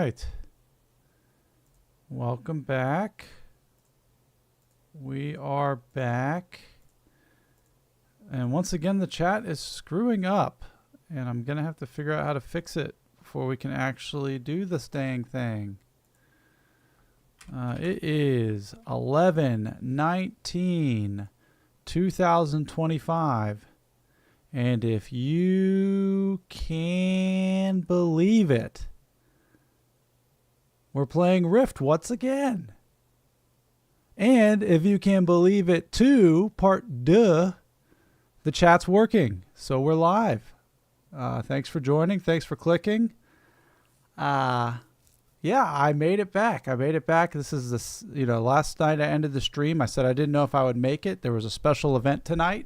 right. Welcome back. We are back. And once again, the chat is screwing up. And I'm going to have to figure out how to fix it before we can actually do this dang thing. It is 11/19/2025. And if you can believe it, we're playing Rift once again. And if you can believe it too, part deux, the chat's working. So we're live. Thanks for joining. Thanks for clicking. Yeah, I made it back. This is last night I ended the stream. I said I didn't know if I would make it. There was a special event tonight.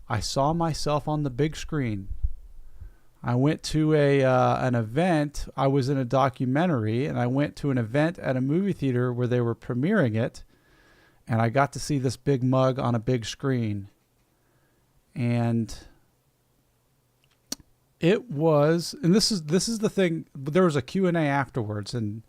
I saw myself on the big screen. I went to an event. I was in a documentary, and I went to an event at a movie theater where they were premiering it, and I got to see this big mug on a big screen. And it was, and this is the thing. There was a Q&A afterwards, and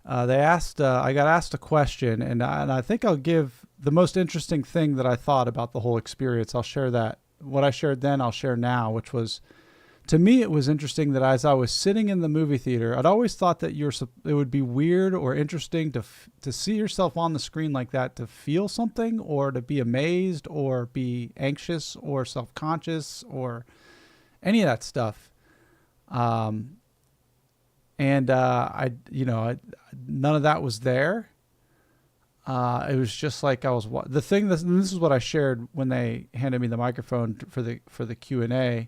they asked. I got asked a question, and I think I'll give the most interesting thing that I thought about the whole experience. I'll share that. What I shared then, I'll share now, which was, to me, it was interesting that as I was sitting in the movie theater, I'd always thought that it would be weird or interesting to see yourself on the screen like that, to feel something or to be amazed or be anxious or self-conscious or any of that stuff. None of that was there. It was just like I was the thing. This is what I shared when they handed me the microphone for the Q&A.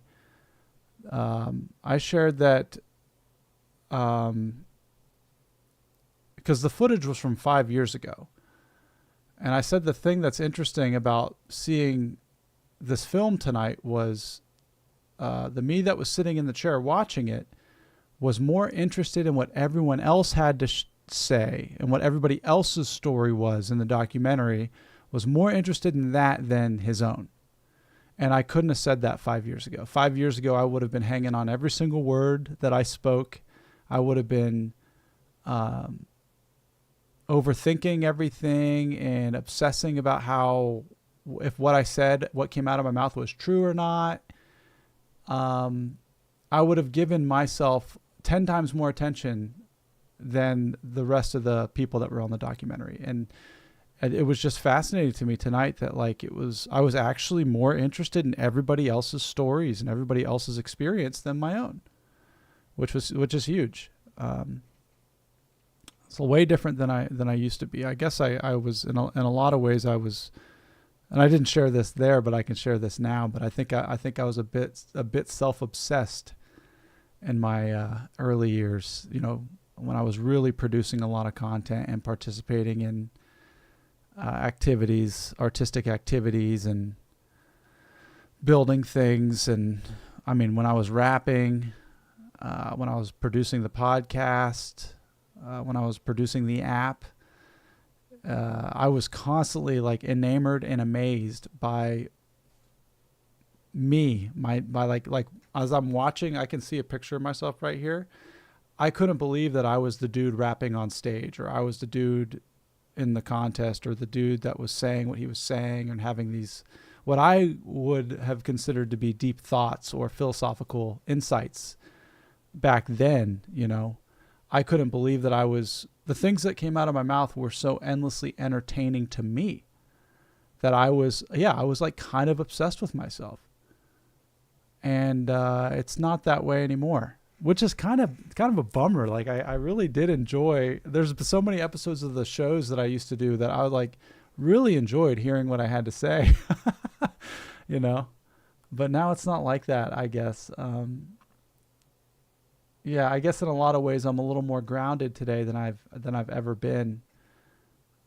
I shared that because the footage was from 5 years ago, and I said the thing that's interesting about seeing this film tonight was the me that was sitting in the chair watching it was more interested in what everyone else had to say and what everybody else's story was in the documentary, was more interested in that than his own. And I couldn't have said that 5 years ago. 5 years ago, I would have been hanging on every single word that I spoke. I would have been overthinking everything and obsessing about how, if what I said, what came out of my mouth was true or not. I would have given myself 10 times more attention than the rest of the people that were on the documentary. And it was just fascinating to me tonight that I was actually more interested in everybody else's stories and everybody else's experience than my own, which is huge. It's way different than I used to be. I guess I was in a lot of ways I was, and I didn't share this there, but I can share this now. But I think I was a bit self-obsessed in my early years, when I was really producing a lot of content and participating in artistic activities and building things. And I mean, when I was rapping, when I was producing the podcast, when I was producing the app, I was constantly enamored and amazed by me, by as I'm watching, I can see a picture of myself right here. I couldn't believe that I was the dude rapping on stage, or I was the dude in the contest, or the dude that was saying what he was saying and having these, what I would have considered to be deep thoughts or philosophical insights back then. I couldn't believe that the things that came out of my mouth were so endlessly entertaining to me that I was kind of obsessed with myself. And it's not that way anymore, which is kind of a bummer. I really did enjoy, there's so many episodes of the shows that I used to do that I really enjoyed hearing what I had to say, but now it's not like that, I guess. I guess in a lot of ways I'm a little more grounded today than I've ever been.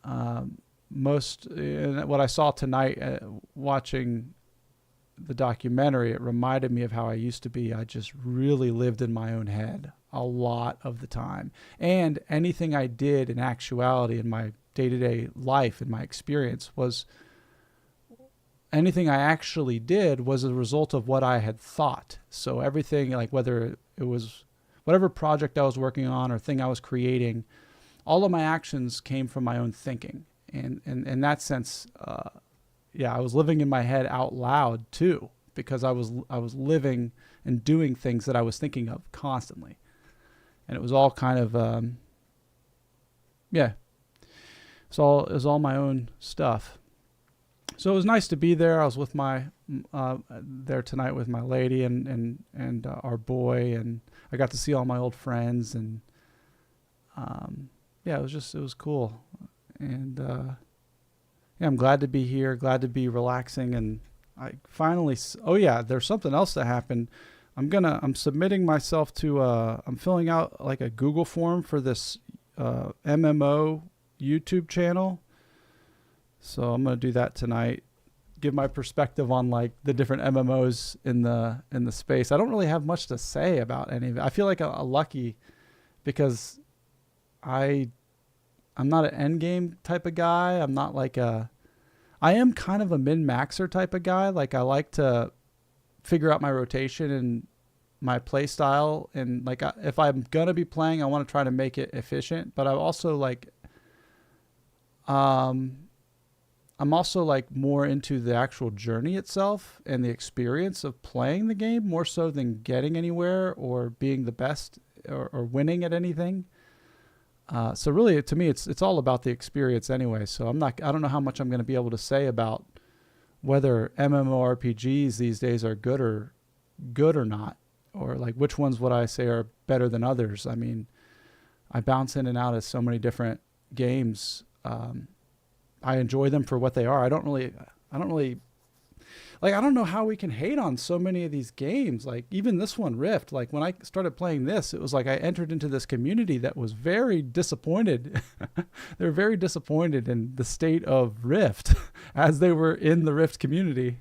What I saw tonight watching the documentary, it reminded me of how I used to be. I just really lived in my own head a lot of the time. And anything I did in actuality in my day-to-day life, in my experience, was anything I actually did was a result of what I had thought. So everything, whether it was whatever project I was working on or thing I was creating, all of my actions came from my own thinking. And in that sense, I was living in my head out loud too, because I was living and doing things that I was thinking of constantly. And it was all kind of, it was all my own stuff. So it was nice to be there. I was with there tonight with my lady and our boy, and I got to see all my old friends, and it was cool. And I'm glad to be here, glad to be relaxing. And I finally, there's something else that happened. I'm submitting myself to, I'm filling out like a Google form for this MMO YouTube channel. So I'm going to do that tonight. Give my perspective on like the different MMOs in the space. I don't really have much to say about any of it. I feel like I'm lucky because I'm not an end game type of guy. I'm not like I am kind of a min-maxer type of guy. Like I like to figure out my rotation and my play style. And like, if I'm going to be playing, I want to try to make it efficient, but I also like, I'm also like more into the actual journey itself and the experience of playing the game more so than getting anywhere or being the best or winning at anything. So really, to me, it's all about the experience anyway. So I don't know how much I'm going to be able to say about whether MMORPGs these days are good or not, or like which ones would I say are better than others. I mean, I bounce in and out of so many different games. I enjoy them for what they are. I don't know how we can hate on so many of these games. Like even this one, Rift, like when I started playing this, it was like I entered into this community that was very disappointed. They were very disappointed in the state of Rift as they were in the Rift community.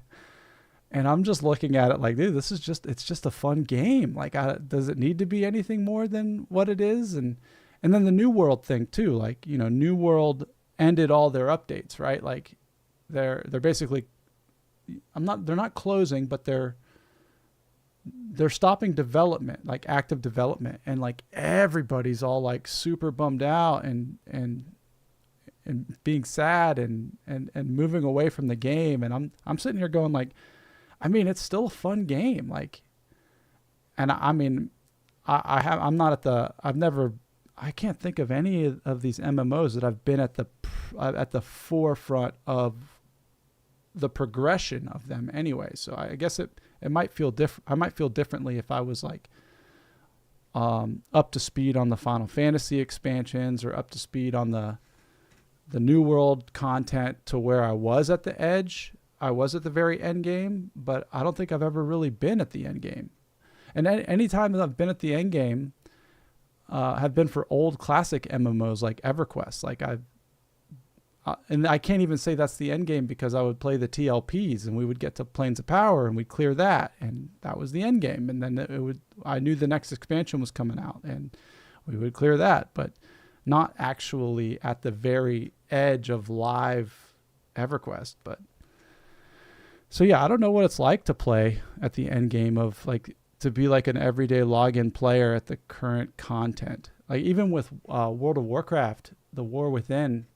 And I'm just looking at it like, dude, it's just a fun game. Like, does it need to be anything more than what it is? And then the New World thing too, like, you know, New World ended all their updates, right? Like they're basically, they're not closing, but they're stopping development, like active development. And like everybody's all like super bummed out and being sad and moving away from the game. And I'm sitting here going like, I mean, it's still a fun game. Like, and I can't think of any of these MMOs that I've been at the forefront of the progression of them anyway. So I guess it might feel different. I might feel differently if I was like up to speed on the Final Fantasy expansions or up to speed on the New World content to where I was at the edge. I was at the very end game, but I don't think I've ever really been at the end game. And any time that I've been at the end game, have been for old classic MMOs like EverQuest. Like and I can't even say that's the end game because I would play the TLPs and we would get to Planes of Power and we'd clear that, and that was the end game. And then I knew the next expansion was coming out and we would clear that, but not actually at the very edge of live EverQuest. But so yeah, I don't know what it's like to play at the end game of like, to be like an everyday login player at the current content. Like even with World of Warcraft, the War Within,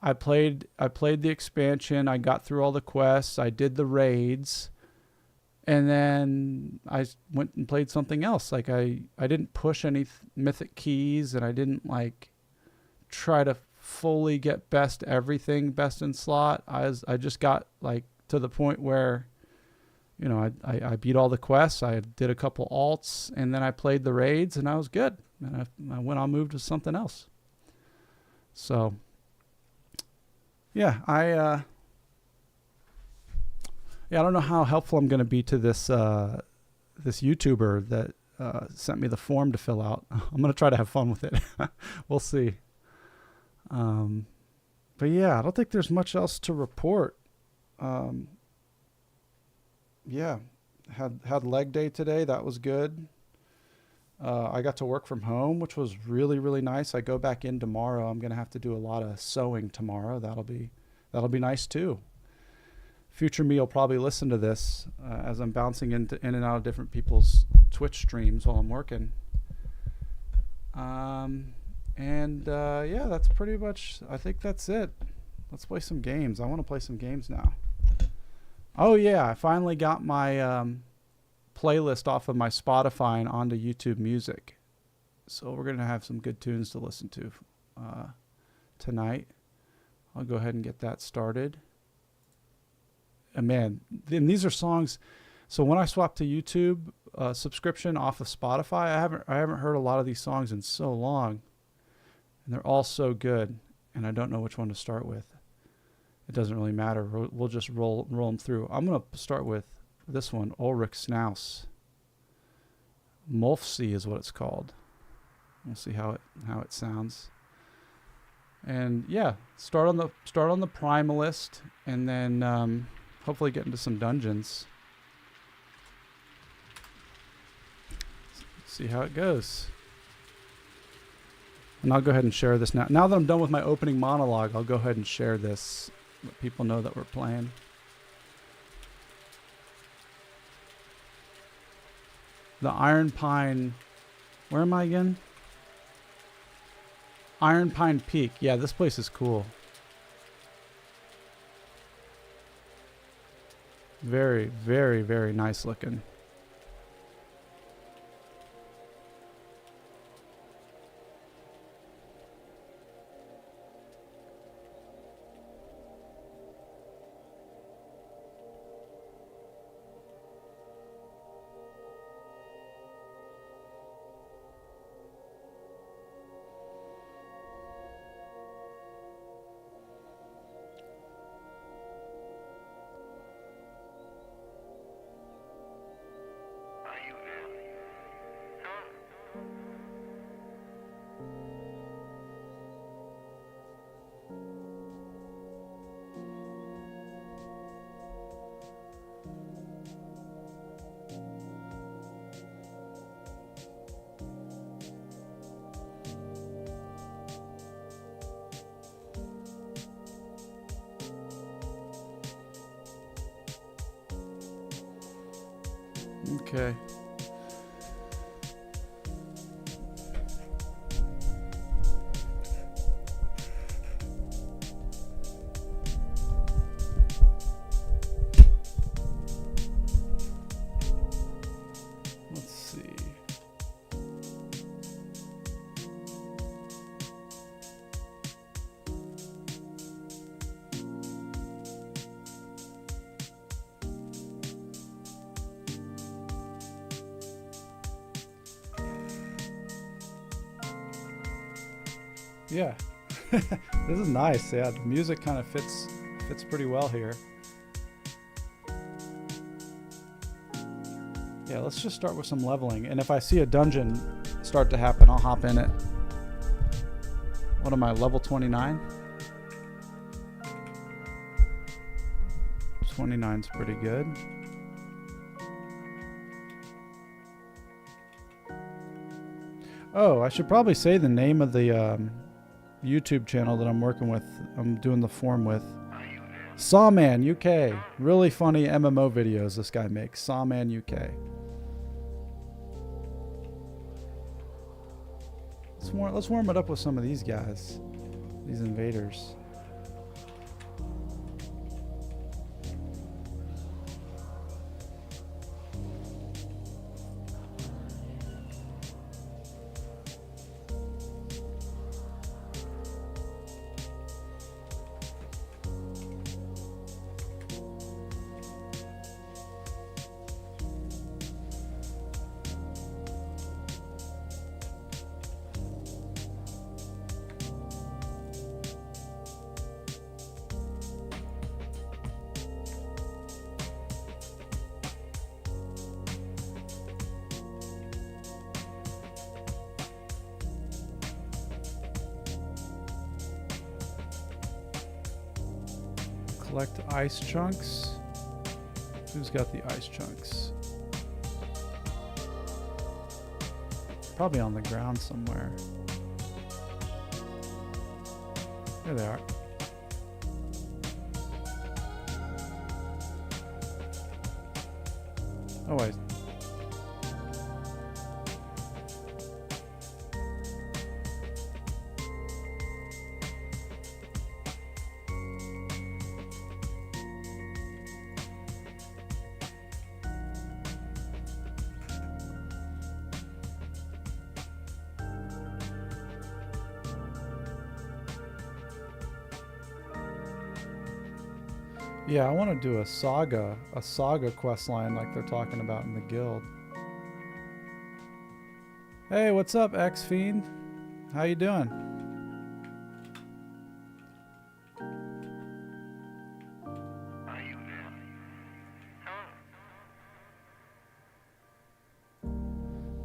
I played the expansion. I got through all the quests. I did the raids, and then I went and played something else. Like I didn't push any mythic keys, and I didn't like try to fully get best everything, best in slot. I just got like to the point where, you know, I beat all the quests. I did a couple alts, and then I played the raids, and I was good. And I went on, moved to something else. So, yeah, I don't know how helpful I'm going to be to this this YouTuber that sent me the form to fill out. I'm going to try to have fun with it. We'll see. But yeah, I don't think there's much else to report. Yeah, had leg day today. That was good. I got to work from home, which was really, really nice. I go back in tomorrow. I'm going to have to do a lot of sewing tomorrow. That'll be nice too. Future me will probably listen to this as I'm bouncing in and out of different people's Twitch streams while I'm working. Yeah, that's pretty much, I think that's it. Let's play some games. I want to play some games now. Oh yeah, I finally got my playlist off of my Spotify and onto YouTube Music. So we're going to have some good tunes to listen to tonight. I'll go ahead and get that started. And man, and these are songs. So when I swapped to YouTube subscription off of Spotify, I haven't heard a lot of these songs in so long, and they're all so good. And I don't know which one to start with. It doesn't really matter. We'll just roll them through. I'm gonna start with this one, Ulrich Snaus. Molfsee is what it's called. We'll see how it sounds. And yeah, start on the Primalist, and then hopefully get into some dungeons. See how it goes. And I'll go ahead and share this now. Now that I'm done with my opening monologue, I'll go ahead and share this. Let people know that we're playing. The Iron Pine. Where am I again? Iron Pine Peak. Yeah, this place is cool. Very, very, very nice looking. Okay. Let's see. Yeah, this is nice. Yeah, the music kind of fits pretty well here. Yeah, let's just start with some leveling. And if I see a dungeon start to happen, I'll hop in it. What am I, level 29? 29's pretty good. Oh, I should probably say the name of the YouTube channel that I'm working with. I'm doing the form with. Sawman UK. Really funny MMO videos this guy makes. Sawman UK. Let's warm it up with some of these guys. These invaders. Collect ice chunks. Who's got the ice chunks? Probably on the ground somewhere. There they are. Oh, Yeah, I want to do a saga quest line like they're talking about in the guild. Hey, what's up, X-Fiend? How you doing?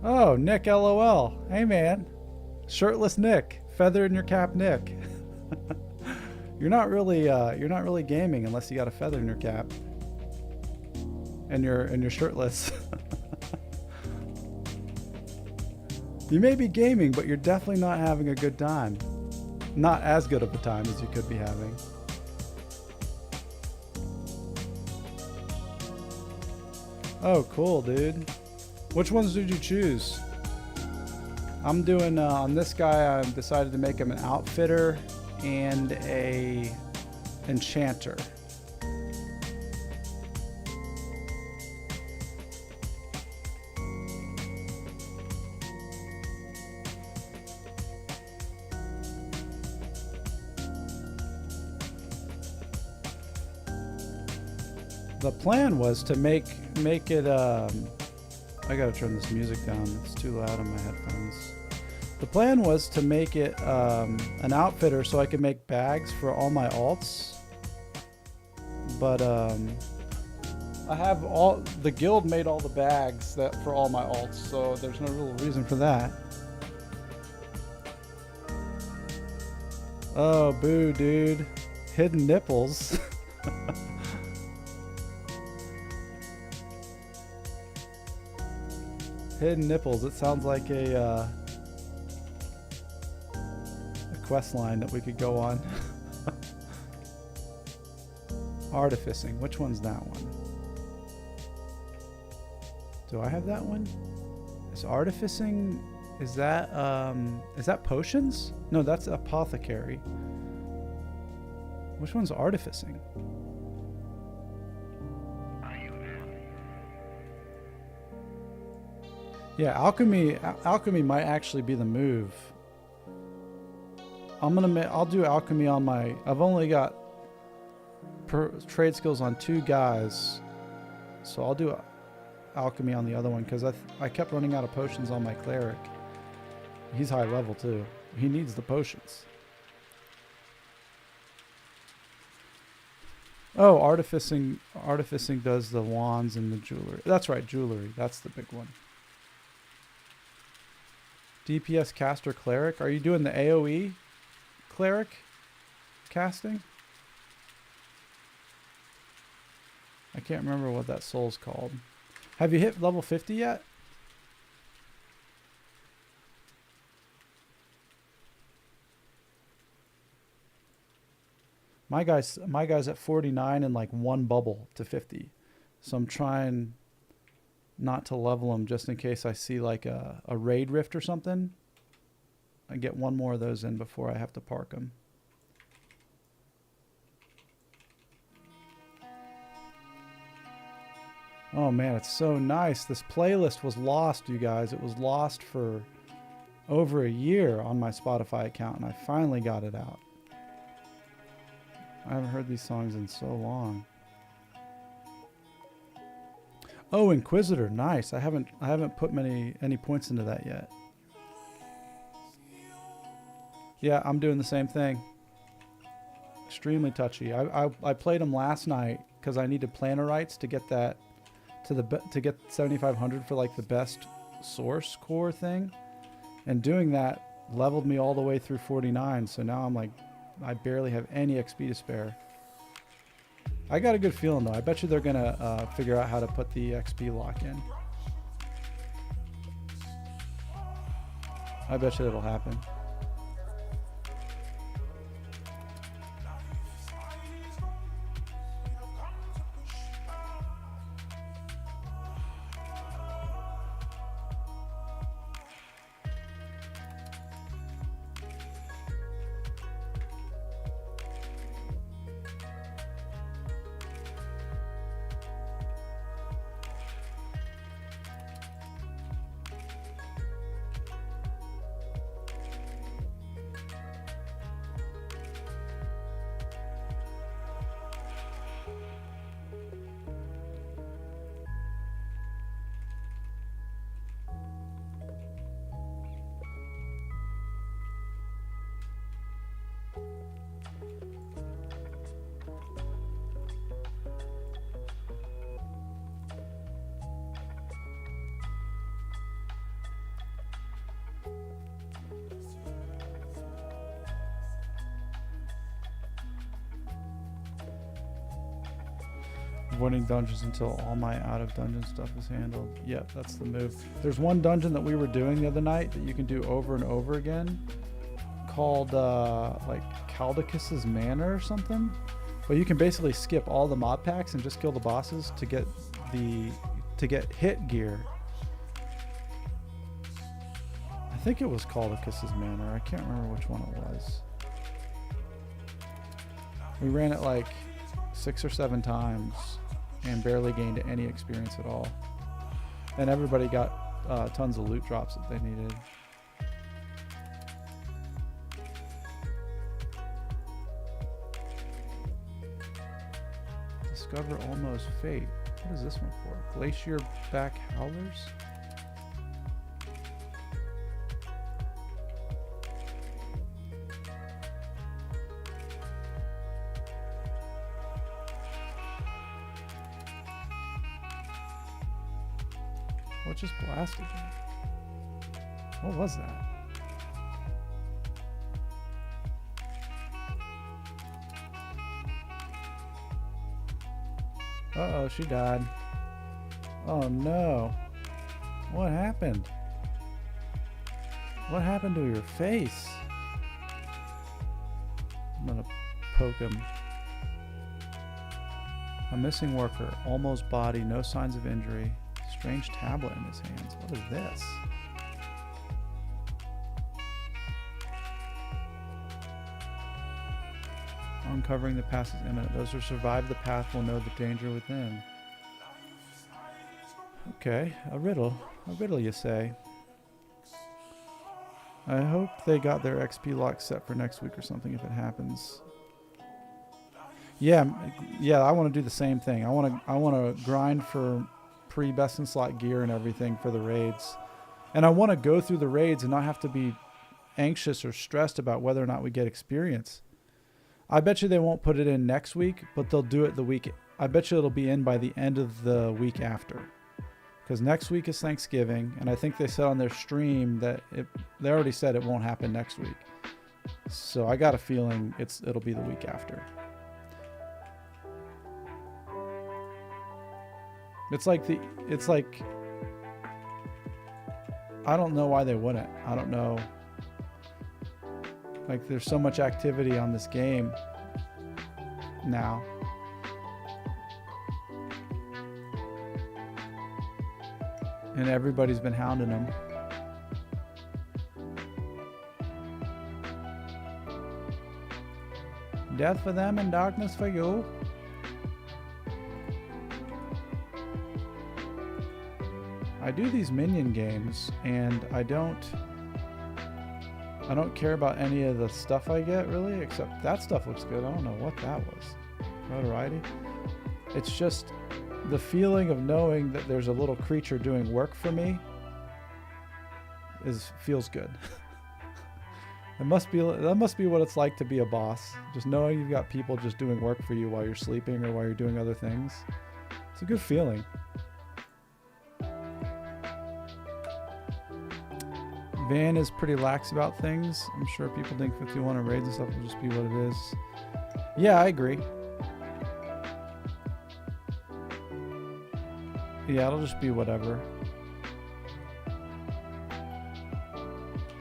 Oh, Nick LOL. Hey, man. Shirtless Nick. Feather in your cap Nick. You're not really gaming unless you got a feather in your cap. And you're shirtless. You may be gaming, but you're definitely not having a good time. Not as good of a time as you could be having. Oh, cool, dude. Which ones did you choose? I'm doing, on this guy, I decided to make him an outfitter and a enchanter. The plan was to make it, I gotta turn this music down, it's too loud on my headphones. The plan was to make it an outfitter so I could make bags for all my alts. But I have the guild made all the bags for all my alts, so there's no real reason for that. Oh, boo, dude. Hidden nipples. Hidden nipples. It sounds like a quest line that we could go on. Artificing. Which one's that one? Do I have that one? Is artificing? Is that potions? No, that's apothecary. Which one's artificing? Yeah, alchemy might actually be the move. I'll do alchemy on my, I've only got trade skills on 2 guys. So I'll do alchemy on the other one because I kept running out of potions on my cleric. He's high level too. He needs the potions. Oh, artificing does the wands and the jewelry. That's right, jewelry. That's the big one. DPS caster cleric. Are you doing the AoE cleric casting? I can't remember what that soul's called. Have you hit level 50 yet? My guy's at 49 and like 1 bubble to 50. So I'm trying not to level him just in case I see like a raid rift or something. I get 1 more of those in before I have to park him. Oh man, it's so nice. This playlist was lost, you guys. It was lost for over a year on my Spotify account, and I finally got it out. I haven't heard these songs in so long. Oh, Inquisitor, nice. I haven't put any points into that yet. Yeah, I'm doing the same thing. Extremely touchy. I played them last night because I needed planner rights to get that to get 7,500 for like the best source core thing, and doing that leveled me all the way through 49. So now I'm like, I barely have any XP to spare. I got a good feeling though. I bet you they're gonna figure out how to put the XP lock in. I bet you that'll happen. Avoiding dungeons until all my out of dungeon stuff is handled. Yep, that's the move. There's one dungeon that we were doing the other night that you can do over and over again, called like Caldicus's Manor or something. But you can basically skip all the mod packs and just kill the bosses to get hit gear. I think it was Caldicus's Manor. I can't remember which one it was. We ran it like 6 or 7 times and barely gained any experience at all. And everybody got tons of loot drops that they needed. Discover Almost Fate. What is this one for? Glacier Back Howlers? What just blasted me? What was that? Uh-oh, she died. Oh no. What happened? What happened to your face? I'm gonna poke him. A missing worker. Almost body. No signs of injury. Strange tablet in his hands. What is this? Uncovering the path is imminent. Those who survive the path will know the danger within. Okay, a riddle. A riddle, you say. I hope they got their XP lock set for next week or something if it happens. Yeah, I want to do the same thing. I want to grind for pre-best in slot gear and everything for the raids. And I want to go through the raids and not have to be anxious or stressed about whether or not we get experience. I bet you they won't put it in next week, but they'll do it the week. I bet you it'll be in by the end of the week after. Because next week is Thanksgiving, and I think they said on their stream that they already said it won't happen next week. So I got a feeling it'll be the week after. It's like I don't know why they wouldn't. I don't know. Like, there's so much activity on this game now. And everybody's been hounding them. Death for them and darkness for you. I do these minion games and I don't care about any of the stuff I get, really, except that stuff looks good. I don't know what that was. Notoriety? It's just the feeling of knowing that there's a little creature doing work for me feels good. That must be what it's like to be a boss. Just knowing you've got people just doing work for you while you're sleeping or while you're doing other things. It's a good feeling. Van is pretty lax about things. I'm sure people think 51 and raids and stuff will just be what it is. Yeah, I agree. Yeah, it'll just be whatever.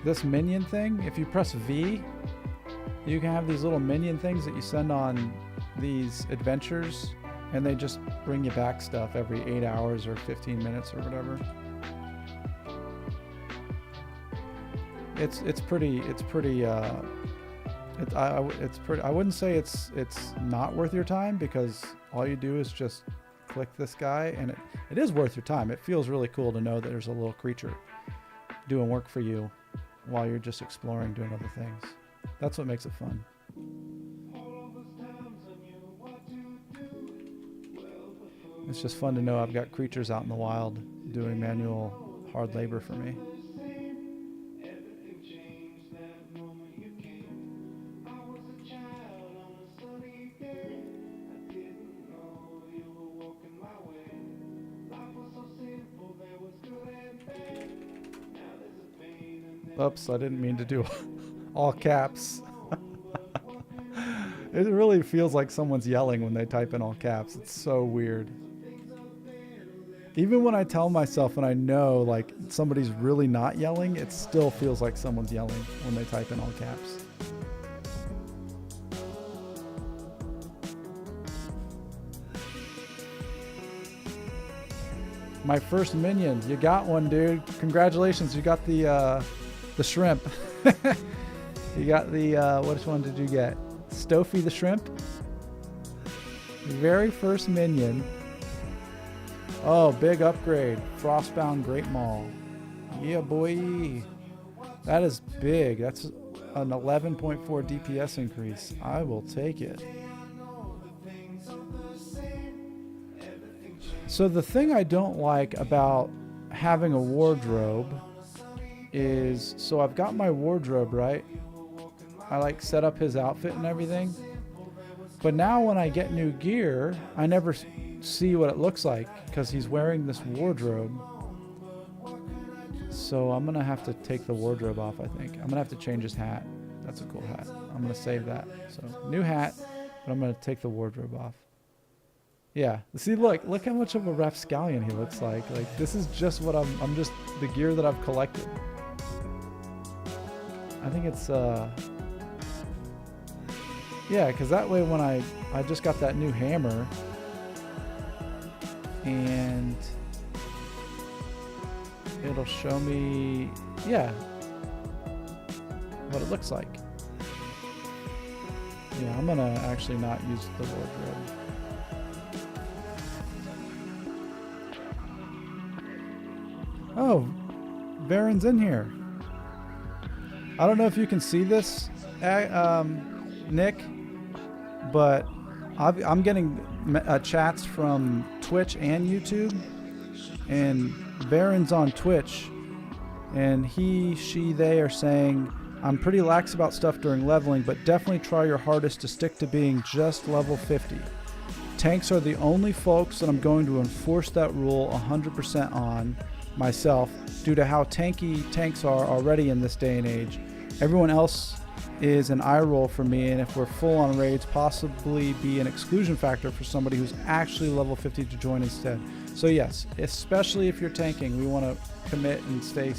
This minion thing, if you press V, you can have these little minion things that you send on these adventures, and they just bring you back stuff every 8 hours or 15 minutes or whatever. It's pretty. I wouldn't say it's not worth your time, because all you do is just click this guy, and it is worth your time. It feels really cool to know that there's a little creature doing work for you while you're just exploring, doing other things. That's what makes it fun. It's just fun to know I've got creatures out in the wild doing manual hard labor for me. Oops, I didn't mean to do all caps. It really feels like someone's yelling when they type in all caps. It's so weird. Even when I tell myself and I know like somebody's really not yelling, it still feels like someone's yelling when they type in all caps. My first minion. You got one, dude. Congratulations. You got the shrimp. You got the, which one did you get? Stoufy the shrimp? Very first minion. Oh, big upgrade. Frostbound Great Maul. Yeah, boy. That is big. That's an 11.4 DPS increase. I will take it. So the thing I don't like about having a wardrobe is, so I've got my wardrobe, right? I like set up his outfit and everything. But now when I get new gear, I never see what it looks like because he's wearing this wardrobe. So I'm going to have to take the wardrobe off, I think. I'm going to have to change his hat. That's a cool hat. I'm going to save that. So new hat, but I'm going to take the wardrobe off. Yeah. See, look how much of a rapscallion he looks like. Like, this is just what I'm just the gear that I've collected. I think it's, yeah, because that way when I just got that new hammer and it'll show me, yeah, what it looks like. Yeah, I'm gonna actually not use the wardrobe. Oh, Baron's in here. I don't know if you can see this, Nick, but I'm getting chats from Twitch and YouTube, and Baron's on Twitch, and they are saying, I'm pretty lax about stuff during leveling, but definitely try your hardest to stick to being just level 50. Tanks are the only folks that I'm going to enforce that rule 100% on myself due to how tanky tanks are already in this day and age. Everyone else is an eye roll for me, and if we're full on raids, possibly be an exclusion factor for somebody who's actually level 50 to join instead. So yes, especially if you're tanking, we want to commit and stay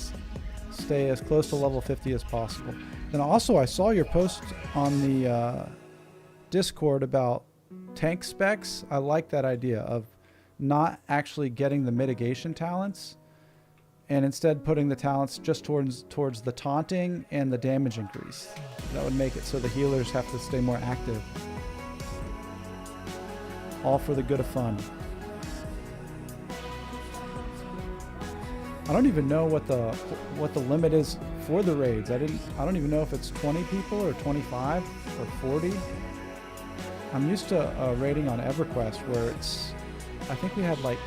as close to level 50 as possible. And also, I saw your post on the Discord about tank specs. I like that idea of not actually getting the mitigation talents and instead putting the talents just towards the taunting and the damage increase. That would make it so the healers have to stay more active. All for the good of fun. I don't even know what the limit is for the raids. I don't even know if it's 20 people or 25 or 40. I'm used to raiding on EverQuest where it's, I think we have like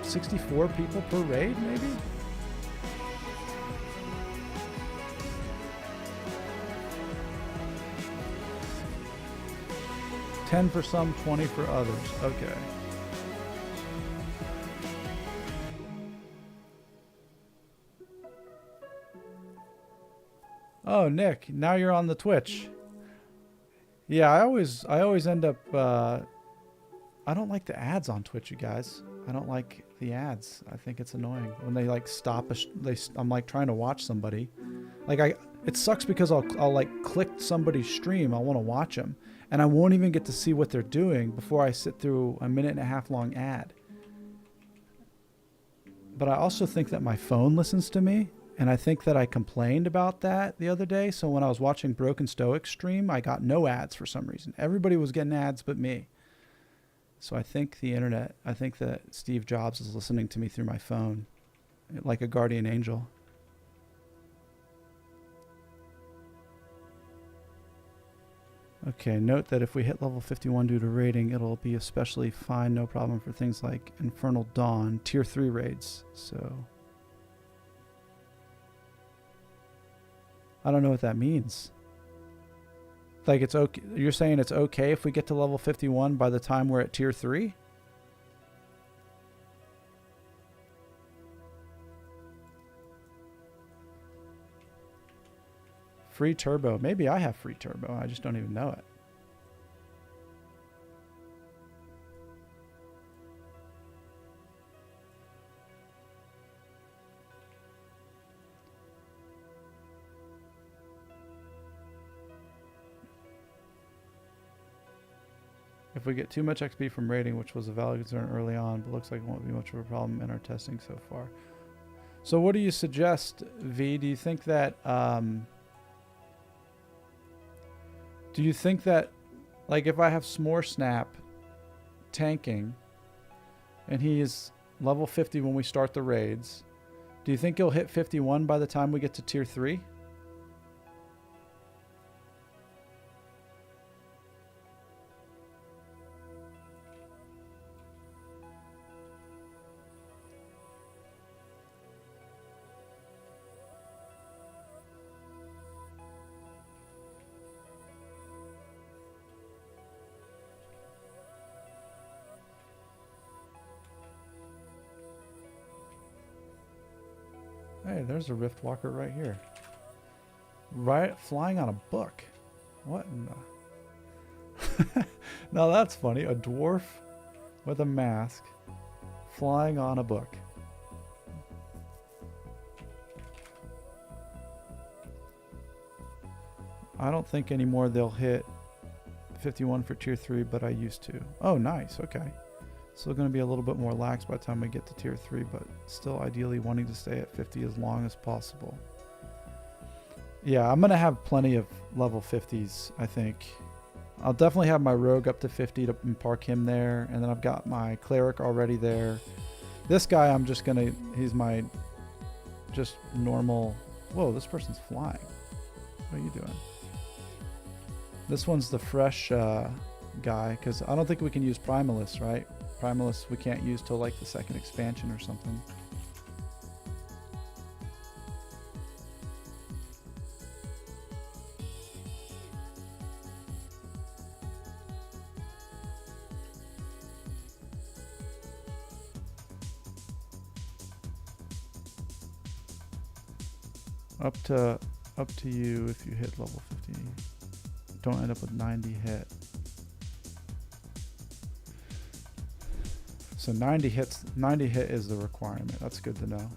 64 people per raid, maybe? $10 for some, $20 for others. Okay. Oh, Nick, now you're on the Twitch. Yeah, I always end up, I don't like the ads on Twitch, you guys. I don't like the ads. I think it's annoying when they like stop I'm like trying to watch somebody. Like it sucks because I'll like click somebody's stream. I want to watch them and I won't even get to see what they're doing before I sit through a 1.5 minute long ad. But I also think that my phone listens to me, and I think that I complained about that the other day. So when I was watching Broken Stoic stream, I got no ads for some reason. Everybody was getting ads but me. So I think I think that Steve Jobs is listening to me through my phone, like a guardian angel. Okay, note that if we hit level 51 due to raiding, it'll be especially fine, no problem for things like Infernal Dawn, tier 3 raids. So I don't know what that means. Like it's okay. You're saying it's okay if we get to level 51 by the time we're at tier 3? Free turbo. Maybe I have free turbo. I just don't even know it. If we get too much XP from raiding, which was a valid concern early on, but looks like it won't be much of a problem in our testing so far. So what do you suggest, V? Do you think that like if I have S'more Snap tanking and he is level 50 when we start the raids, do you think he'll hit 51 by the time we get to tier 3? Hey, there's a Riftwalker right here. Right, flying on a book. What in the... Now that's funny. A dwarf with a mask flying on a book. I don't think anymore they'll hit 51 for tier 3, but I used to. Oh, nice. Okay. Still going to be a little bit more lax by the time we get to tier 3, but still ideally wanting to stay at 50 as long as possible. Yeah, I'm going to have plenty of level 50s, I think. I'll definitely have my rogue up to 50 to park him there, and then I've got my cleric already there. This guy, I'm just going to... He's my just normal... Whoa, this person's flying. What are you doing? This one's the fresh guy, because I don't think we can use Primalist, right? Primalist we can't use till like the second expansion or something. Up to you if you hit level 50. Don't end up with 90 hit. So 90 hit is the requirement. That's good to know.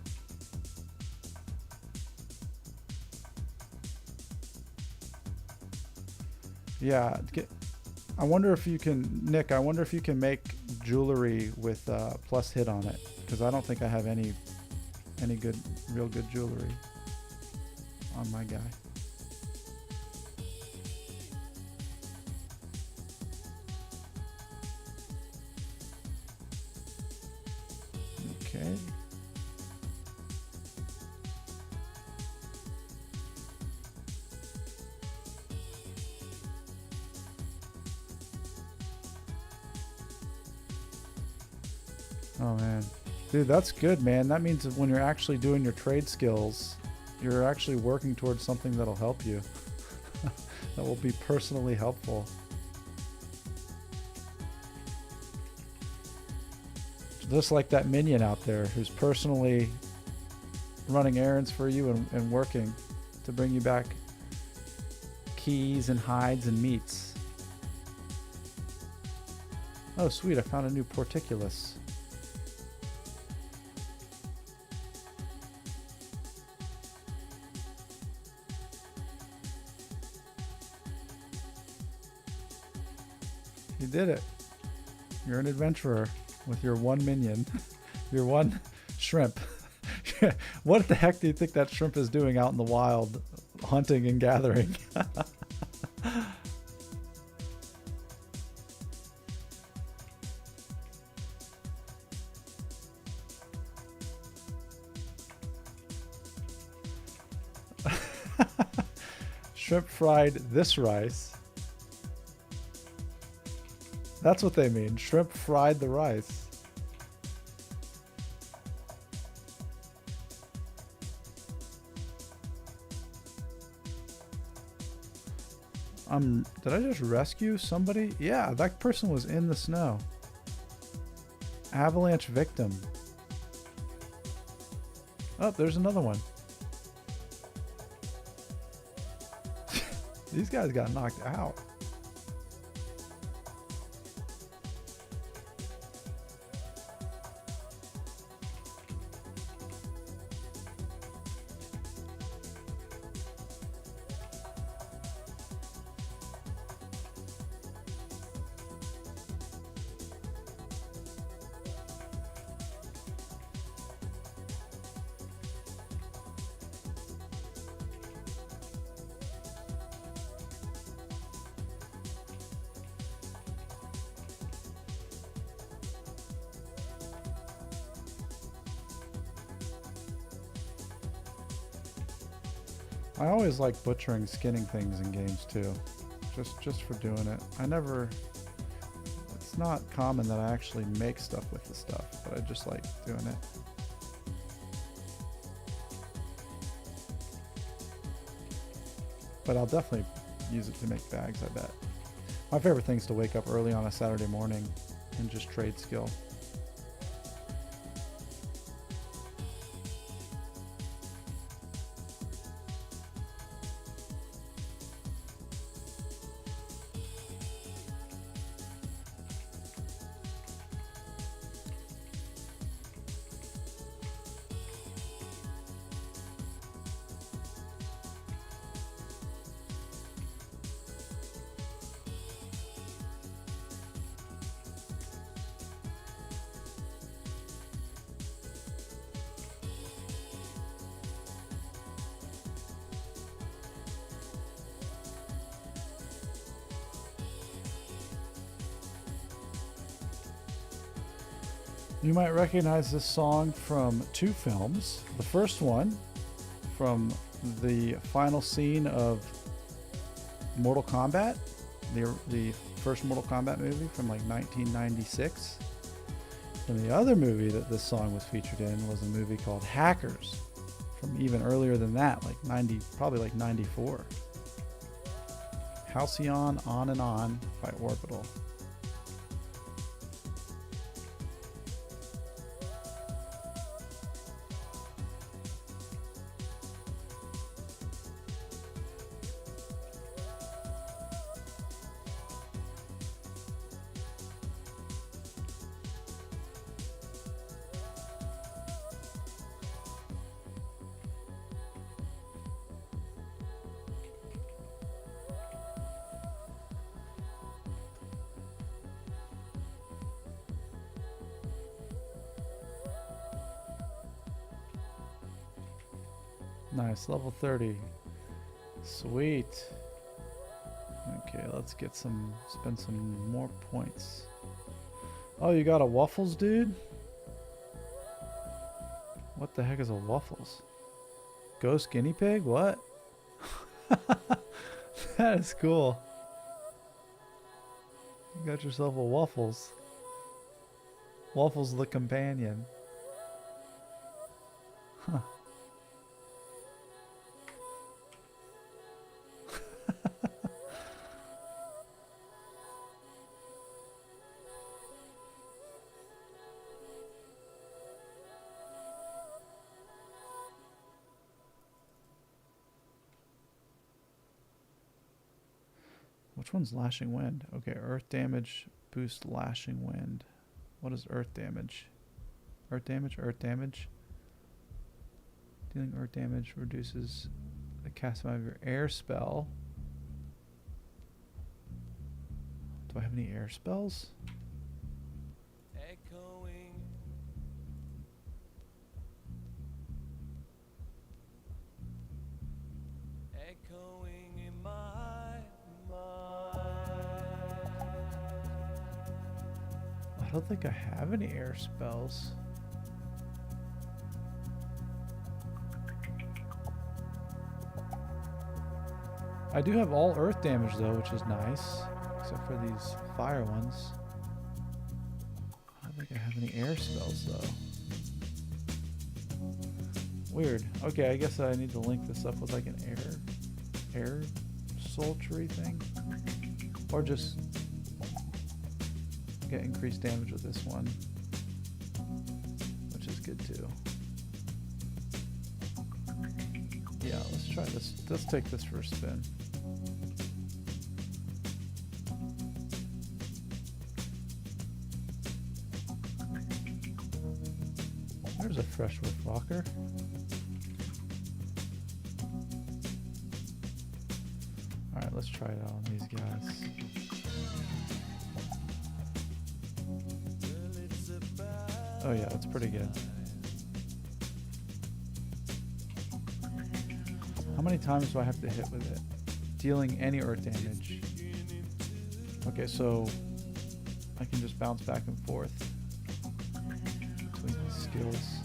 Yeah, I wonder if you can, Nick, I wonder if you can make jewelry with plus hit on it, because I don't think I have any good, real good jewelry on my guy. Okay. Oh man, dude, that's good, man. That means that when you're actually doing your trade skills, you're actually working towards something that'll help you. That will be personally helpful. Just like that minion out there who's personally running errands for you and working to bring you back keys and hides and meats. Oh sweet, I found a new porticulus. You did it. You're an adventurer with your one minion, your one shrimp. What the heck do you think that shrimp is doing out in the wild, hunting and gathering? Shrimp fried this rice. That's what they mean. Shrimp fried the rice. Did I just rescue somebody? Yeah, that person was in the snow. Avalanche victim. Oh, there's another one. These guys got knocked out. I always like butchering, skinning things in games too, just for doing it. It's not common that I actually make stuff with the stuff, but I just like doing it. But I'll definitely use it to make bags, I bet. My favorite thing is to wake up early on a Saturday morning and just trade skill. You might recognize this song from two films. The first one from the final scene of Mortal Kombat, the first Mortal Kombat movie from like 1996. And the other movie that this song was featured in was a movie called Hackers from even earlier than that, like probably like 94. Halcyon On and On by Orbital. Nice, level 30. Sweet. Okay, let's spend some more points. Oh, you got a Waffles, dude? What the heck is a Waffles? Ghost guinea pig? What? That is cool. You got yourself a Waffles. Waffles the companion. Huh. Which one's Lashing Wind? Okay, Earth Damage, boost Lashing Wind. What is Earth Damage? Earth Damage, Earth Damage. Dealing Earth Damage reduces the cast amount of your air spell. Do I have any air spells? Echoing. Echoing in my I don't think I have any air spells. I do have all earth damage though, which is nice. Except for these fire ones. I don't think I have any air spells though. Weird. Okay, I guess I need to link this up with like an air sultry thing. Or just get increased damage with this one, which is good too. Yeah, let's try this. Let's take this for a spin. Refresh Riftwalker. Alright, let's try it out on these guys. Oh yeah, that's pretty good. How many times do I have to hit with it? Dealing any earth damage. Okay, so I can just bounce back and forth between the skills.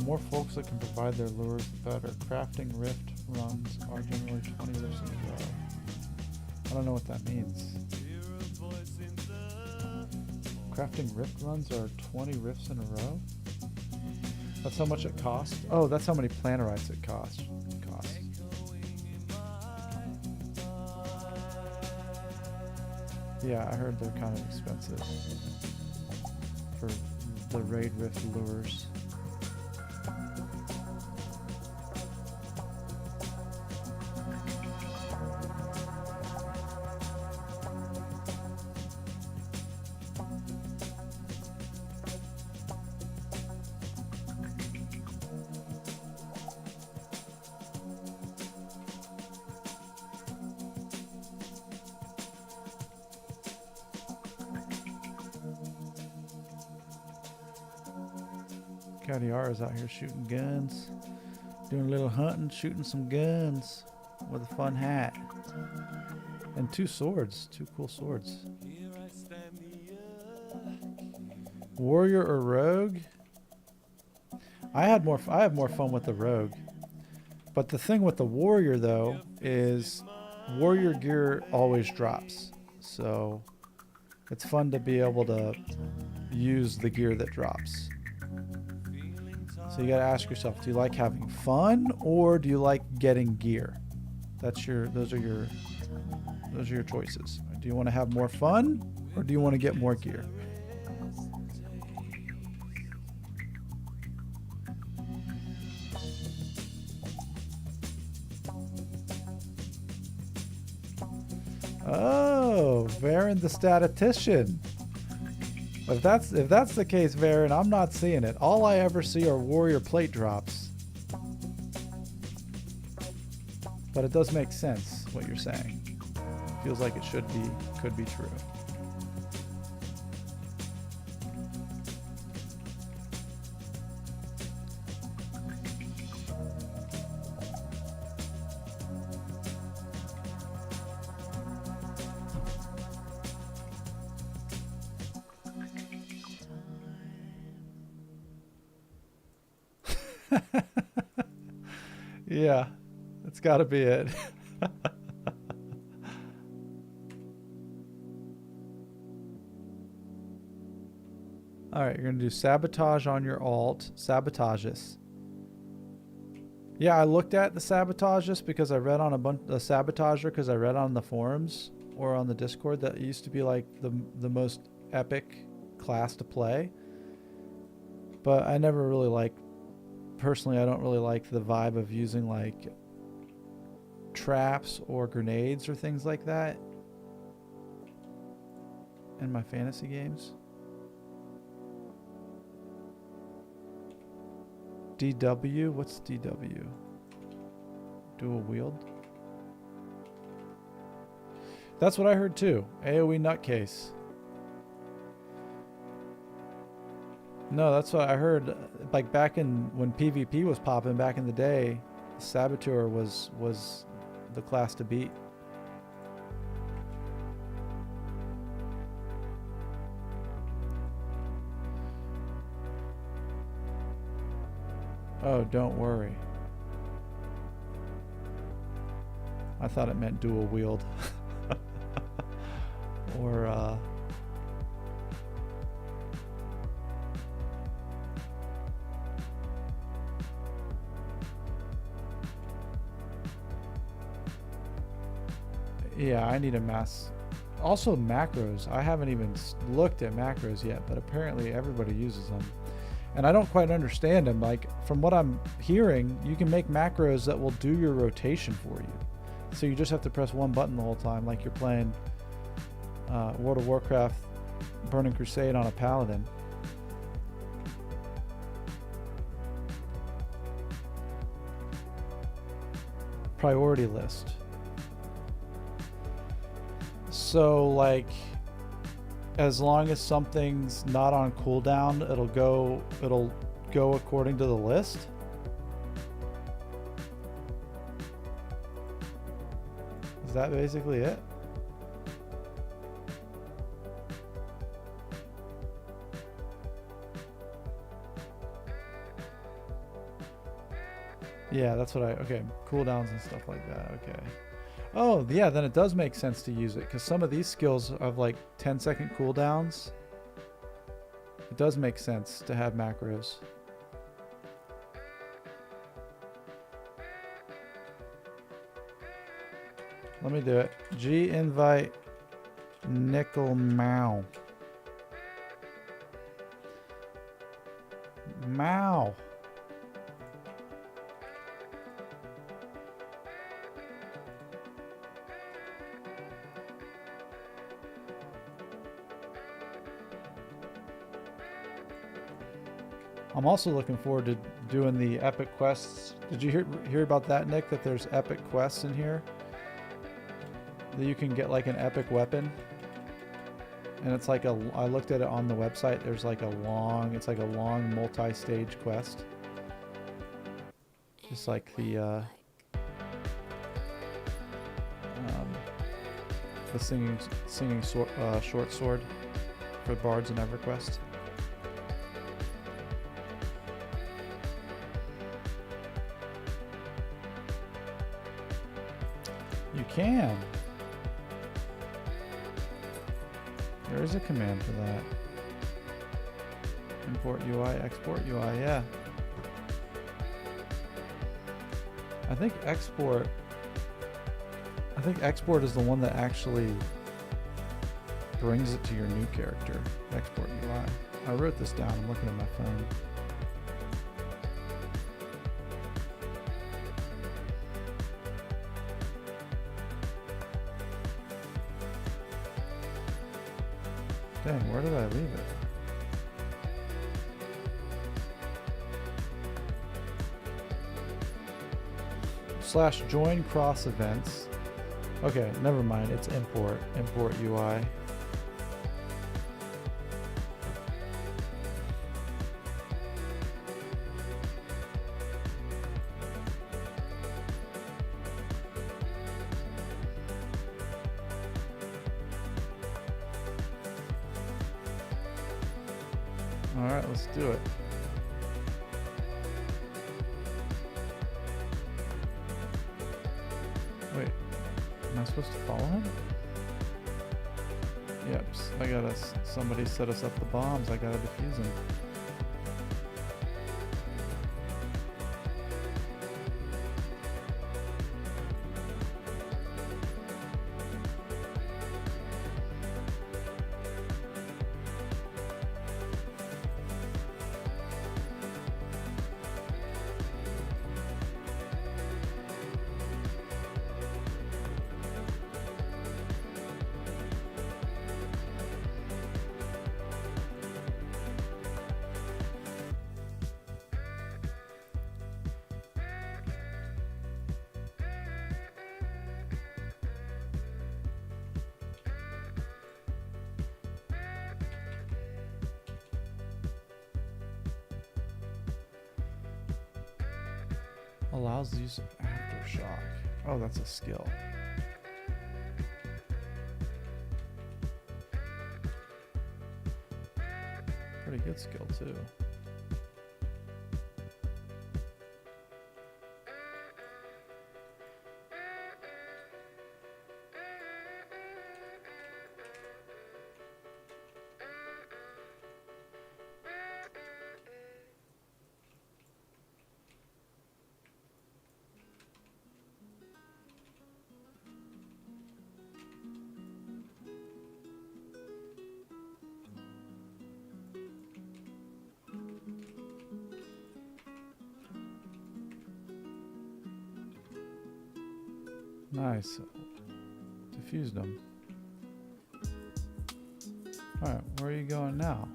More folks that can provide their lures, the better. Crafting rift runs are generally 20 rifts in a row. I don't know what that means. Crafting rift runs are 20 rifts in a row? That's how much it costs? Oh, that's how many planarites it costs. Yeah, I heard they're kind of expensive for the raid rift lures. Cadiara's out here shooting guns, doing a little hunting, shooting some guns with a fun hat. And 2 swords, 2 cool swords. Warrior or rogue? I have more fun with the rogue. But the thing with the warrior though is warrior gear always drops. So it's fun to be able to use the gear that drops. So you gotta ask yourself, do you like having fun or do you like getting gear? Those are your choices. Do you want to have more fun or do you want to get more gear? Oh, Varen the statistician. If that's the case, Varen, I'm not seeing it. All I ever see are warrior plate drops. But it does make sense what you're saying. Feels like it could be true. Yeah, that's got to be it. All right, you're going to do sabotage on your alt. Sabotages. Yeah, I looked at the sabotages because I read on a sabotager because I read on the forums or on the Discord that it used to be like the most epic class to play. But I never really liked, personally, I don't really like the vibe of using like traps or grenades or things like that in my fantasy games. DW? What's DW? Dual wield? That's what I heard too. AoE nutcase. No, that's what I heard. Like back in when PvP was popping back in the day, Saboteur was the class to beat. Oh, don't worry. I thought it meant dual wield. Or yeah, I need a mass. Also macros. I haven't even looked at macros yet, but apparently everybody uses them. And I don't quite understand them. Like, from what I'm hearing, you can make macros that will do your rotation for you. So you just have to press one button the whole time, like you're playing World of Warcraft Burning Crusade on a Paladin. Priority list. So, like, as long as something's not on cooldown, it'll go according to the list. Is that basically it? Yeah, that's what okay, cooldowns and stuff like that, okay. Oh, yeah, then it does make sense to use it, because some of these skills have like 10-second cooldowns. It does make sense to have macros. Let me do it. G invite nickel Mao. Mao. I'm also looking forward to doing the epic quests. Did you hear about that, Nick? That there's epic quests in here that you can get like an epic weapon, and it's like I looked at it on the website. There's like it's like a long multi-stage quest. Just like the singing short sword for bards in EverQuest. You can. There is a command for that. Import UI, export UI, yeah. I think export is the one that actually brings it to your new character. Export UI. I wrote this down. I'm looking at my phone. Dang, where did I leave it? / join cross events. Okay, never mind. It's import UI. All right, let's do it. Wait, am I supposed to follow him? Yep, somebody set us up the bombs. I gotta defuse them. Allows the use of aftershock. Oh, that's a skill. Pretty good skill too. Nice. Diffused them. Alright, where are you going now?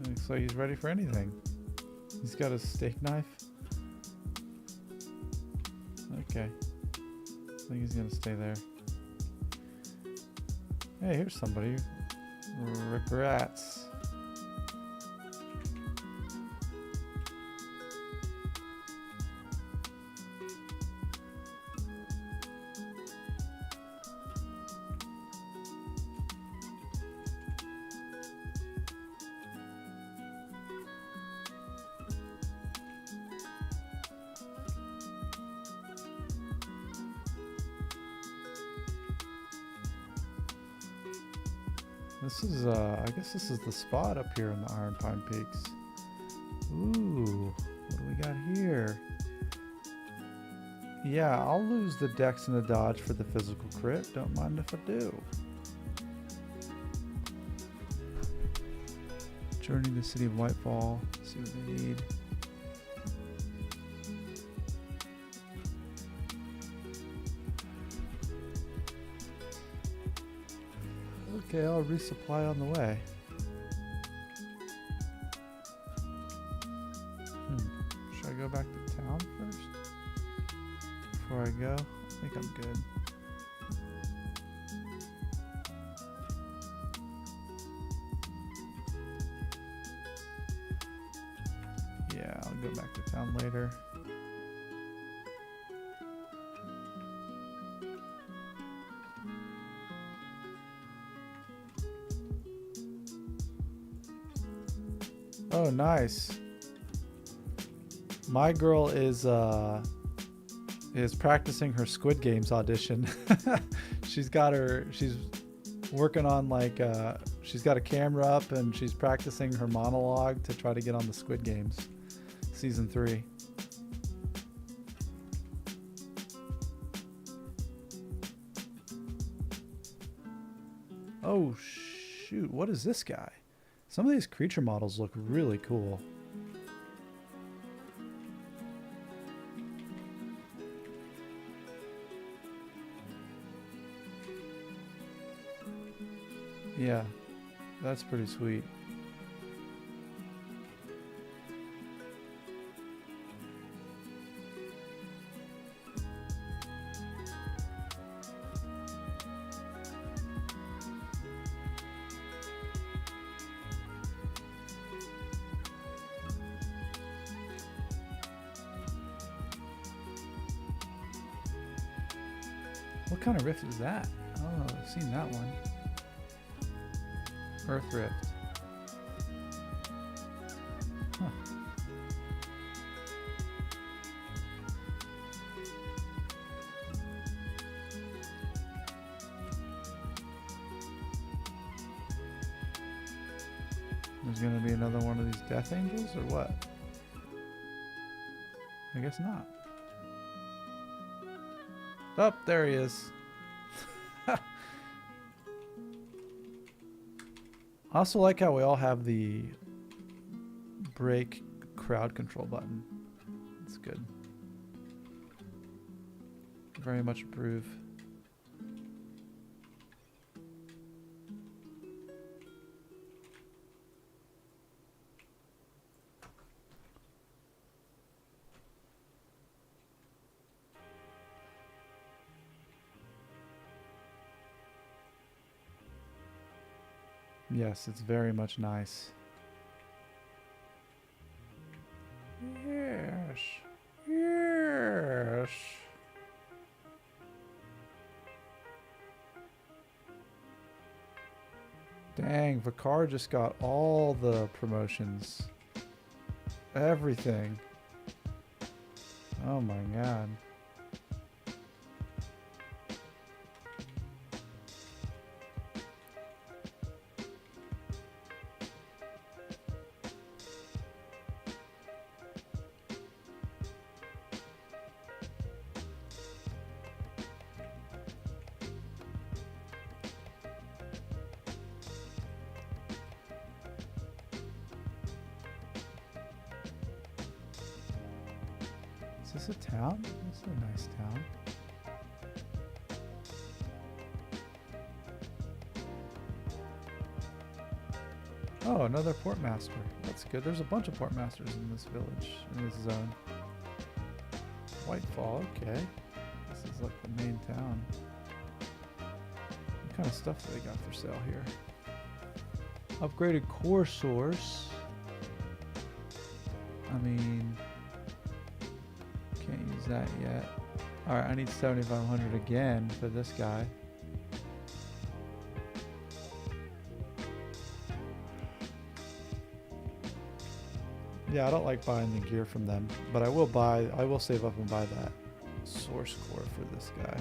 Looks like he's ready for anything. He's got a steak knife. Okay. I think he's gonna stay there. Hey, here's somebody. Regrets. This is, I guess this is the spot up here in the Iron Pine Peaks. Ooh, what do we got here? Yeah, I'll lose the dex and the dodge for the physical crit. Don't mind if I do. Journey to the city of Whitefall. See what they need. Okay, I'll resupply on the way. Should I go back to town first? Before I go? I think I'm good. Yeah, I'll go back to town later. Oh, nice. My girl is practicing her Squid Games audition. She's working on like she's got a camera up and she's practicing her monologue to try to get on the Squid Games season 3. Oh shoot, what is this guy? Some of these creature models look really cool. Yeah, that's pretty sweet. What kind of rift is that? Oh, I've seen that one. Earth Rift. Huh. There's gonna be another one of these Death Angels or what? I guess not. Oh, there he is. I also like how we all have the break crowd control button. It's good. Very much approve. Yes, it's very much nice. Yes. Yes. Dang, Vicar just got all the promotions. Everything. Oh my god. Is this a town? This is a nice town. Oh, another portmaster. That's good. There's a bunch of portmasters in this village, in this zone. Whitefall, okay. This is like the main town. What kind of stuff do they got for sale here? Upgraded core source. I mean, can't use that yet. Alright, I need 7,500 again for this guy. Yeah, I don't like buying the gear from them, but I will save up and buy that source core for this guy.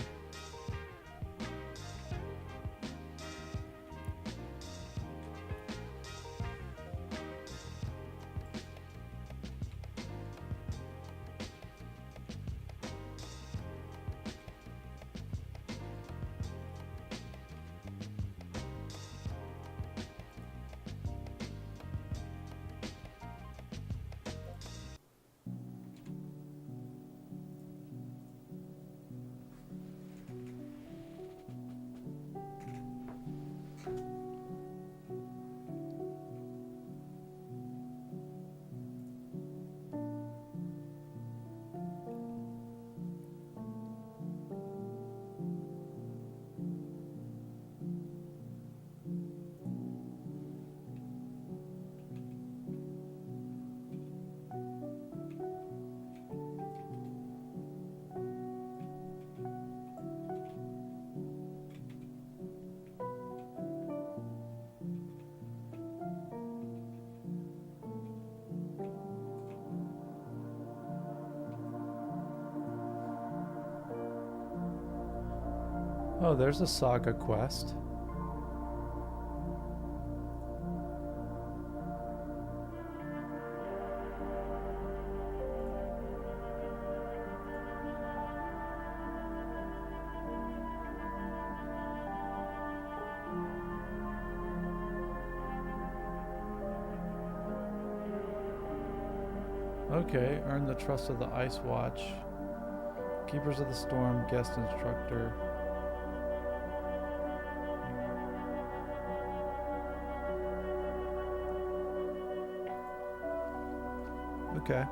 Oh, there's a saga quest. Okay, earn the trust of the Ice Watch. Keepers of the Storm, guest instructor. Okay.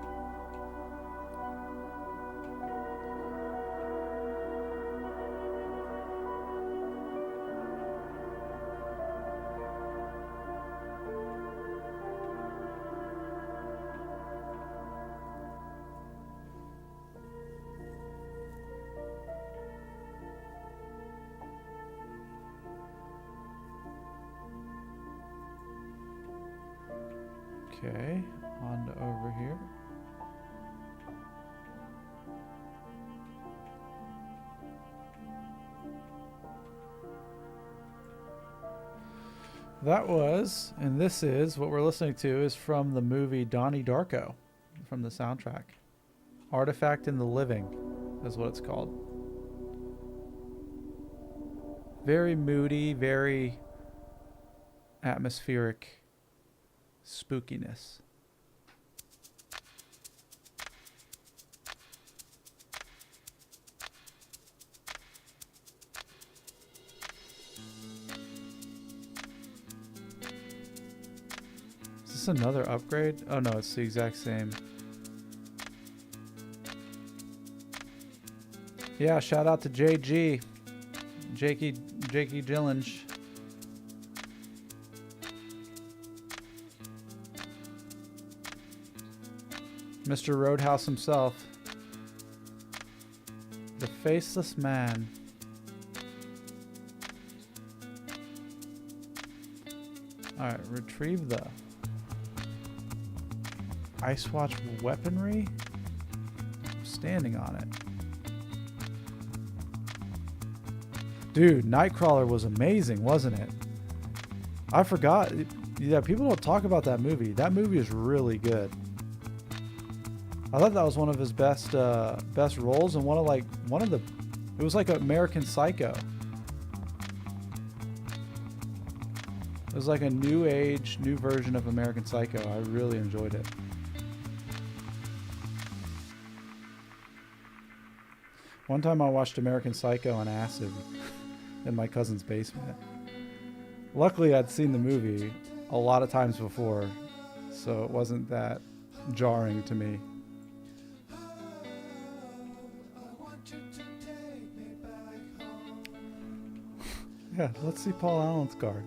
Okay, on to over here. That was, and this is, what we're listening to is from the movie Donnie Darko, from the soundtrack. Artifact in the Living is what it's called. Very moody, very atmospheric spookiness. Is this another upgrade? Oh no, it's the exact same. Yeah, shout out to JG. Jakey Gillinge. Mr. Roadhouse himself. The Faceless Man. Alright, retrieve the Ice Watch weaponry. Standing on it. Dude, Nightcrawler was amazing, wasn't it? I forgot. Yeah, people don't talk about that movie. That movie is really good. I thought that was one of his best roles, and it was like American Psycho. It was like a new version of American Psycho. I really enjoyed it. One time I watched American Psycho on acid in my cousin's basement. Luckily, I'd seen the movie a lot of times before, so it wasn't that jarring to me. Yeah, let's see Paul Allen's card.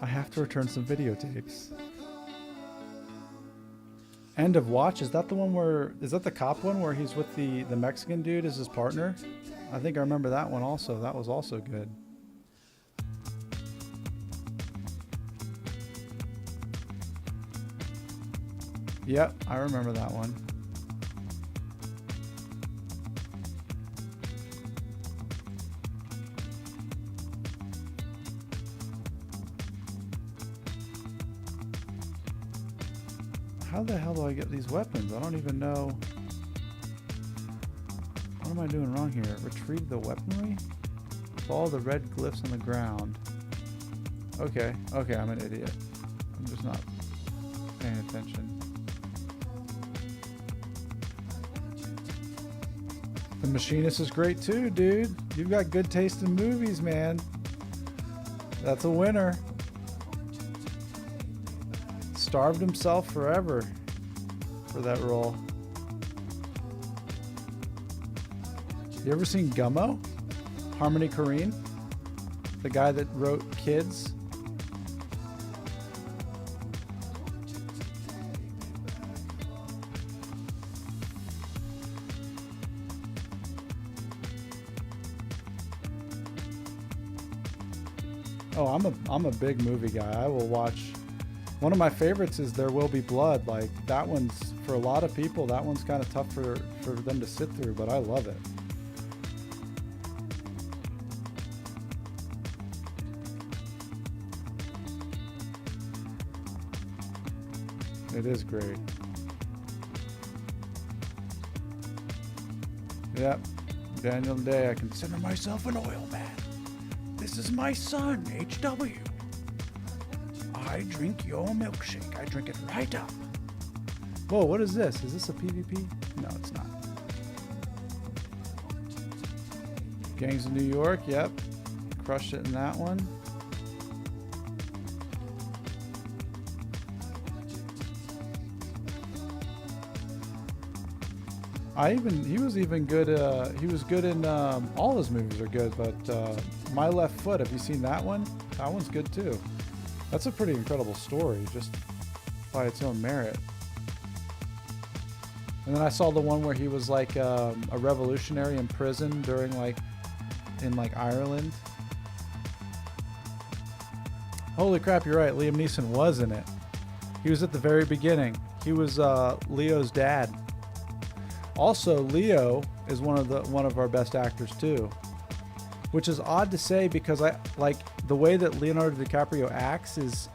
I have to return some videotapes. End of Watch, is that the one where, is that the cop one where he's with the Mexican dude as his partner? I think I remember that one also. That was also good. Yep, I remember that one. How the hell do I get these weapons? I don't even know. What am I doing wrong here? Retrieve the weaponry? Follow the red glyphs on the ground. Okay, I'm an idiot. I'm just not paying attention. The Machinist is great too, dude. You've got good taste in movies, man. That's a winner. Starved himself forever for that role. You ever seen Gummo? Harmony Korine? The guy that wrote Kids? Oh, I'm a big movie guy. I will watch. One of my favorites is There Will Be Blood. Like, that one's, for a lot of people, that one's kind of tough for them to sit through, but I love it. It is great. Yep. Daniel Day, I consider myself an oil man. This is my son, H.W. I drink your milkshake. I drink it right up. Whoa, what is this? Is this a PvP? No, it's not. Gangs of New York, yep. Crushed it in that one. He was even good, he was good in, all his movies are good, but My Left Foot, have you seen that one? That one's good too. That's a pretty incredible story, just by its own merit. And then I saw the one where he was like a revolutionary in prison during in Ireland. Holy crap, you're right, Liam Neeson was in it. He was at the very beginning. He was Leo's dad. Also, Leo is one of our best actors too, which is odd to say because I like the way that Leonardo DiCaprio acts is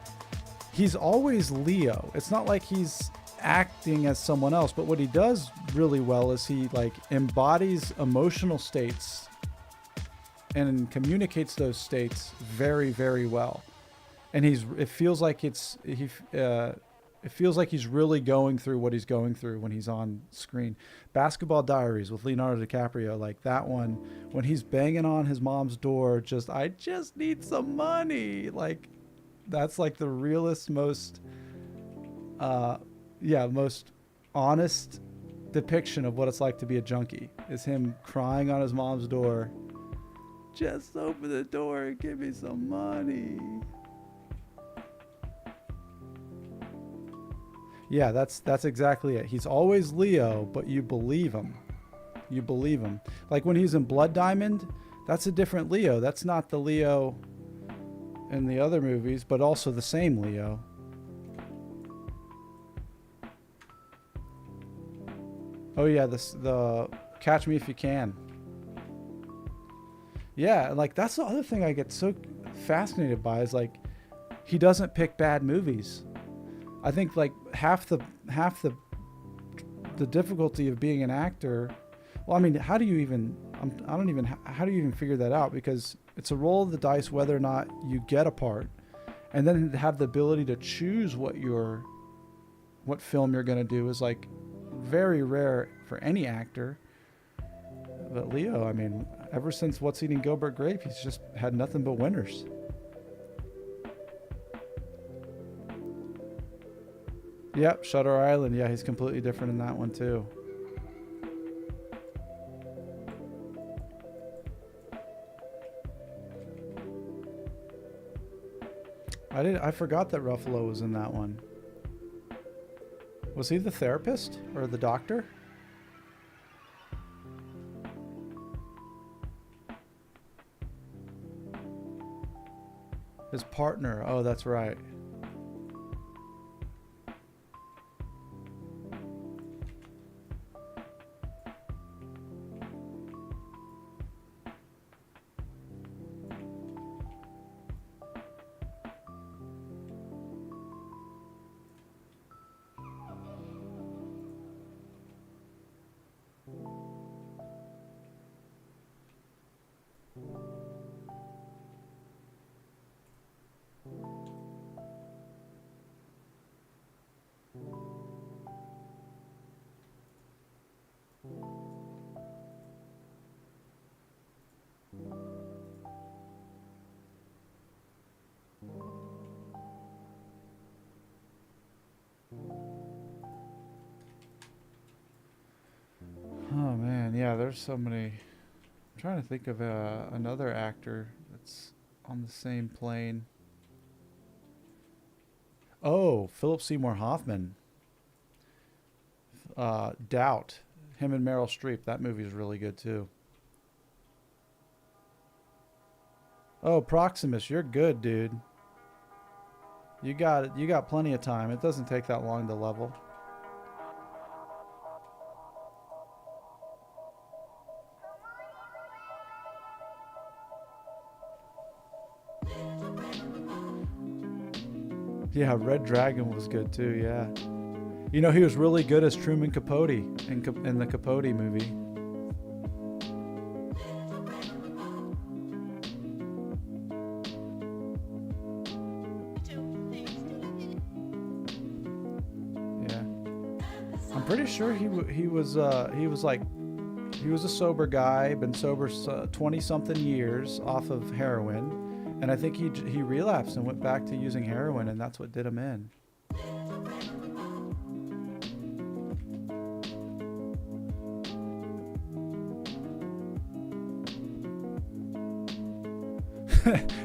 he's always Leo. It's not like he's acting as someone else, but what he does really well is he embodies emotional states and communicates those states very, very well. And it feels like it feels like he's really going through what he's going through when he's on screen. Basketball Diaries with Leonardo DiCaprio, like that one, when he's banging on his mom's door, I just need some money. Like, that's like the realest, most honest depiction of what it's like to be a junkie, is him crying on his mom's door. Just open the door and give me some money. Yeah, that's exactly it. He's always Leo, but you believe him. You believe him. Like when he's in Blood Diamond, that's a different Leo. That's not the Leo in the other movies, but also the same Leo. Oh yeah, the Catch Me If You Can. Yeah, like that's the other thing I get so fascinated by is like he doesn't pick bad movies. I think like half the difficulty of being an actor. Well, I mean, how do you even? I don't even. How do you even figure that out? Because it's a roll of the dice whether or not you get a part, and then to have the ability to choose what film you're going to do is like very rare for any actor. But Leo, I mean, ever since What's Eating Gilbert Grape, he's just had nothing but winners. Yep, Shutter Island. Yeah, he's completely different in that one too. I forgot that Ruffalo was in that one. Was he the therapist or the doctor? His partner. Oh, that's right. Oh man, yeah, there's so many. I'm trying to think of another actor that's on the same plane. Oh, Philip Seymour Hoffman. Doubt. Him and Meryl Streep. That movie is really good too. Oh, Proximus, you're good, dude. You got it. You got plenty of time. It doesn't take that long to level. Yeah, Red Dragon was good too. Yeah. You know, he was really good as Truman Capote in the Capote movie. Yeah. I'm pretty sure he was a sober guy, been sober 20 something years off of heroin, and I think he relapsed and went back to using heroin, and that's what did him in.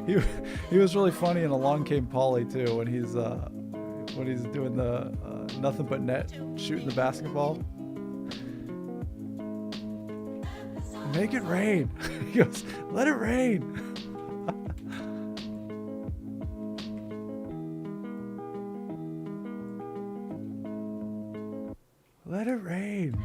he he was really funny in Along Came Polly too when he's doing the nothing but net shooting the basketball. Make it rain. He goes, let it rain. Let it rain.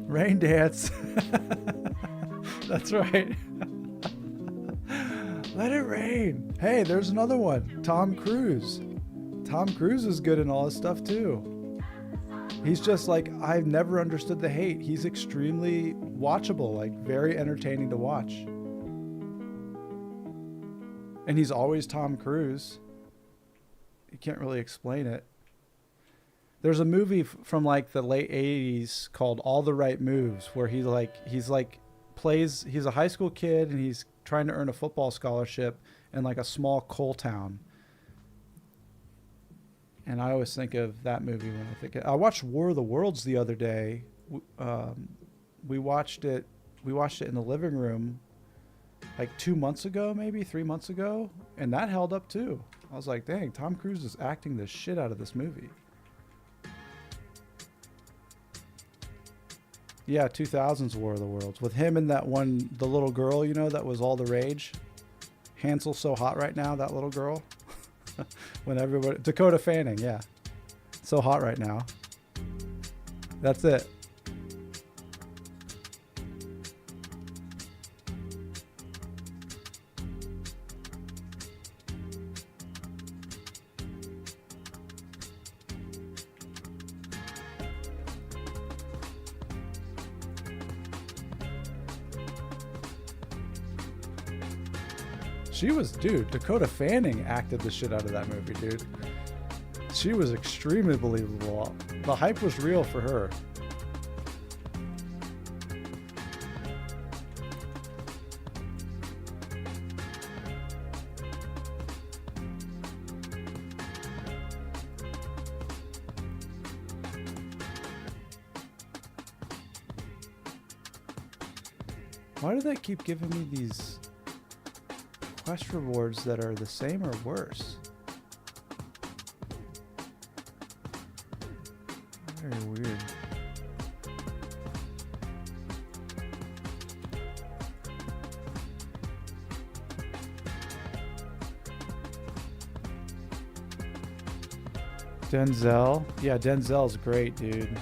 Rain dance. That's right. Let it rain. Hey, there's another one. Tom Cruise. Tom Cruise is good in all his stuff too. He's just like, I've never understood the hate. He's extremely watchable, like very entertaining to watch. And he's always Tom Cruise. You can't really explain it. There's a movie from like the late 80s called All the Right Moves where he's a high school kid and he's trying to earn a football scholarship in like a small coal town. And I always think of that movie when I watched War of the Worlds the other day. We watched it we watched it in the living room like 2 months ago, maybe 3 months ago, and that held up too. I was like, dang, Tom Cruise is acting the shit out of this movie. Yeah, 2000s War of the Worlds with him and that one, the little girl, you know, that was all the rage. Hansel's so hot right now, that little girl. When everybody, Dakota Fanning, yeah, so hot right now. That's it. She was, dude, Dakota Fanning acted the shit out of that movie, dude. She was extremely believable. The hype was real for her. Why do they keep giving me these quest rewards that are the same or worse? Very weird. Denzel. Yeah, Denzel's great, dude.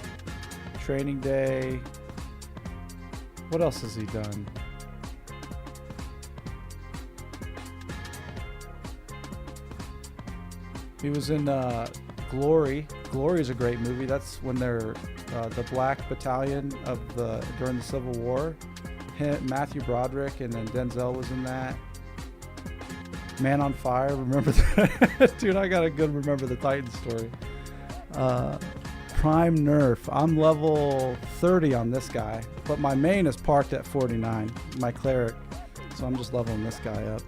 Training Day. What else has he done? He was in Glory. Glory is a great movie. That's when they're the Black Battalion of during the Civil War. Matthew Broderick and then Denzel was in that. Man on Fire. Remember that? Dude, I got a good Remember the Titans story. Prime Nerf. I'm level 30 on this guy, but my main is parked at 49. My cleric. So I'm just leveling this guy up.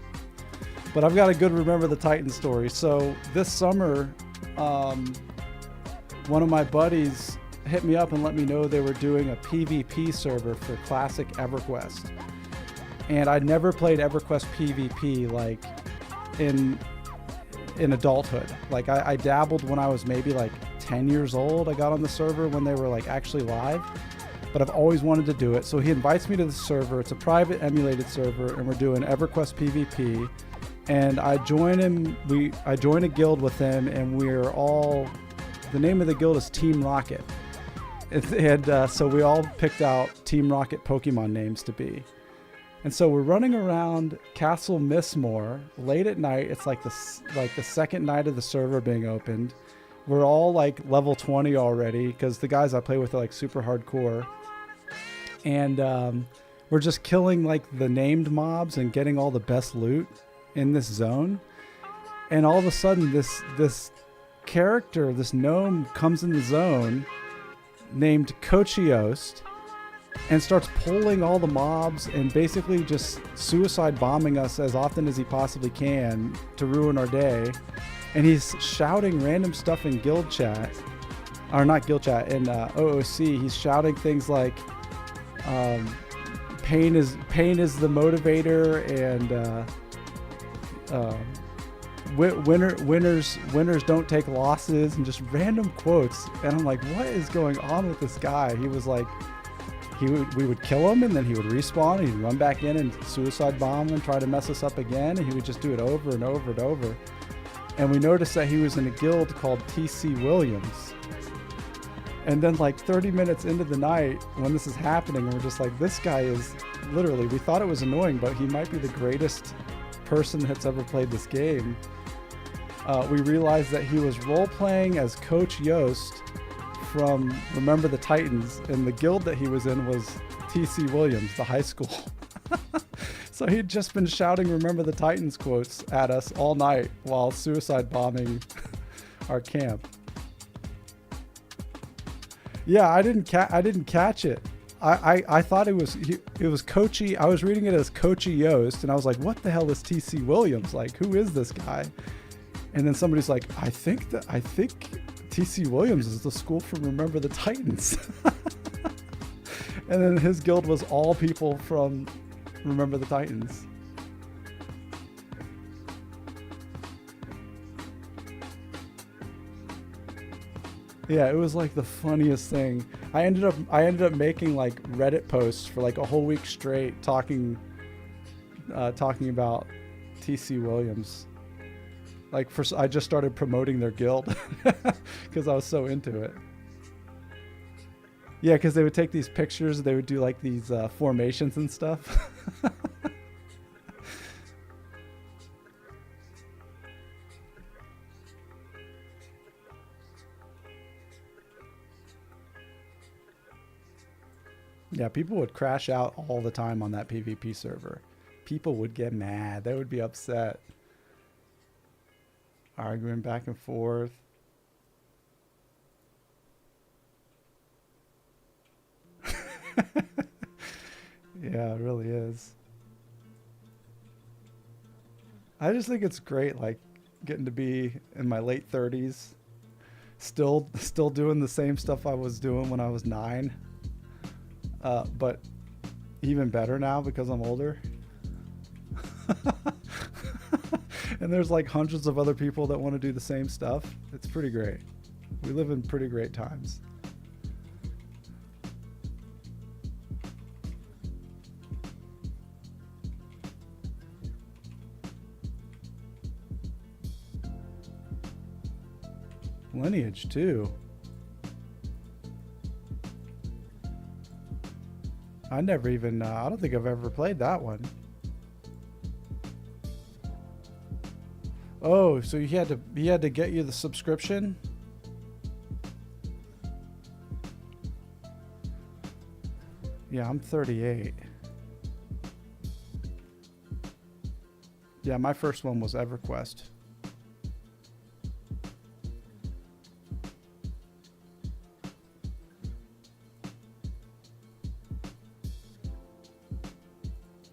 But I've got a good Remember the Titans story. So this summer, one of my buddies hit me up and let me know they were doing a PvP server for Classic EverQuest. And I'd never played EverQuest PvP like in adulthood. Like I dabbled when I was maybe like 10 years old. I got on the server when they were like actually live, but I've always wanted to do it. So he invites me to the server. It's a private emulated server and we're doing EverQuest PvP. And I join him. I join a guild with him, and we're all. The name of the guild is Team Rocket, and so we all picked out Team Rocket Pokemon names to be. And so we're running around Castle Mistmore late at night. It's like the second night of the server being opened. We're all like level 20 already because the guys I play with are like super hardcore, and we're just killing like the named mobs and getting all the best loot in this zone. And all of a sudden this character, this gnome, comes in the zone named Cochiost and starts pulling all the mobs and basically just suicide bombing us as often as he possibly can to ruin our day. And he's shouting random stuff in guild chat, or not guild chat, in OOC. He's shouting things like pain is the motivator, and winners don't take losses, and just random quotes. And I'm like, what is going on with this guy? He was like, we would kill him and then he would respawn and he'd run back in and suicide bomb and try to mess us up again, and he would just do it over and over and over. And we noticed that he was in a guild called TC Williams. And then like 30 minutes into the night when this is happening, we're just like, this guy is literally, we thought it was annoying, but he might be the greatest person that's ever played this game. We realized that he was role-playing as Coach Yost from Remember the Titans, and the guild that he was in was TC Williams, the high school. So he'd just been shouting Remember the Titans quotes at us all night while suicide bombing our camp. Yeah, I didn't catch it. I thought it was Coachy. I was reading it as Coachy Yost, and I was like, what the hell is TC Williams? Like, who is this guy? And then somebody's like, I think TC Williams is the school from Remember the Titans. And then his guild was all people from Remember the Titans. Yeah, it was like the funniest thing. I ended up making like Reddit posts for like a whole week straight talking about TC Williams. Like I just started promoting their guild because I was so into it. Yeah, because they would take these pictures, they would do like these formations and stuff. Yeah, people would crash out all the time on that PvP server. People would get mad. They would be upset. Arguing back and forth. Yeah, it really is. I just think it's great, like getting to be in my late 30s, still doing the same stuff I was doing when I was 9. But even better now because I'm older. And there's like hundreds of other people that want to do the same stuff. It's pretty great. We live in pretty great times. Lineage too. I never even, I don't think I've ever played that one. Oh, so he had to get you the subscription? Yeah, I'm 38. Yeah, my first one was EverQuest.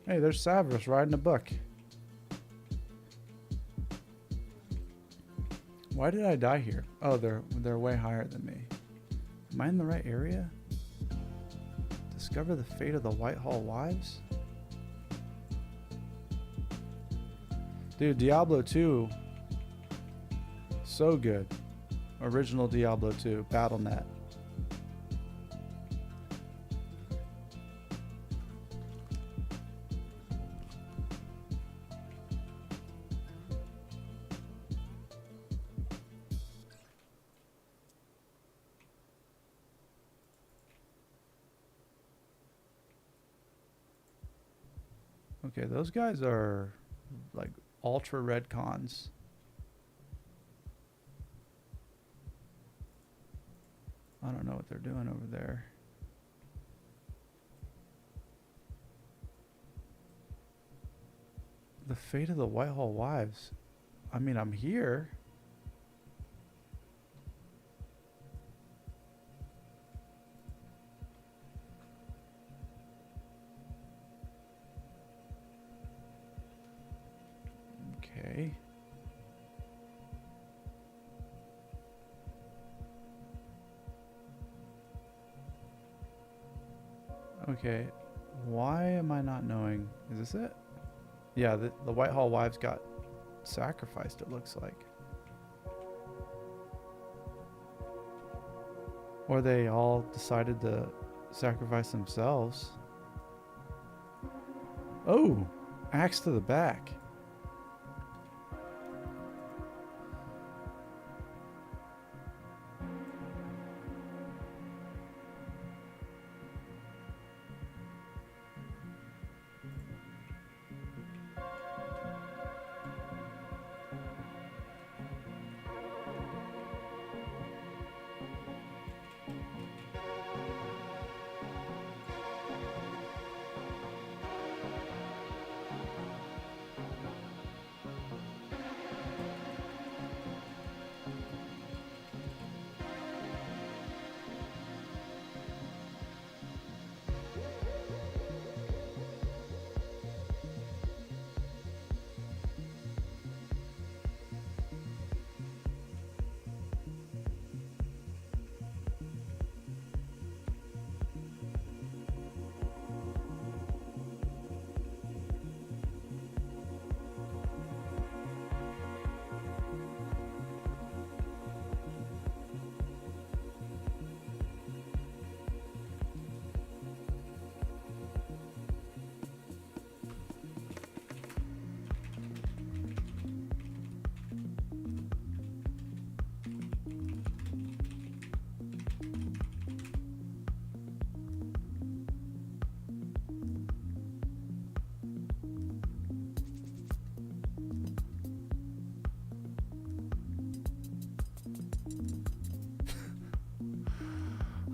Hey, there's Savras riding a buck. Why did I die here? Oh, they're way higher than me. Am I in the right area? Discover the fate of the Whitehall Wives? Dude, Diablo 2. So good. Original Diablo 2. Battle.net. Okay, those guys are like ultra red cons. I don't know what they're doing over there. The fate of the Whitehall Wives. I mean, I'm here. Okay. Okay. Why am I not knowing? Is this it? Yeah, the Whitehall Wives got sacrificed, it looks like. Or they all decided to sacrifice themselves. Oh, axe to the back.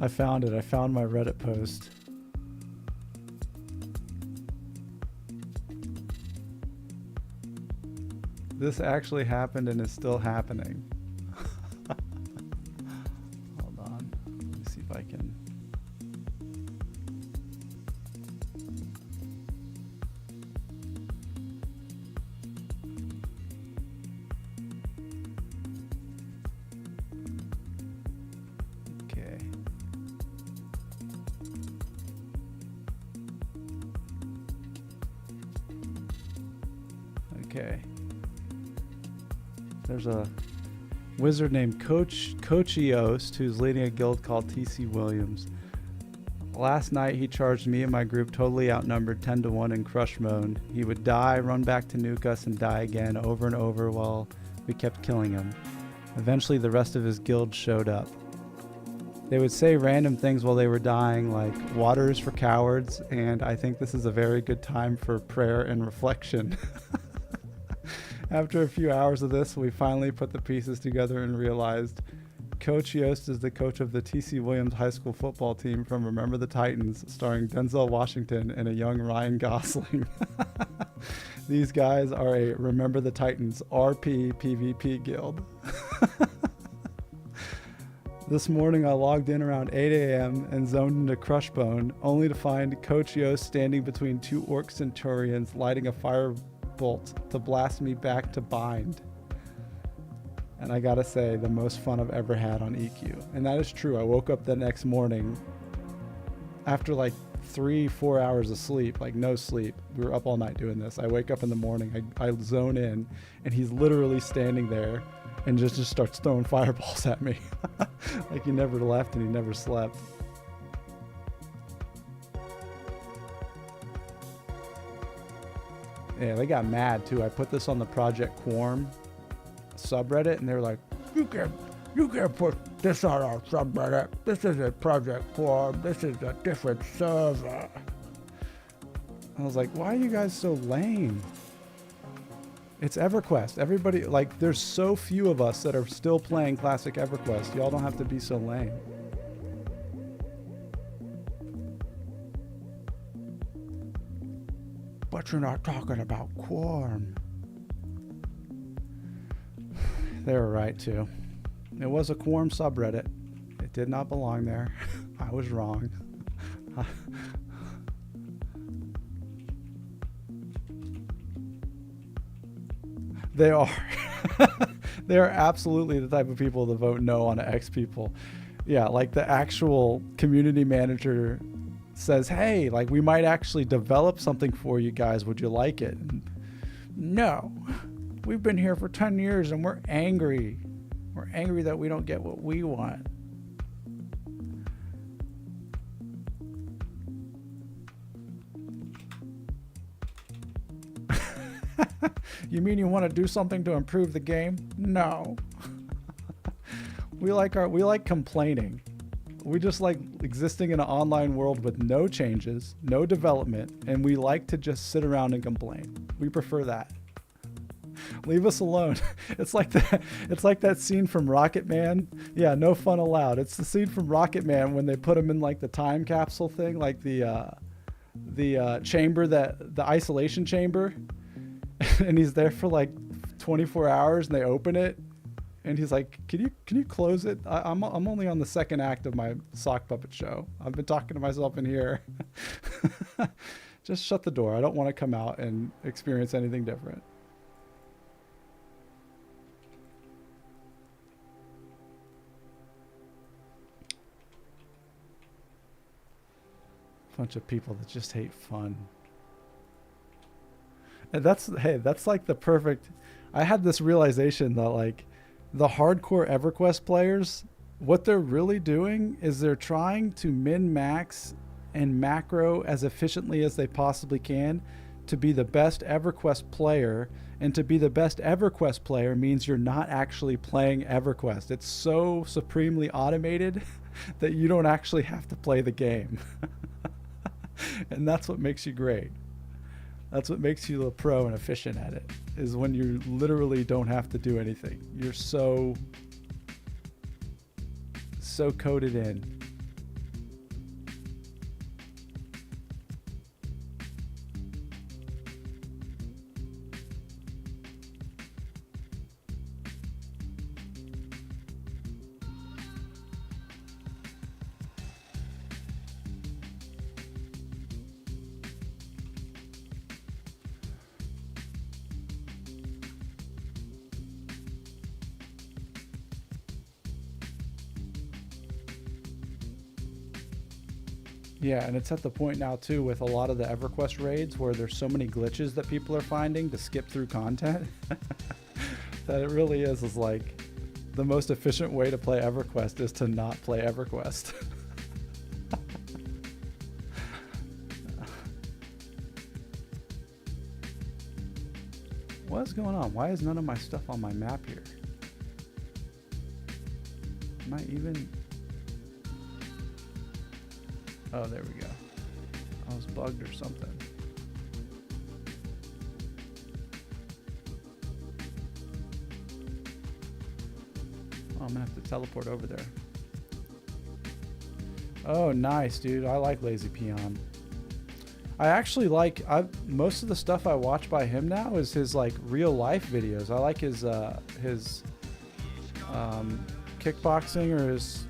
I found it. I found my Reddit post. This actually happened and is still happening. Hold on. Let me see if I can. Okay. Okay. There's a wizard named Coach Yost who's leading a guild called TC Williams. Last night he charged me and my group totally outnumbered 10 to 1 in crush mode. He would die, run back to nuke us, and die again over and over while we kept killing him. Eventually the rest of his guild showed up. They would say random things while they were dying, like water is for cowards, and I think this is a very good time for prayer and reflection. After a few hours of this, we finally put the pieces together and realized Coach Yost is the coach of the TC Williams high school football team from Remember the Titans, starring Denzel Washington and a young Ryan Gosling. These guys are a Remember the Titans RP PvP guild. This morning I logged in around 8 a.m. and zoned into Crushbone, only to find Coach Yost standing between two orc centurions lighting a firebolt to blast me back to bind. And I gotta say, the most fun I've ever had on EQ. And that is true. I woke up the next morning after like 3-4 hours of sleep, like no sleep. We were up all night doing this. I wake up in the morning, I zone in, and he's literally standing there and just starts throwing fireballs at me. Like he never left and he never slept. Yeah, they got mad too. I put this on the Project Quorum subreddit and they were like, you can't put this on our subreddit. This isn't Project Quorum. This is a different server. I was like, why are you guys so lame? It's EverQuest. Everybody, like, there's so few of us that are still playing classic EverQuest. Y'all don't have to be so lame. But you're not talking about Quorum. They were right, too. It was a Quorum subreddit. It did not belong there. I was wrong. They are. They are absolutely the type of people that vote no on X people. Yeah, like the actual community manager says, hey, like we might actually develop something for you guys. Would you like it? And no. We've been here for 10 years and we're angry. We're angry that we don't get what we want. You mean you want to do something to improve the game? No. We like complaining. We just like existing in an online world with no changes, no development, and we like to just sit around and complain. We prefer that. Leave us alone. It's like that scene from Rocket Man. Yeah, no fun allowed. It's the scene from Rocket Man when they put him in like the time capsule thing, like the chamber, the isolation chamber. And he's there for like 24 hours and they open it and he's like, can you close it? I'm only on the second act of my sock puppet show. I've been talking to myself in here. Just shut the door. I don't want to come out and experience anything different. Bunch of people that just hate fun. And that's like the perfect. I had this realization that like the hardcore EverQuest players, what they're really doing is they're trying to min-max and macro as efficiently as they possibly can to be the best EverQuest player. And to be the best EverQuest player means you're not actually playing EverQuest. It's so supremely automated that you don't actually have to play the game. And that's what makes you great. That's what makes you a pro and efficient at it, is when you literally don't have to do anything. You're so coded in. Yeah, and it's at the point now too with a lot of the EverQuest raids where there's so many glitches that people are finding to skip through content that it really is like the most efficient way to play EverQuest is to not play EverQuest. What's going on? Why is none of my stuff on my map here? Am I even... Oh, there we go. I was bugged or something. Oh, I'm gonna have to teleport over there. Oh, nice, dude. I like Lazy Peon. I actually like, most of the stuff I watch by him now is his like real life videos. I like his kickboxing or his,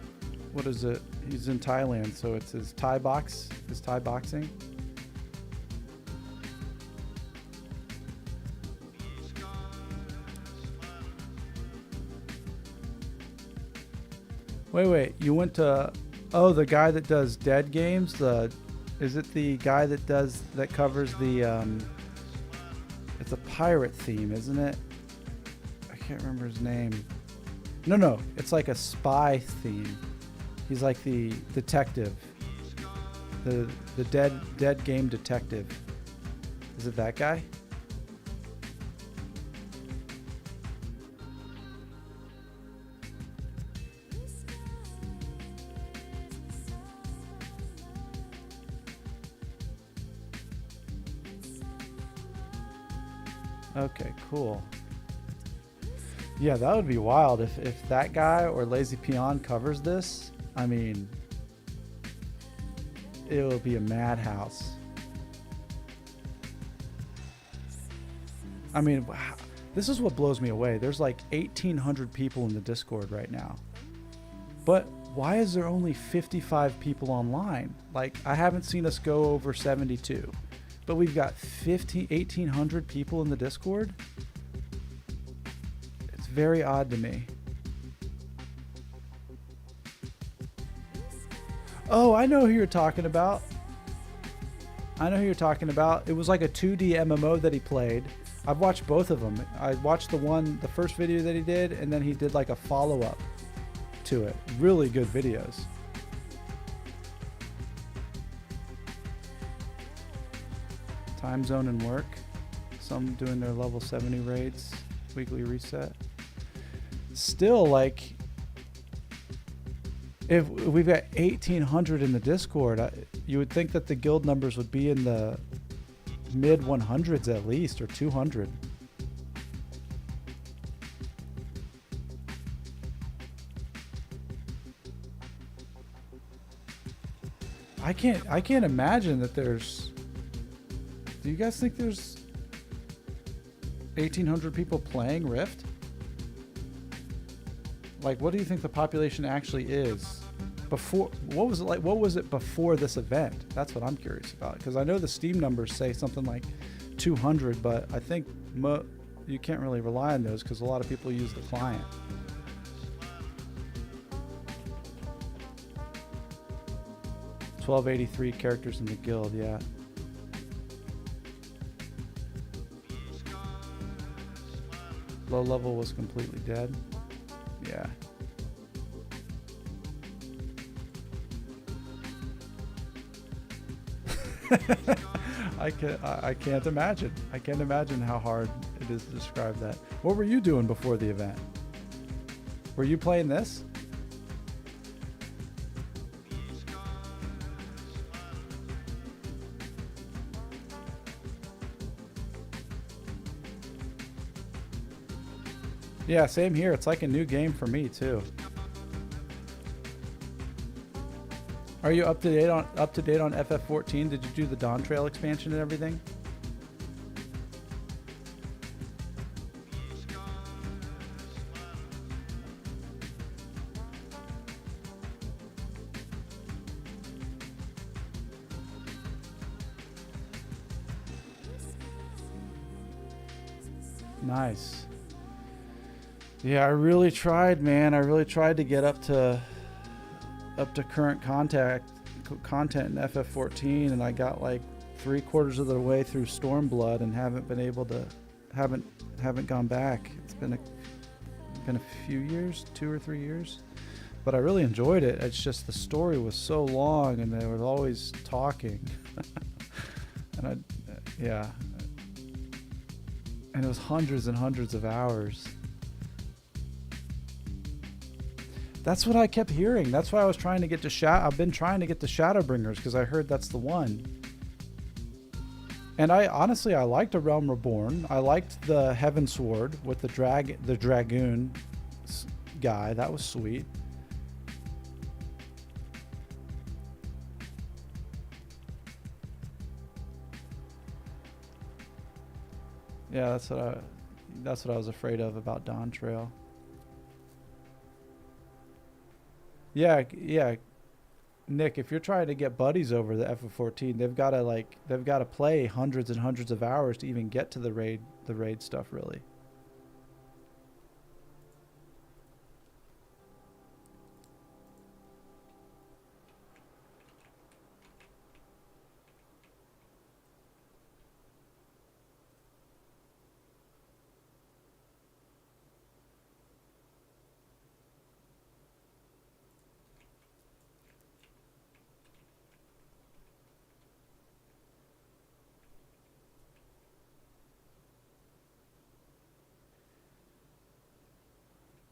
what is it? He's in Thailand, so it's his Thai boxing. Wait, you went to, oh, the guy that does Dead Games, is it the guy that covers the, it's a pirate theme, isn't it? I can't remember his name. No, it's like a spy theme. He's like the detective. The dead game detective. Is it that guy? Okay, cool. Yeah, that would be wild if that guy or Lazy Peon covers this. I mean, it will be a madhouse. I mean, wow. This is what blows me away. There's like 1,800 people in the Discord right now. But why is there only 55 people online? Like, I haven't seen us go over 72. But we've got 1,800 people in the Discord? It's very odd to me. Oh, I know who you're talking about. It was like a 2D MMO that he played. I've watched both of them. I watched the first video that he did, and then he did like a follow-up to it. Really good videos. Time zone and work. Some doing their level 70 raids. Weekly reset. Still, like, if we've got 1,800 in the Discord, you would think that the guild numbers would be in the mid 100s at least, or 200. I can't imagine that there's... Do you guys think there's 1,800 people playing Rift? Like, what do you think the population actually is? Before, what was it like? What was it before this event? That's what I'm curious about. Because I know the Steam numbers say something like 200, but I think you can't really rely on those because a lot of people use the client. $1,283 characters in the guild, yeah. Low level was completely dead. Yeah. I can't imagine. I can't imagine how hard it is to describe that. What were you doing before the event? Were you playing this? Yeah, same here. It's like a new game for me too. Are you up to date on FF14? Did you do the Dawn Trail expansion and everything? Nice. Yeah, I really tried, man. I really tried to get up to current content in FF14, and I got like 3/4 of the way through Stormblood and haven't been able to, haven't gone back. It's been a few years, 2 or 3 years, but I really enjoyed it. It's just the story was so long, and they were always talking, and yeah, and it was hundreds and hundreds of hours. That's what I kept hearing. That's why I was trying to get to I've been trying to get to Shadowbringers, because I heard that's the one. And I liked A Realm Reborn. I liked the Heavensward with the dragoon guy. That was sweet. Yeah, that's what I was afraid of about Dawn Trail. Yeah, Nick, if you're trying to get buddies over the FF14, they've got to play hundreds and hundreds of hours to even get to the raid stuff, really.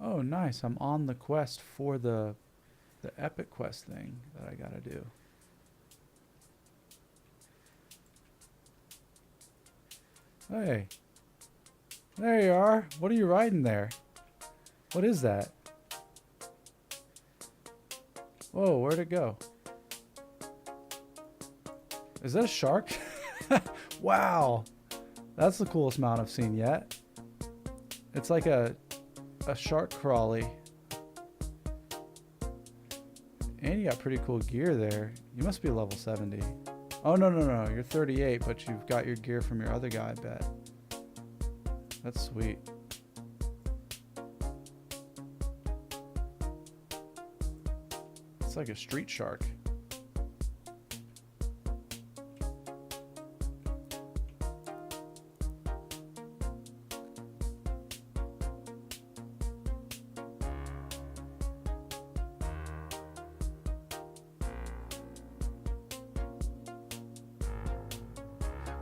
Oh, nice. I'm on the quest for the epic quest thing that I gotta do. Hey. There you are. What are you riding there? What is that? Whoa, where'd it go? Is that a shark? Wow. That's the coolest mount I've seen yet. It's like a shark crawly. And you got pretty cool gear there. You must be level 70. Oh, no. You're 38, but you've got your gear from your other guy, I bet. That's sweet. It's like a street shark.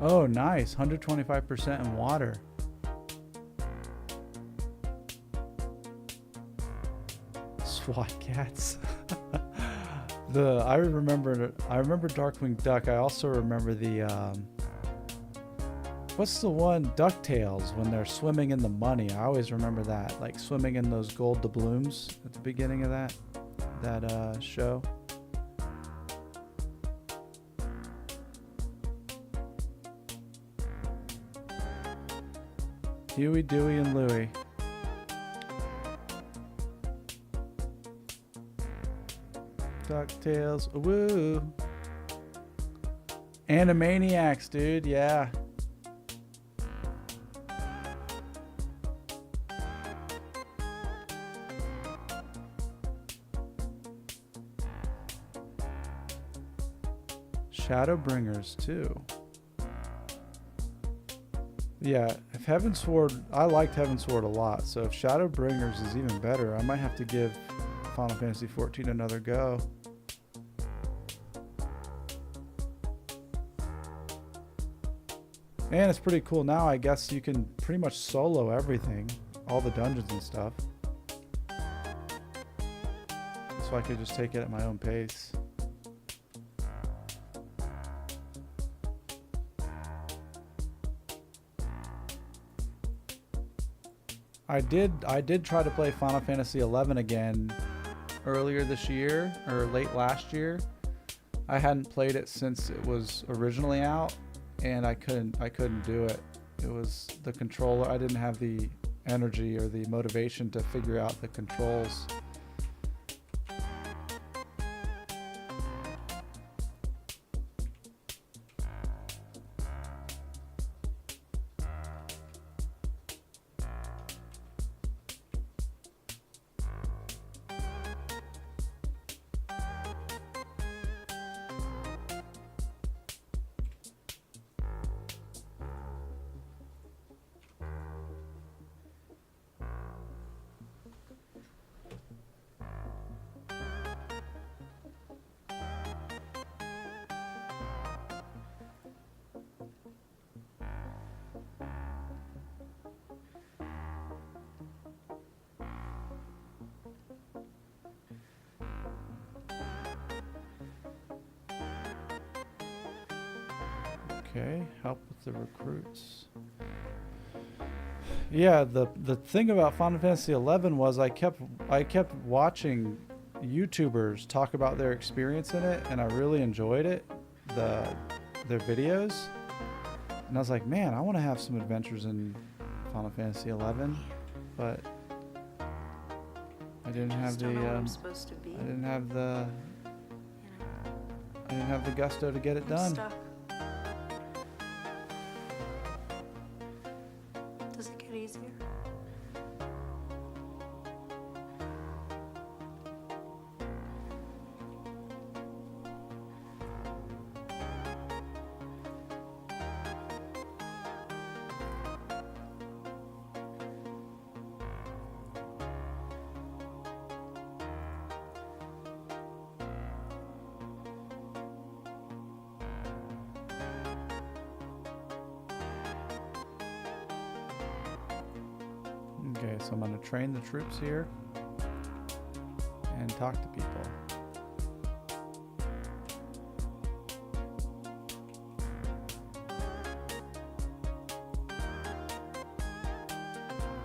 Oh, nice. 125% in water. SWAT cats. I remember Darkwing Duck. I also remember the what's the one, DuckTales, when they're swimming in the money. I always remember that, like swimming in those gold doubloons at the beginning of that show. Huey, Dewey, and Louie. DuckTales, woo! Animaniacs, dude, yeah. Shadowbringers, too. Yeah, if Heavensward, I liked Heavensward a lot, so if Shadowbringers is even better, I might have to give Final Fantasy XIV another go. And it's pretty cool now, I guess you can pretty much solo everything, all the dungeons and stuff. So I could just take it at my own pace. I did try to play Final Fantasy XI again earlier this year, or late last year. I hadn't played it since it was originally out, and I couldn't do it. It was the controller. I didn't have the energy or the motivation to figure out the controls. Okay, help with the recruits. Yeah, the thing about Final Fantasy 11 was I kept watching YouTubers talk about their experience in it, and I really enjoyed it, their videos. And I was like, man, I want to have some adventures in Final Fantasy 11, but I didn't have the I didn't have the gusto to get it done. Stuck. Does it get easier? Okay, so I'm going to train the troops here and talk to people.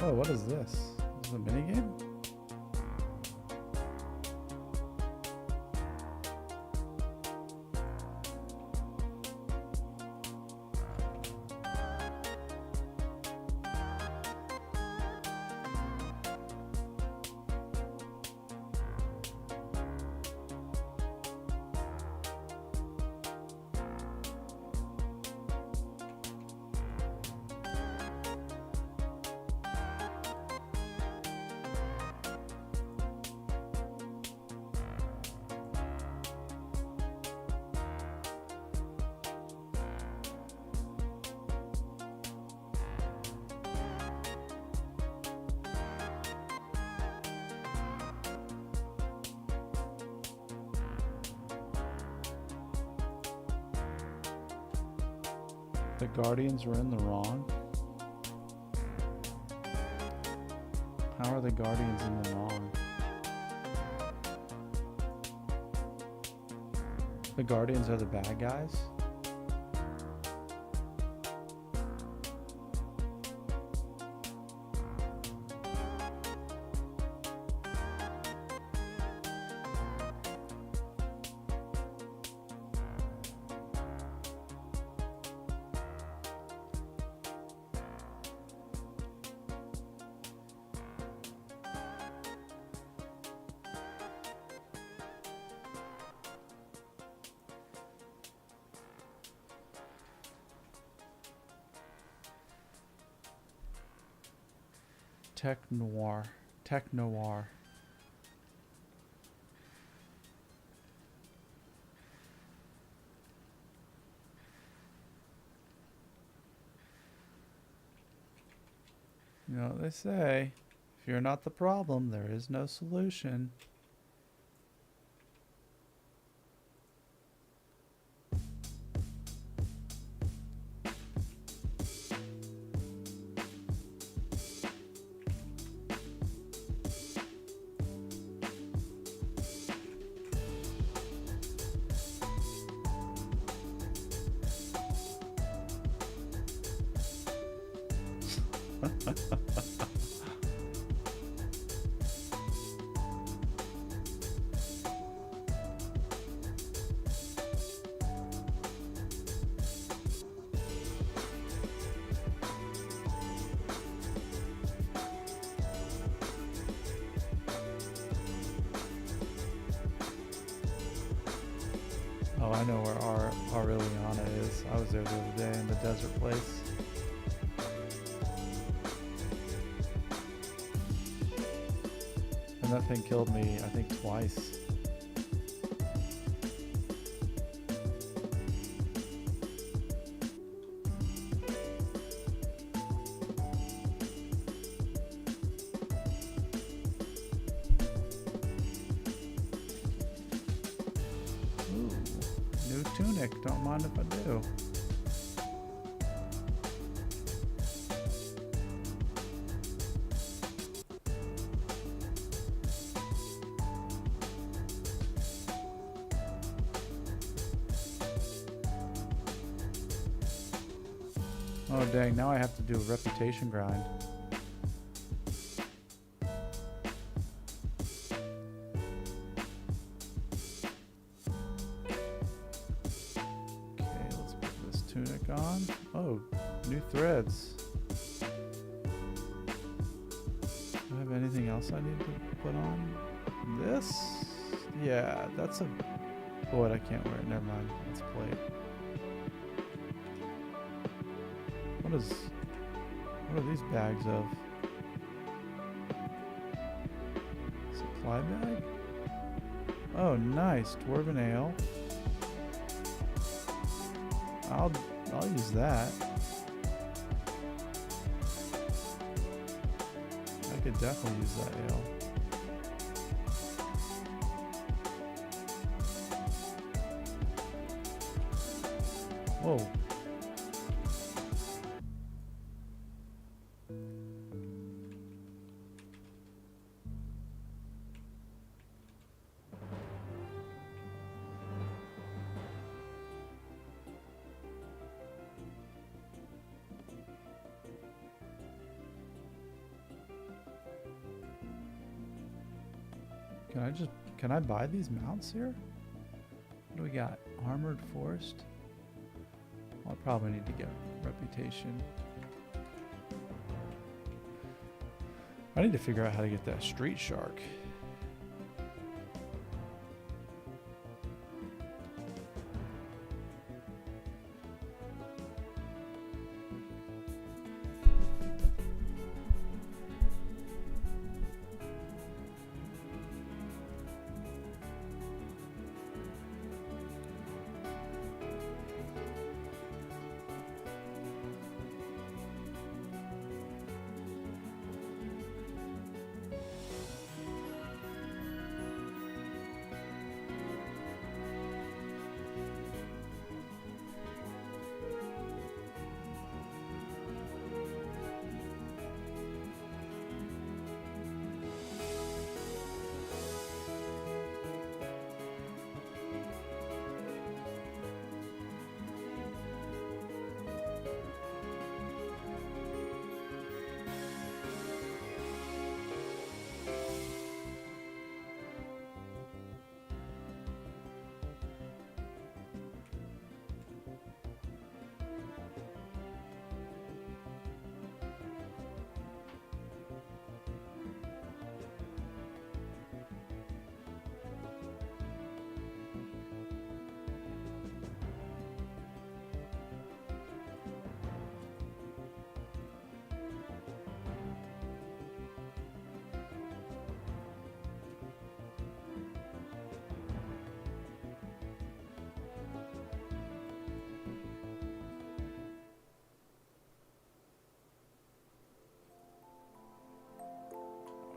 Oh, what is this? Is this a minigame? The Guardians were in the wrong. How are the Guardians in the wrong? The Guardians are the bad guys? Tech Noir. Tech Noir. You know what they say, if you're not the problem, there is no solution. Oh, I know where Aureliana is. I was there the other day in the desert place. And that thing killed me, I think, twice. Ooh, new tunic. Don't mind if I do. Oh dang, now I have to do a reputation grind. Okay, let's put this tunic on. Oh, new threads. Do I have anything else I need to put on? This? Yeah, that's a... Oh, wait, I can't wear it. Never mind. Let's play it. What are these bags of? Supply bag? Oh, nice. Dwarven ale. I'll use that. I could definitely use that ale. Whoa. Can I buy these mounts here? What do we got? Armored Forest? Well, I probably need to get reputation. I need to figure out how to get that street shark.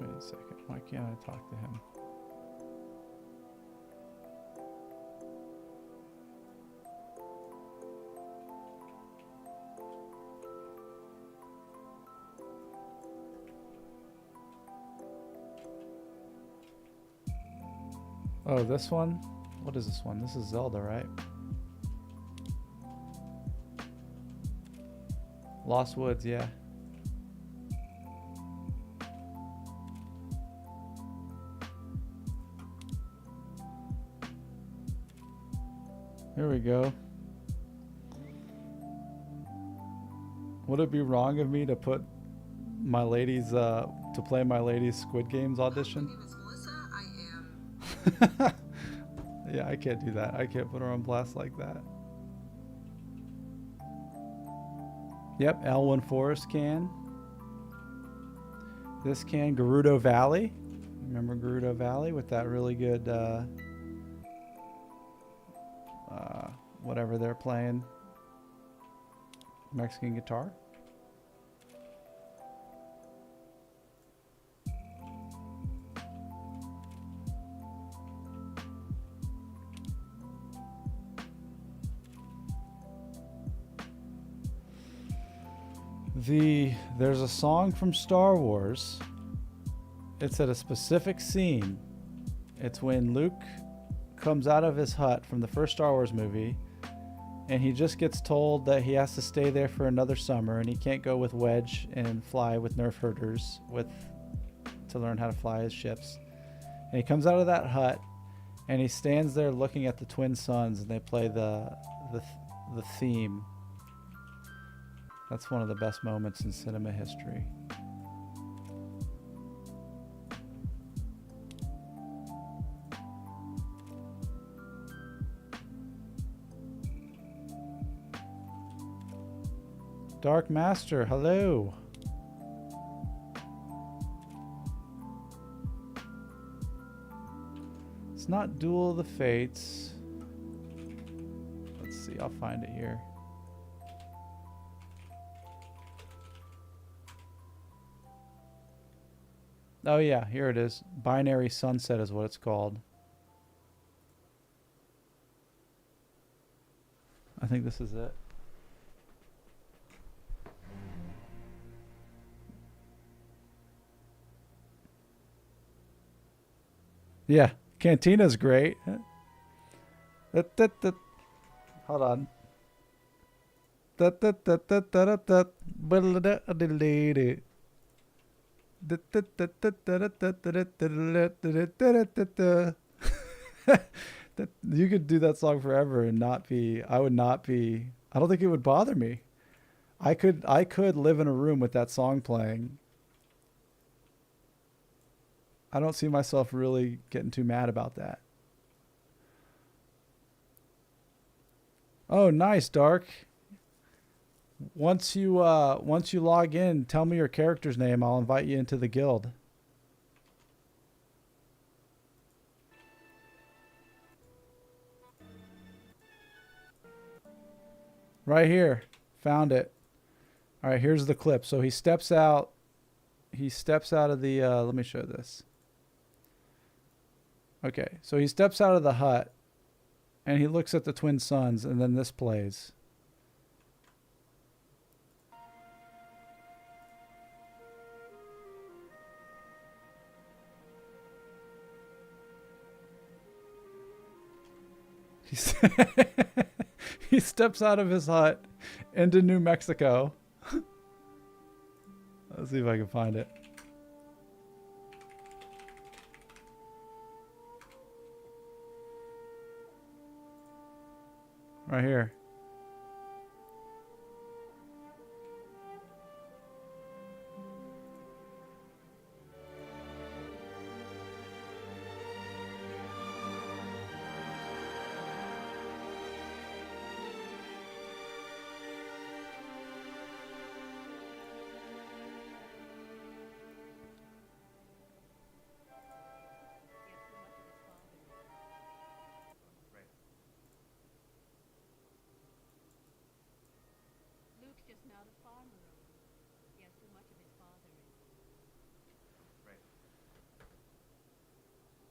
Wait a second. Why can't I talk to him? Oh, this one? What is this one? This is Zelda, right? Lost Woods, yeah. Here we go. Would it be wrong of me to put my lady's to play my lady's Squid Games audition? My name is Melissa. I am. Yeah, I can't do that. I can't put her on blast like that. Yep, Elwyn Forest can. This can, Gerudo Valley. Remember Gerudo Valley with that really good whatever they're playing, Mexican guitar. There's a song from Star Wars. It's at a specific scene. It's when Luke comes out of his hut from the first Star Wars movie, and he just gets told that he has to stay there for another summer, and he can't go with Wedge and fly with nerf herders to learn how to fly his ships. And he comes out of that hut, and he stands there looking at the twin suns, and they play the theme. That's one of the best moments in cinema history. Dark Master, hello. It's not Duel of the Fates. Let's see, I'll find it here. Oh yeah, here it is. Binary Sunset is what it's called. I think this is it. Yeah, Cantina's great. Hold on. You could do that song forever and not be. I would not be. I don't think it would bother me. I could live in a room with that song playing. I don't see myself really getting too mad about that. Oh, nice, Dark. Once you log in, tell me your character's name. I'll invite you into the guild. Right here. Found it. All right, here's the clip. So he steps out. He steps out of the let me show this. Okay, so he steps out of the hut, and he looks at the twin suns, and then this plays. He steps out of his hut into New Mexico. Let's see if I can find it. Right here.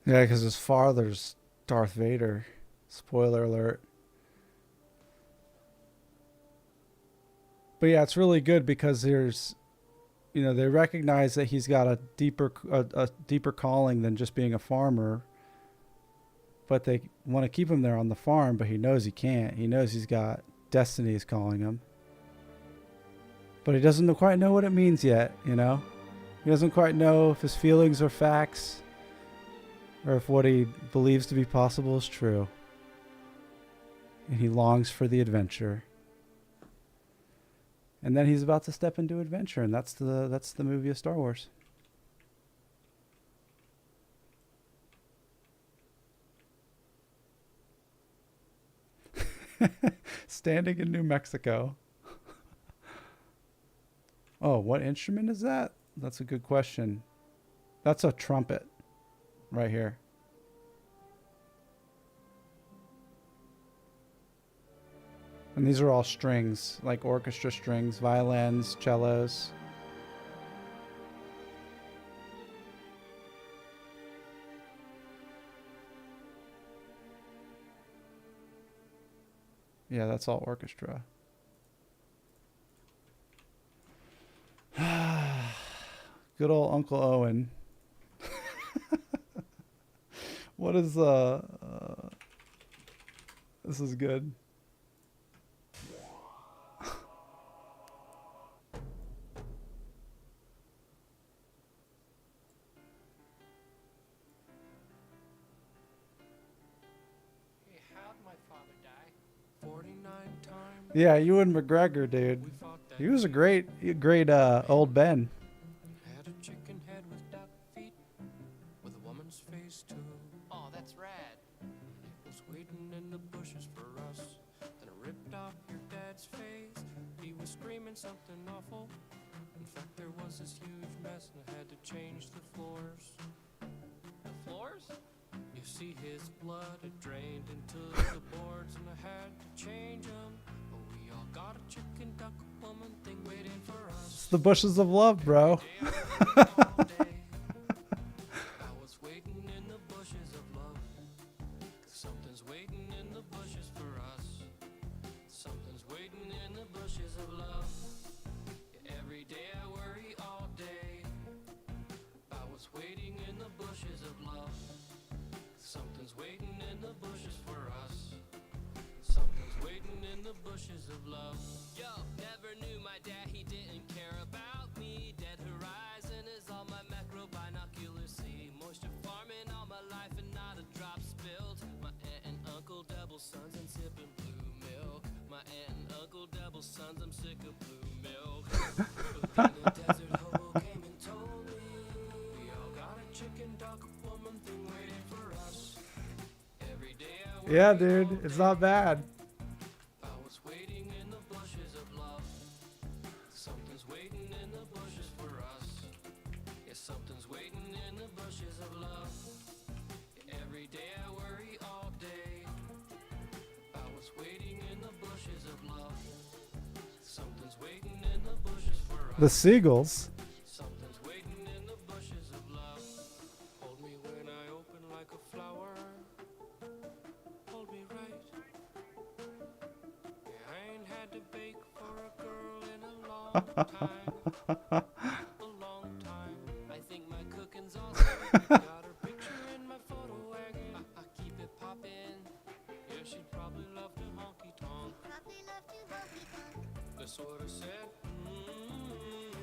Yeah, because his father's Darth Vader. Spoiler alert. But yeah, it's really good because there's, you know, they recognize that he's got a deeper calling than just being a farmer. But they want to keep him there on the farm, but he knows he can't. He knows he's got destiny is calling him. But he doesn't quite know what it means yet, you know? He doesn't quite know if his feelings are facts or if what he believes to be possible is true. And he longs for the adventure. And then he's about to step into adventure, and that's the movie of Star Wars. Standing in New Mexico. Oh, what instrument is that? That's a good question. That's a trumpet right here. And these are all strings, like orchestra strings, violins, cellos. Yeah, that's all orchestra. Good old Uncle Owen. What is this is good. Yeah, Ewan McGregor, dude. We fought that He was a year. great old Ben. Had a chicken head with duck feet, with a woman's face too. Oh, that's rad. It was waiting in the bushes for us. Then it ripped off your dad's face. He was screaming something awful. In fact, there was this huge mess, and I had to change the floors. The floors? You see, his blood had drained into the boards, and I had to change them. But we all got a chicken duck woman thing waiting for It's us. the bushes of love, bro. All day. I was waiting in the bushes of love. 'Cause something's waiting in the bushes for us. Something's waiting in the bushes of love. Yeah, every day I worry all day. I was waiting in the bushes of love. 'Cause something's waiting in the bushes for us. Something's waiting in the bushes of love. Yo, never knew my dad, he didn't care about me. Dead horizon is all my macro binoculars see. Moisture farming all my life and not a drop spilled. My aunt and uncle double sons and sipping blue milk. My aunt and uncle double sons, I'm sick of blue milk. But then the desert hobo came and told me we all got a chicken duck woman thing waiting for us. Every day I worry Yeah, all dude. It's day. not bad. I was waiting in the bushes of love. Something's waiting in the bushes for us. Yeah, something's waiting in the bushes of love. Yeah, every day I worry all day. I was waiting in the bushes of love. Something's waiting in the bushes for us. The seagulls. Something's waiting in the bushes of love. Hold me when I open like a flower. Hold me right. Yeah, I ain't had to bake for a girl in a long time. A long time. I think my cooking's awesome. Got her picture in my photo wagon. I keep it poppin'. Yeah, she'd probably love to honky tonk. That's what I said.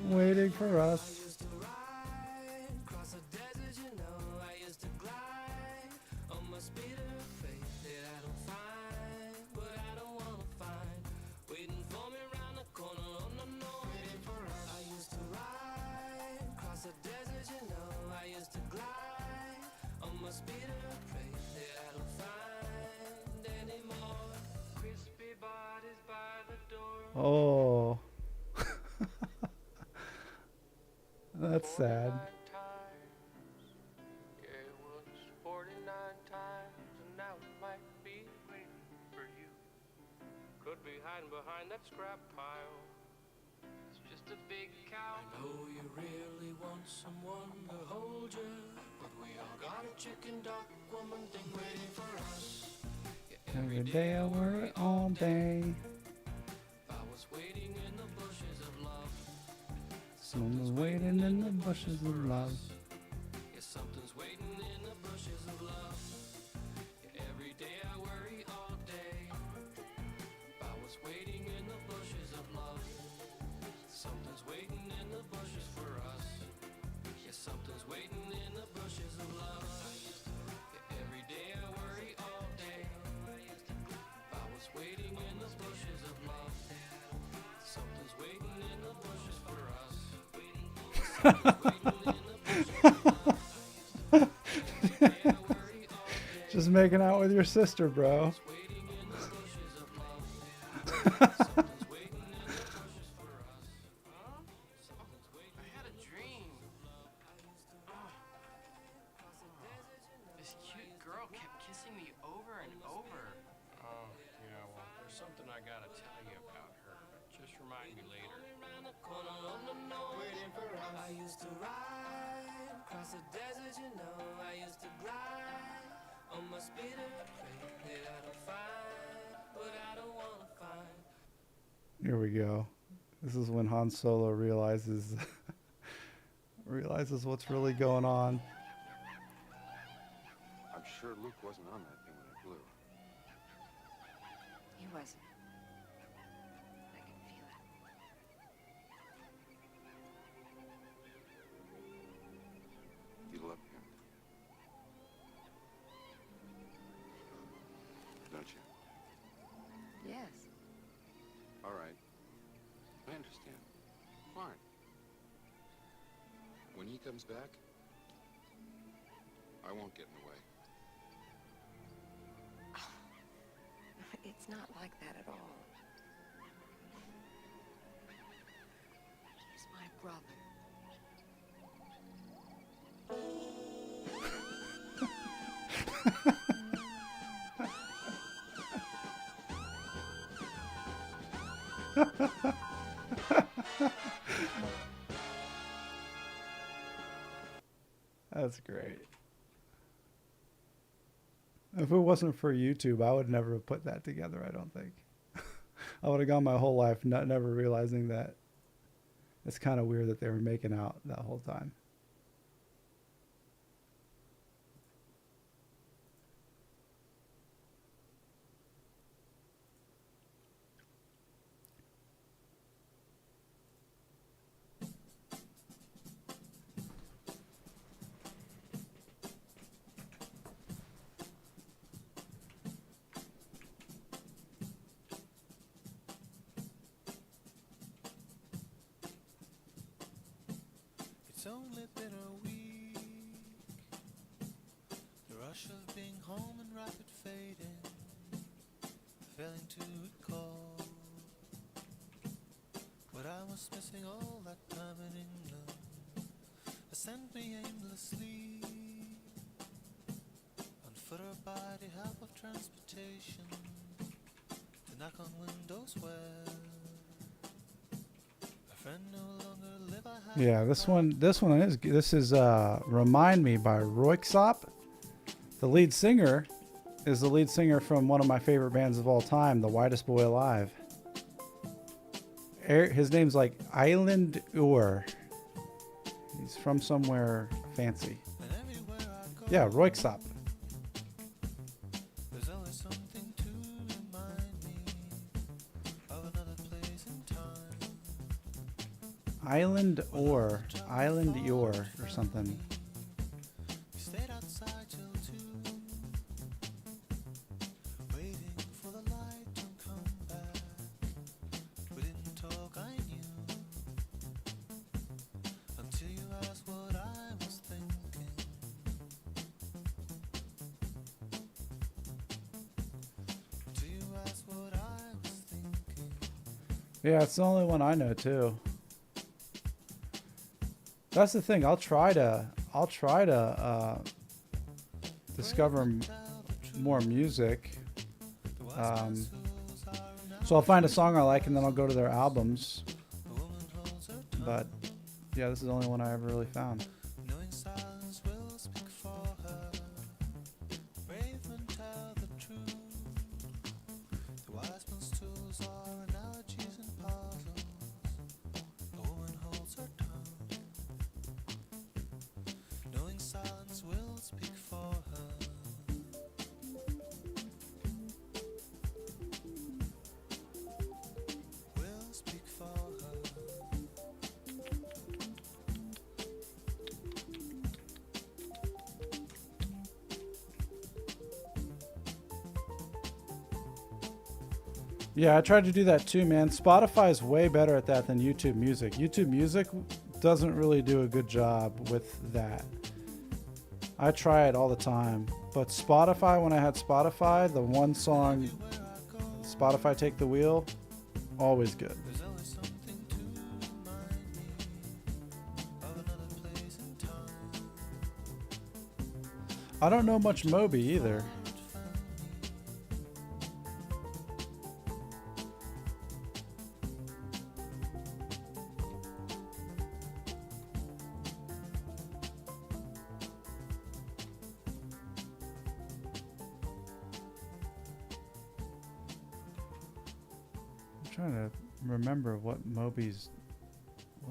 Waiting for I us. used to ride across the desert, you know. I used to glide on my speeder of faith that I don't find, but I don't wanna find. Waiting for me round the corner, oh no, no, waiting for us. I used to ride across the desert, you know. I used to glide on my speeder of faith that I don't find anymore. Crispy bodies by the door. Oh. That's sad. 49 times. Yeah, it was 49 times, and now it might be waiting for you. Could be hiding behind that scrap pile. It's just a big cow. I know you really want someone to hold you, but we all got a chicken duck woman thing waiting for us. Yeah, Every day I worry all day. I was waiting in the bushes of love. Someone's waiting in the bushes of love. Yeah, something's waiting in the bushes of love. Yeah, every day I worry all day. I was waiting in the bushes of love. Something's waiting in the bushes for us. Yeah, something's waiting in the bushes of love. Yeah, every day I worry all day. I was waiting in the bushes of love. Something's waiting in the bushes for us. Just making out with your sister, bro. I had a dream. This cute girl kept kissing me over and over. Oh, yeah, well, there's something I gotta tell you about her, but just remind me later. I used to ride across the desert, you know. I used to glide on my speeder faith that I don't find, but I don't wanna find. Here we go. This is when Han Solo realizes what's really going on. I'm sure Luke wasn't on that thing when it blew. He wasn't. I can feel it. You love him, don't you? Yes. comes back, I won't get in the way. It's not like that at all. He's my brother. That's great. If it wasn't for YouTube, I would never have put that together, I don't think. I would have gone my whole life never realizing that. It's kind of weird that they were making out that whole time. It's only been a week. The rush of being home and rapid fading, failing to recall what I was missing all that time in England. Has sent me aimlessly on foot or by the help of transportation to knock on windows where a friend no longer live. I have Yeah, this is Remind Me by Royksop. The lead singer is the lead singer from one of my favorite bands of all time, The Whitest Boy Alive. His name's like Island Ur. He's from somewhere fancy. and everywhere I go. Yeah, Royksop. There's always something to remind me of another place and time. Island Ur or something. We stayed outside till 2, waiting for the light to come back. We didn't talk, I knew, until you asked what I was thinking. Until you asked what I was thinking. Yeah, it's the only one I know too. That's the thing. I'll try to discover more music. So I'll find a song I like and then I'll go to their albums. But yeah, this is the only one I ever really found. Knowing silence will speak for her. Brave men tell the truth. The wise man's tools are analogies and puzzles. A woman holds her tongue. Knowing silence will speak for her. Will speak for her. Yeah, I tried to do that too, man. Spotify is way better at that than YouTube Music. YouTube Music doesn't really do a good job with that. I try it all the time. But Spotify, when I had Spotify, the one song, Spotify Take the Wheel, always good. There's always something to remind me of another place and time. I don't know much Moby either. I'm trying to remember what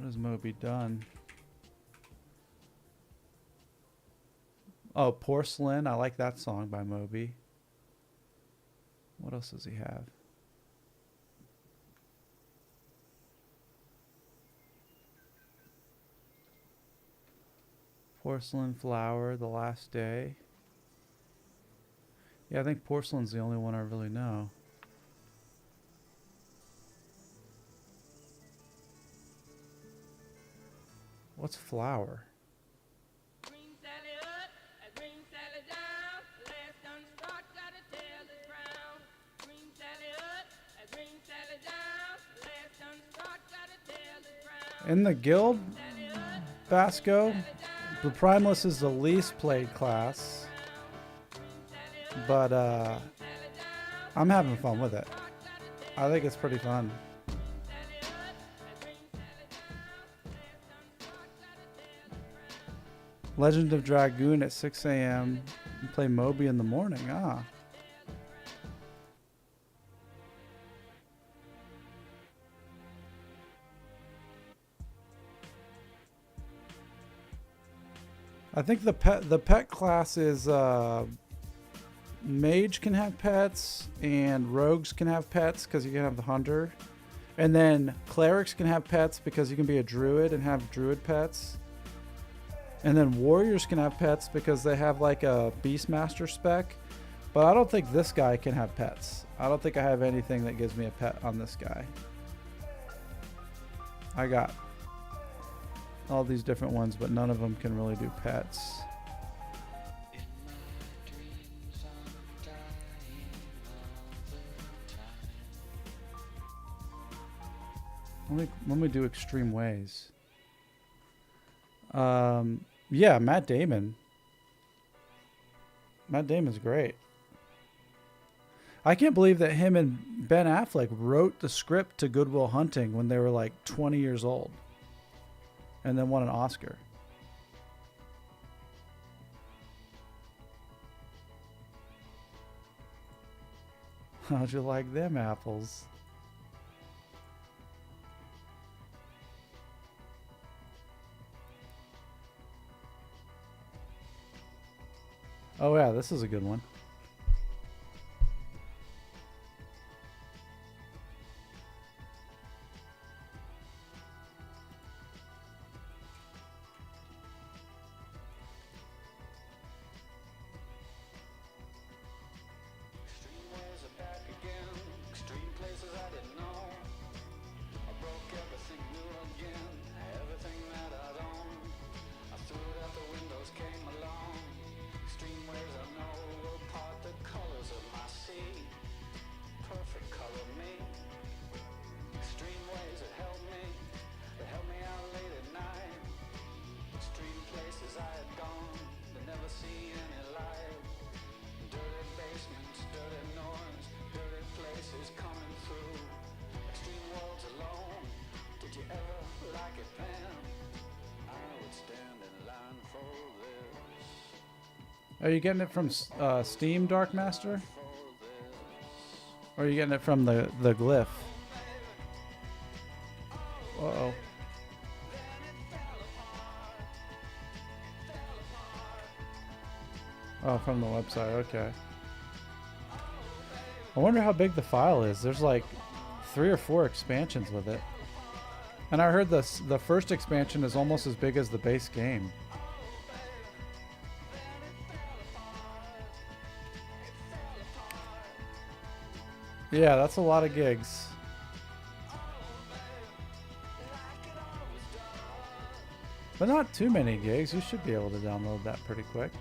has Moby done? Oh, Porcelain. I like that song by Moby. What else does he have? Porcelain Flower, The Last Day. Yeah, I think Porcelain's the only one I really know. What's Flower? In the guild, Basco, the Primalist is the least played class, but I'm having fun with it. I think it's pretty fun. Legend of Dragoon at 6 a.m. Play Moby in the morning. Ah. I think the pet class is mage can have pets and rogues can have pets because you can have the hunter, and then clerics can have pets because you can be a druid and have druid pets, and then warriors can have pets because they have like a beastmaster spec. But I don't think this guy can have pets. I don't think I have anything that gives me a pet on this guy. I got all these different ones, but none of them can really do pets. Let me do extreme ways. Yeah, Matt Damon. Matt Damon's great. I can't believe that him and Ben Affleck wrote the script to Good Will Hunting when they were like 20 years old. And then won an Oscar. How'd you like them apples? Oh yeah, this is a good one. Are you getting it from Steam, Dark Master? Or are you getting it from the glyph? Uh-oh. Oh, from the website, okay. I wonder how big the file is. There's like 3 or 4 expansions with it. And I heard the first expansion is almost as big as the base game. Yeah, that's a lot of gigs. But not too many gigs. You should be able to download that pretty quick.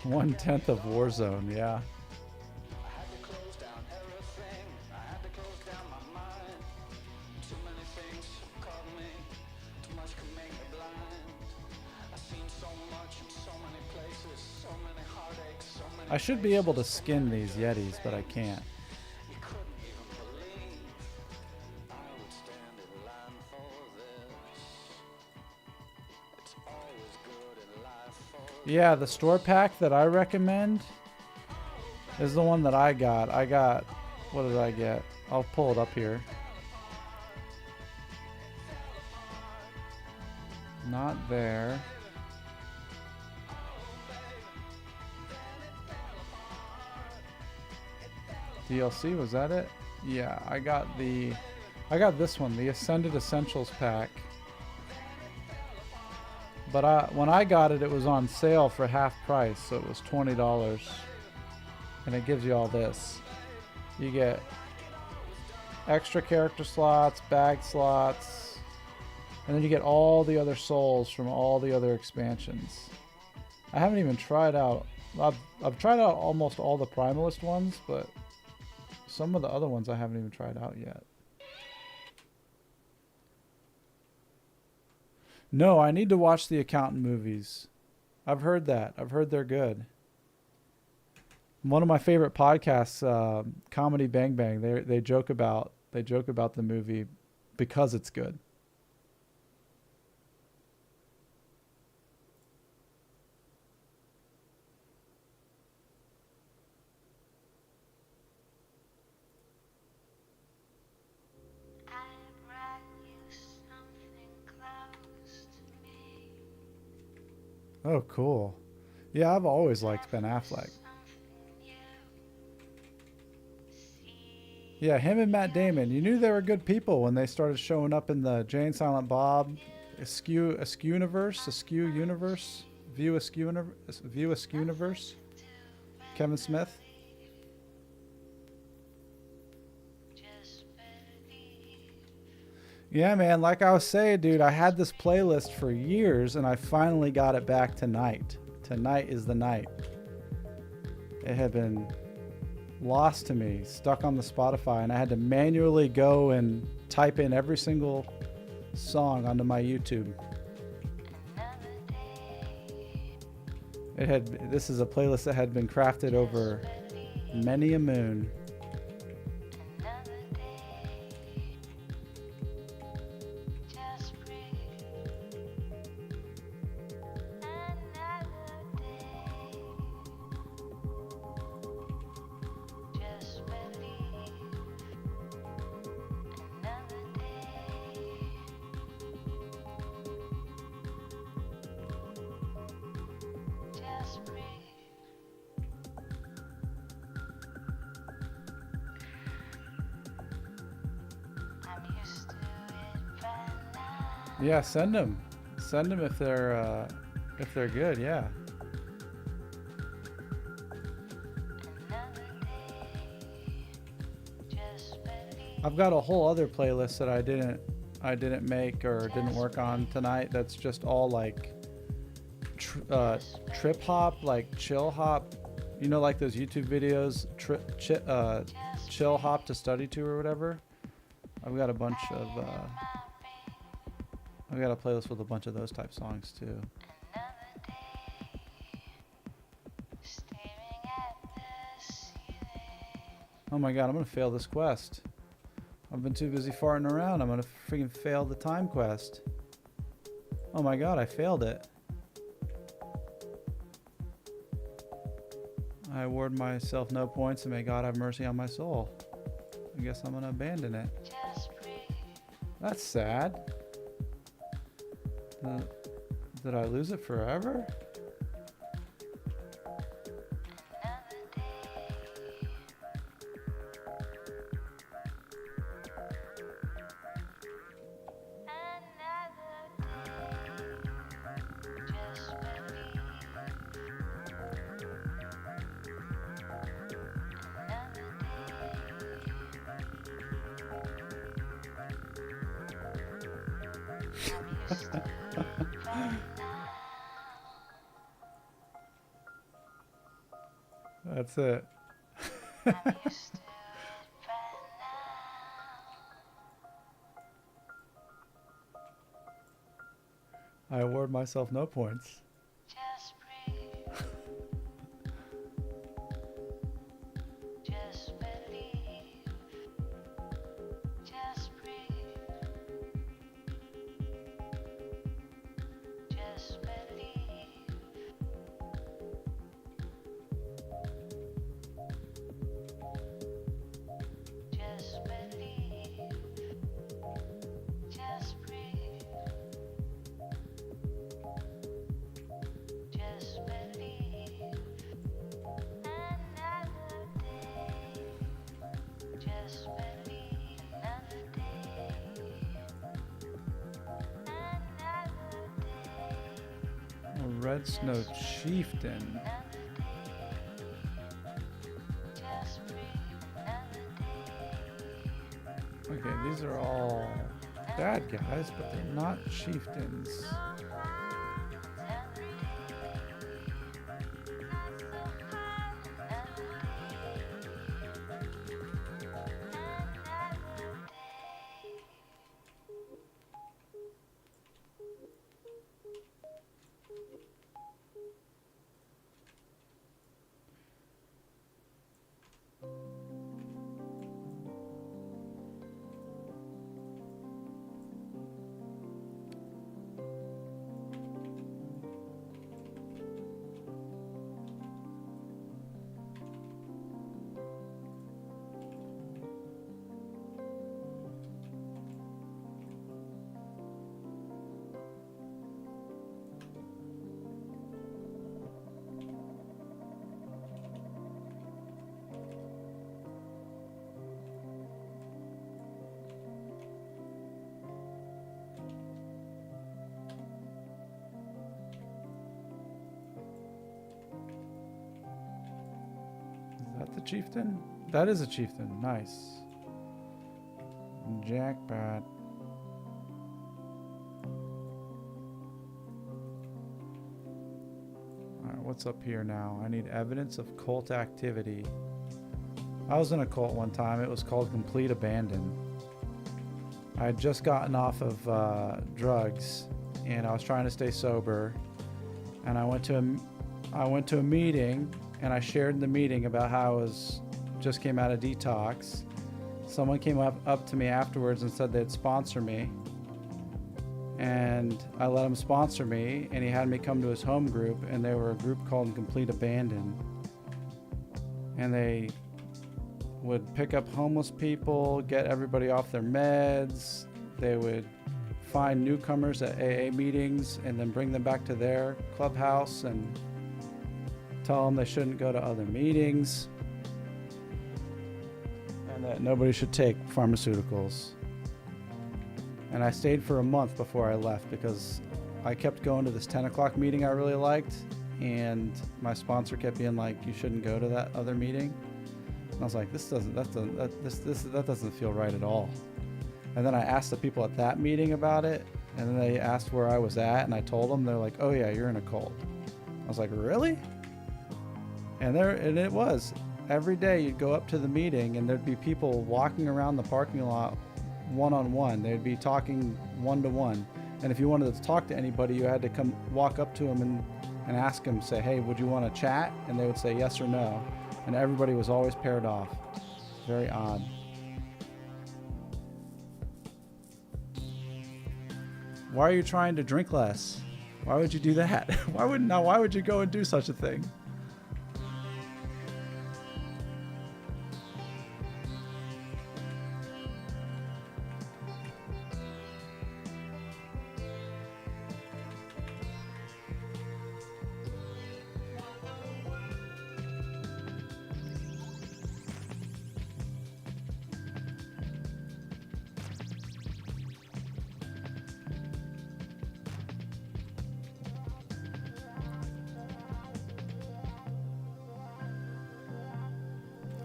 One-tenth of Warzone, yeah. I should be able to skin these Yetis, but I can't. Yeah, the store pack that I recommend is the one that I got. What did I get? I'll pull it up here. Not there. DLC, was that it? Yeah, I got this one, the Ascended Essentials pack. But when I got it, it was on sale for half price, so it was $20. And it gives you all this. You get extra character slots, bag slots, And then you get all the other souls from all the other expansions. I haven't even tried out... I've tried out almost all the Primalist ones, but some of the other ones I haven't even tried out yet. No, I need to watch the Accountant movies. I've heard that. I've heard they're good. One of my favorite podcasts, Comedy Bang Bang, they joke about the movie because it's good. Oh, cool. Yeah, I've always liked Ben Affleck. Yeah, him and Matt Damon. You knew they were good people when they started showing up in the Jay and Silent Bob Askew universe. View Askew universe. Kevin Smith. Yeah, man, like I was saying, dude, I had this playlist for years and I finally got it back tonight. Tonight is the night. It had been lost to me, stuck on the Spotify, and I had to manually go and type in every single song onto my YouTube. This is a playlist that had been crafted over many a moon. Yeah, send them. Send them if they're good. Yeah. I've got a whole other playlist that I didn't make or didn't work on tonight. That's just all like trip hop, like chill hop. You know, like those YouTube videos, chill hop to study to or whatever. I've got a bunch of. I've got a playlist with a bunch of those type songs too. Oh my god, I'm gonna fail this quest. I've been too busy farting around. I'm gonna freaking fail the time quest. Oh my god, I failed it. I award myself no points and may God have mercy on my soul. I guess I'm gonna abandon it. That's sad. Did I lose it forever? That's it. I award myself no points. Red Snow Chieftain. Okay, these are all bad guys, but they're not chieftains. Is that the chieftain? That is a chieftain. Nice. Jackpot. Alright, what's up here now? I need evidence of cult activity. I was in a cult one time. It was called Complete Abandon. I had just gotten off of drugs, and I was trying to stay sober. And I went to a meeting, and I shared in the meeting about how I was just came out of detox. Someone came up to me afterwards and said they'd sponsor me, and I let him sponsor me, and he had me come to his home group, and they were a group called Complete Abandon, and they would pick up homeless people, get everybody off their meds. They would find newcomers at AA meetings and then bring them back to their clubhouse and tell them they shouldn't go to other meetings and that nobody should take pharmaceuticals. And I stayed for a month before I left because I kept going to this 10 o'clock meeting I really liked, and my sponsor kept being like, you shouldn't go to that other meeting. And I was like, that doesn't feel right at all. And then I asked the people at that meeting about it, and then they asked where I was at, and I told them. They're like, oh yeah, you're in a cult. I was like, really? And it was. Every day you'd go up to the meeting, and there'd be people walking around the parking lot one-on-one. They'd be talking one-to-one. And if you wanted to talk to anybody, you had to come walk up to them and ask them, say, hey, would you want to chat? And they would say yes or no. And everybody was always paired off. Very odd. Why are you trying to drink less? Why would you do that? Why would you go and do such a thing?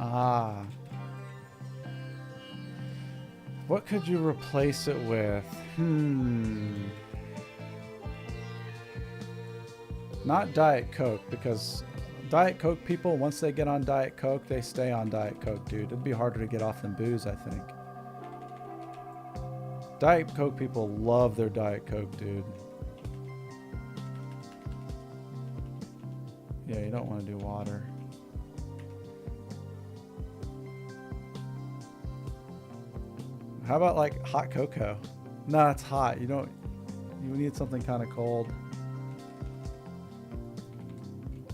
Ah. What could you replace it with? Not Diet Coke, because Diet Coke people, once they get on Diet Coke, they stay on Diet Coke, dude. It'd be harder to get off than booze, I think. Diet Coke people love their Diet Coke, dude. Yeah, you don't want to do water. How about like hot cocoa? No, it's hot. You need something kind of cold.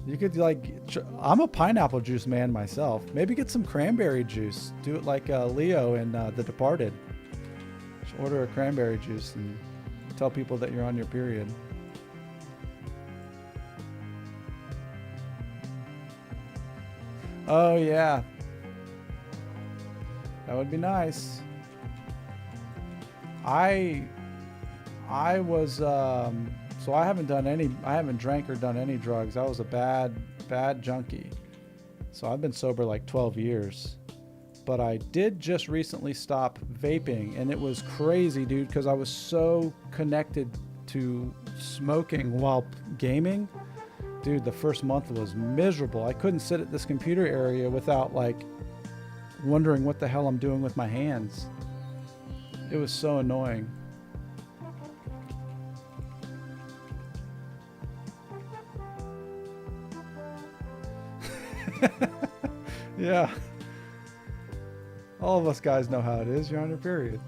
You could I'm a pineapple juice man myself. Maybe get some cranberry juice. Do it like Leo in The Departed. Just order a cranberry juice and tell people that you're on your period. Oh yeah. That would be nice. I was so I haven't drank or done any drugs. I was a bad junkie. So I've been sober like 12 years. but I did just recently stop vaping, and it was crazy, dude, because I was so connected to smoking while gaming. Dude, the first month was miserable. I couldn't sit at this computer area without like wondering what the hell I'm doing with my hands. It was so annoying. Yeah. All of us guys know how it is. You're on your period.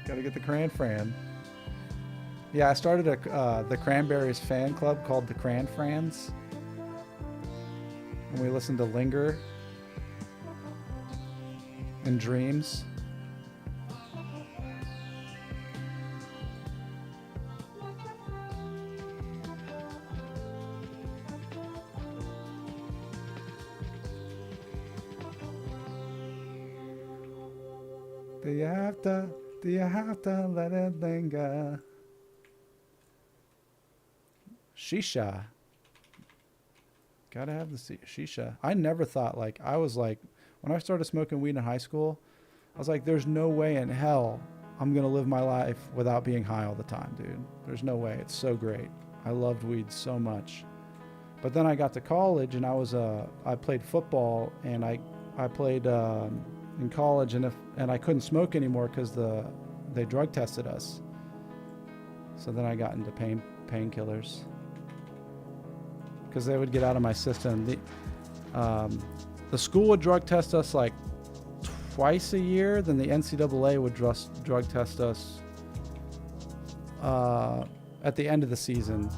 Gotta get the Cran Fran. Yeah, I started the Cranberries fan club called the Cran Frans. And we listened to Linger and Dreams. Do you have to let it linger? Shisha. Gotta have the shisha. I never thought, like, I was like, when I started smoking weed in high school, I was like, there's no way in hell I'm gonna live my life without being high all the time, dude. There's no way. It's so great. I loved weed so much. But then I got to college and I played football, and I played in college, and I couldn't smoke anymore because they drug tested us. So then I got into painkillers because they would get out of my system. The school would drug test us like twice a year. Then the NCAA would drug test us at the end of the season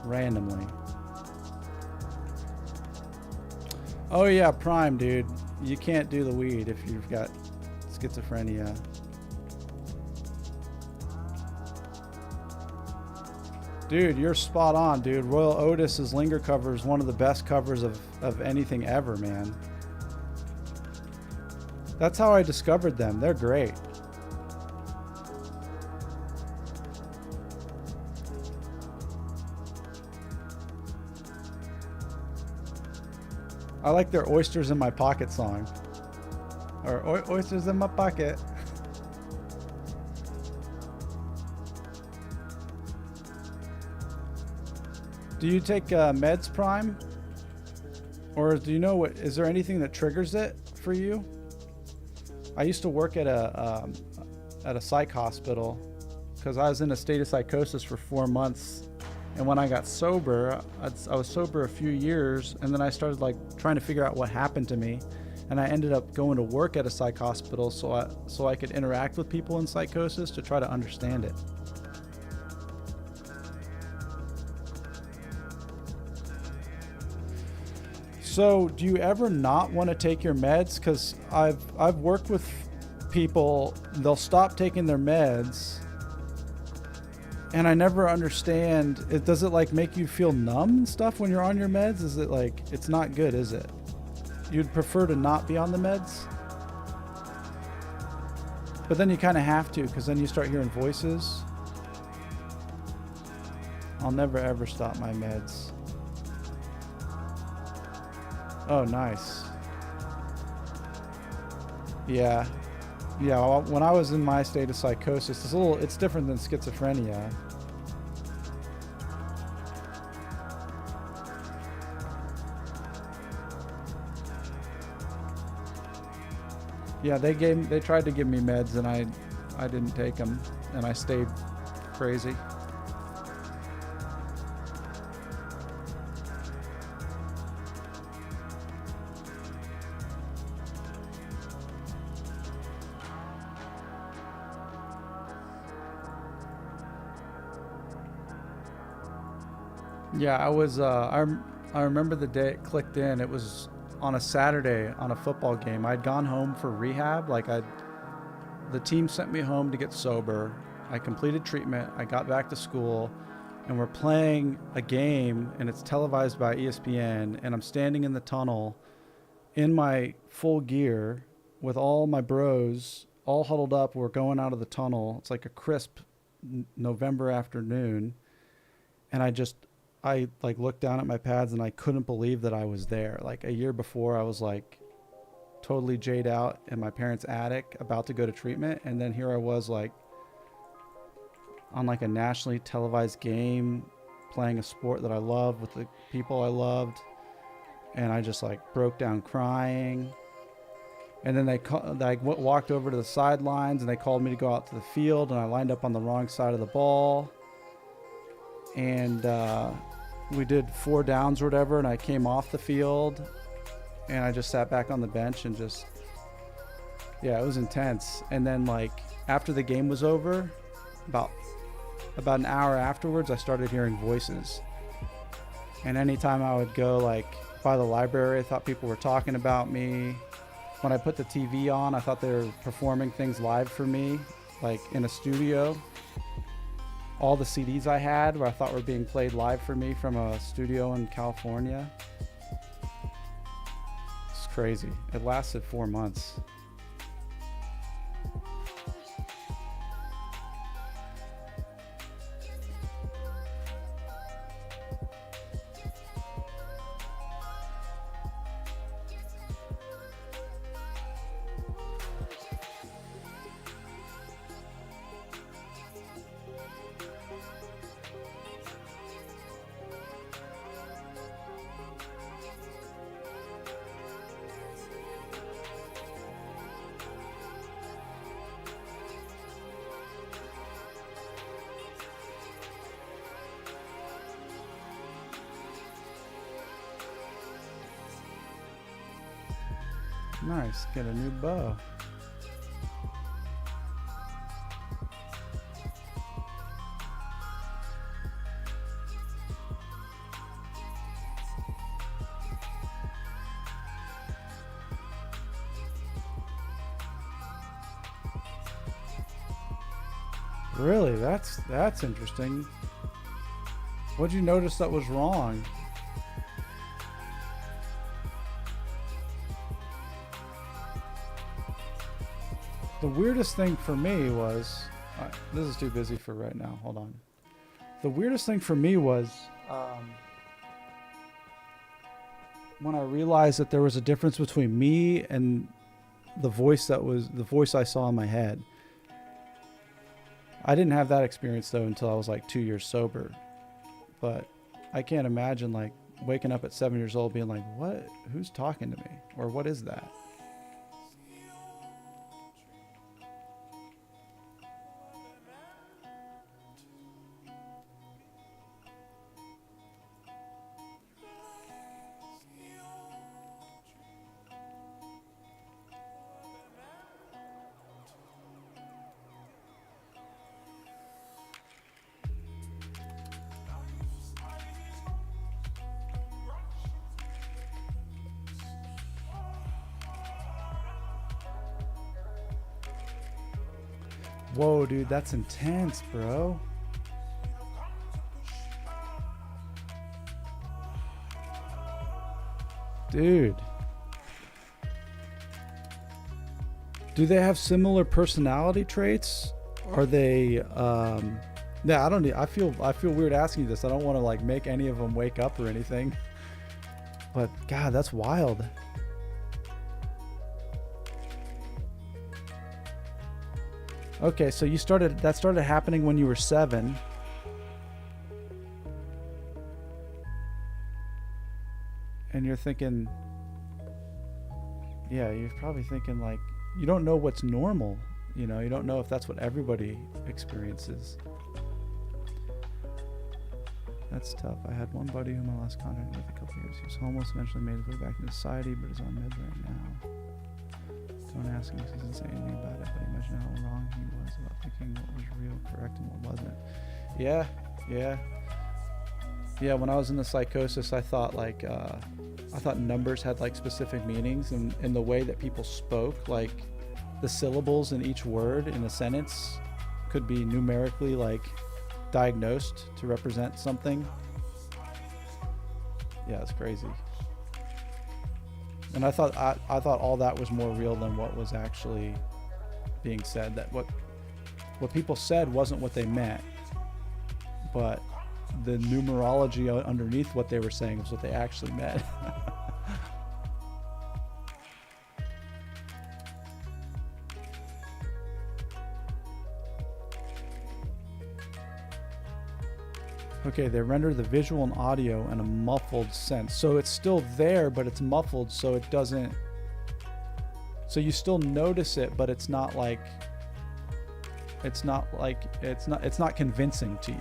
randomly. Oh yeah, Prime, dude. You can't do the weed if you've got schizophrenia. Dude, you're spot on, dude. Royal Otis's Linger cover is one of the best covers of anything ever, man. That's how I discovered them. They're great. I like their Oysters in My Pocket song. Or Oysters in My Pocket. Do you take meds, Prime? Or do you know what? Is there anything that triggers it for you? I used to work at a psych hospital because I was in a state of psychosis for 4 months. And when I got sober, I was sober a few years, and then I started like trying to figure out what happened to me. And I ended up going to work at a psych hospital so I could interact with people in psychosis to try to understand it. So do you ever not want to take your meds? Because I've worked with people, they'll stop taking their meds, and I never understand it. Does it like make you feel numb and stuff when you're on your meds? Is it like, it's not good, is it? You'd prefer to not be on the meds? But then you kind of have to, because then you start hearing voices. I'll never ever stop my meds. Oh, nice. Yeah. Yeah, well, when I was in my state of psychosis, it's different than schizophrenia. Yeah, they tried to give me meds, and I didn't take them, and I stayed crazy. Yeah, I was. I remember the day it clicked in. It was on a Saturday on a football game. I'd gone home for rehab. The team sent me home to get sober. I completed treatment. I got back to school, and we're playing a game, and it's televised by ESPN. And I'm standing in the tunnel, in my full gear, with all my bros all huddled up. We're going out of the tunnel. It's like a crisp November afternoon, and I like looked down at my pads, and I couldn't believe that I was there. Like a year before, I was like, totally jade out in my parents' attic about to go to treatment. And then here I was like on like a nationally televised game playing a sport that I love with the people I loved. And I just like broke down crying. And then they walked over to the sidelines and they called me to go out to the field, and I lined up on the wrong side of the ball. And we did 4 downs or whatever, and I came off the field and I just sat back on the bench and just, yeah, it was intense. And then like after the game was over, about an hour afterwards, I started hearing voices. And anytime I would go like by the library, I thought people were talking about me. When I put the TV on, I thought they were performing things live for me, like in a studio. All the CDs I had where I thought were being played live for me from a studio in California. It's crazy. It lasted 4 months. Nice, get a new bow. Really, that's interesting. What'd you notice that was wrong? The weirdest thing for me was, this is too busy for right now, hold on. The weirdest thing for me was when I realized that there was a difference between me and the voice I saw in my head. I didn't have that experience though until I was like 2 years sober. But I can't imagine like waking up at 7 years old being like, what? Who's talking to me? Or what is that? Whoa, dude, that's intense, bro. Dude. Do they have similar personality traits? Are they yeah, I feel weird asking you this. I don't want to like make any of them wake up or anything. But God, that's wild. Okay, so that started happening when you were 7. And you're thinking, yeah, you're probably thinking like, you don't know what's normal. You know, you don't know if that's what everybody experiences. That's tough. I had one buddy whom I lost contact with a couple years. He was homeless, eventually made his way back into society, but is on meds right now. Don't ask him because he doesn't say anything about it, but imagine how wrong he was about thinking what was real, correct, and what wasn't. Yeah. When I was in the psychosis, I thought like, I thought numbers had like specific meanings, and the way that people spoke, like the syllables in each word in a sentence could be numerically like diagnosed to represent something. Yeah, it's crazy. And I thought all that was more real than what was actually being said. That what people said wasn't what they meant, but the numerology underneath what they were saying was what they actually meant. Okay, they render the visual and audio in a muffled sense. So it's still there, but it's muffled, so it doesn't. So you still notice it, but it's not like. It's not convincing to you.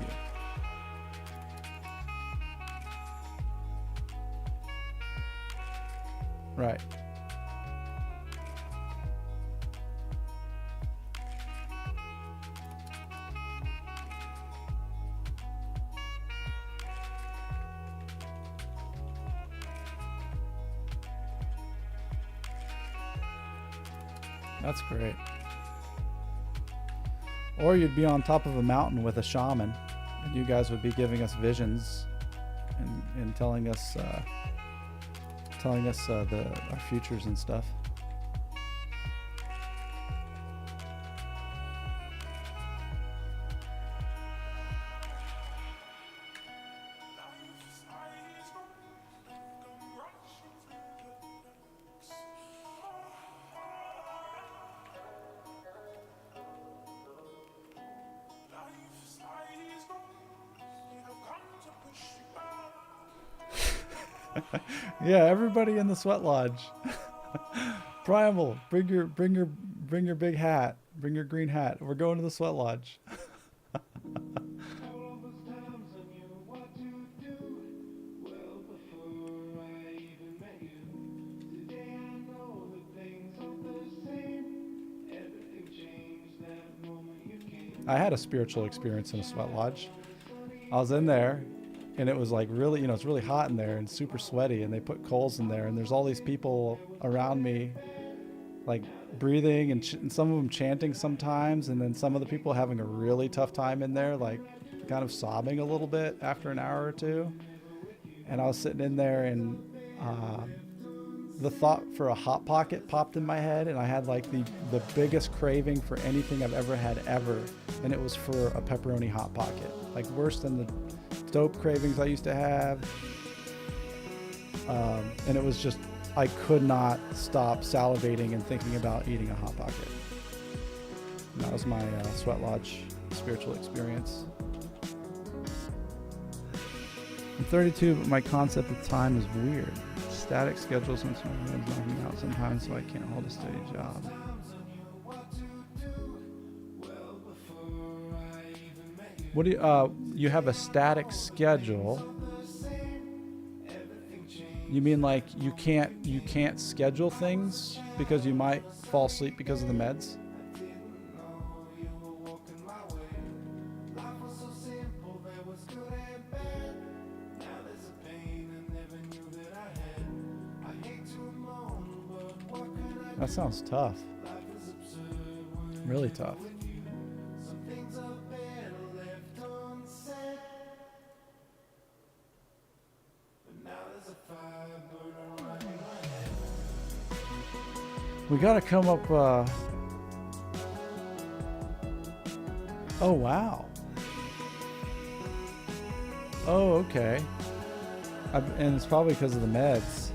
Right. That's great. Or you'd be on top of a mountain with a shaman, and you guys would be giving us visions and telling us our futures and stuff. Yeah, everybody in the sweat lodge. Primal, bring your big hat, bring your green hat. We're going to the sweat lodge. I had a spiritual experience in a sweat lodge. I was in there, and it was like really, it's really hot in there and super sweaty, and they put coals in there, and there's all these people around me, like breathing and some of them chanting sometimes, and then some of the people having a really tough time in there, like kind of sobbing a little bit after an hour or two. And I was sitting in there, and the thought for a Hot Pocket popped in my head, and I had like the biggest craving for anything I've ever had ever, and it was for a pepperoni Hot Pocket, like worse than the dope cravings I used to have. And it was just, I could not stop salivating and thinking about eating a Hot Pocket. And that was my sweat lodge spiritual experience. I'm 32, but my concept of time is weird. Static schedules when someone's knocking out sometimes, so I can't hold a steady job. What do you have a static schedule? You mean like you can't schedule things because you might fall asleep because of the meds? That sounds tough. Really tough. We gotta come up, oh wow. Oh, okay. And it's probably because of the meds.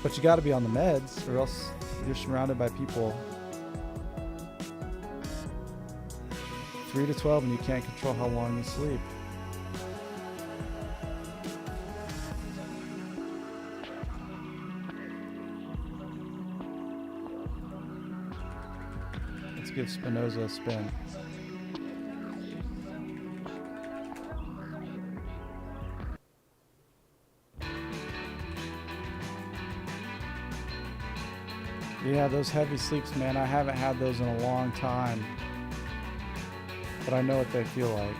But you gotta be on the meds, or else you're surrounded by people 3 to 12 and you can't control how long you sleep. Let's give Spinoza a spin. Yeah, those heavy sleeps, man, I haven't had those in a long time. But I know what they feel like.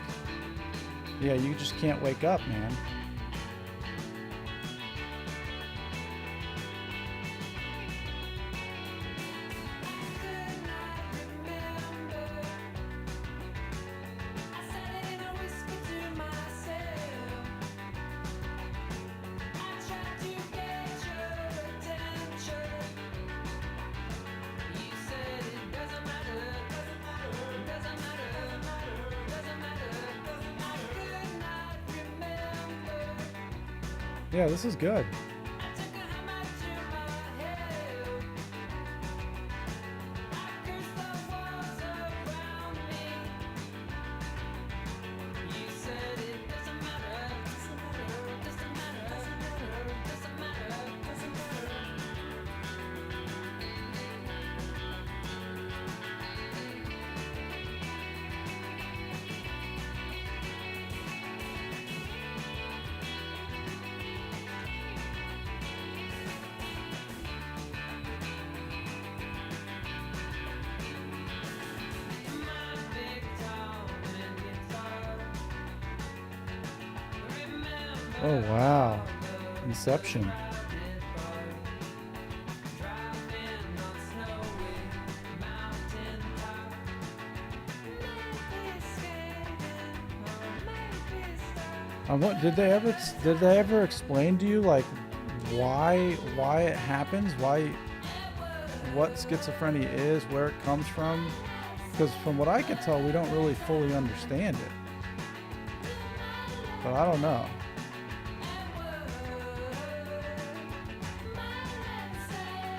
Yeah, you just can't wake up, man. Yeah, this is good. Oh wow, Inception. What did they ever explain to you like why it happens, what schizophrenia is, where it comes from? Because from what I can tell, we don't really fully understand it. But I don't know.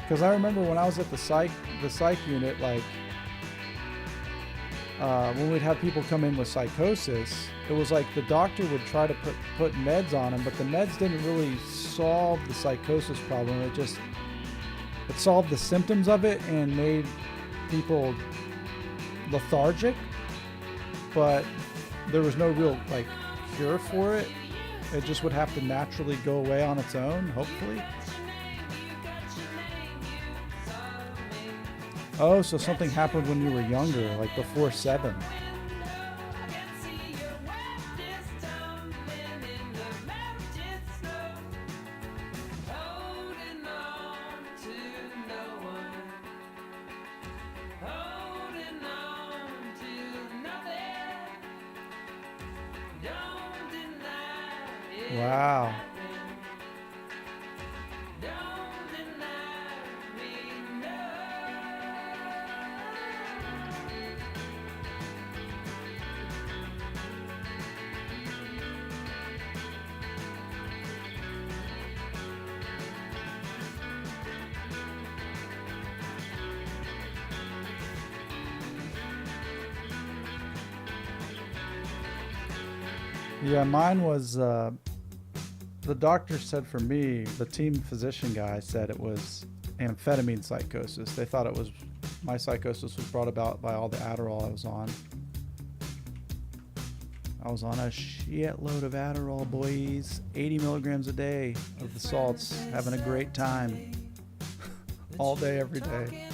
Because I remember when I was at the psych unit, like when we'd have people come in with psychosis, it was like the doctor would try to put meds on them, but the meds didn't really solve the psychosis problem. It solved the symptoms of it and made people lethargic, but there was no real like cure for it. It just would have to naturally go away on its own, hopefully. Oh, so something happened when you were younger, like before 7. Wow. Yeah, mine was, the doctor said for me, the team physician guy said it was amphetamine psychosis. They thought my psychosis was brought about by all the Adderall I was on. I was on a shitload of Adderall, boys. 80 milligrams a day of the salts, having a great time. All day, every day.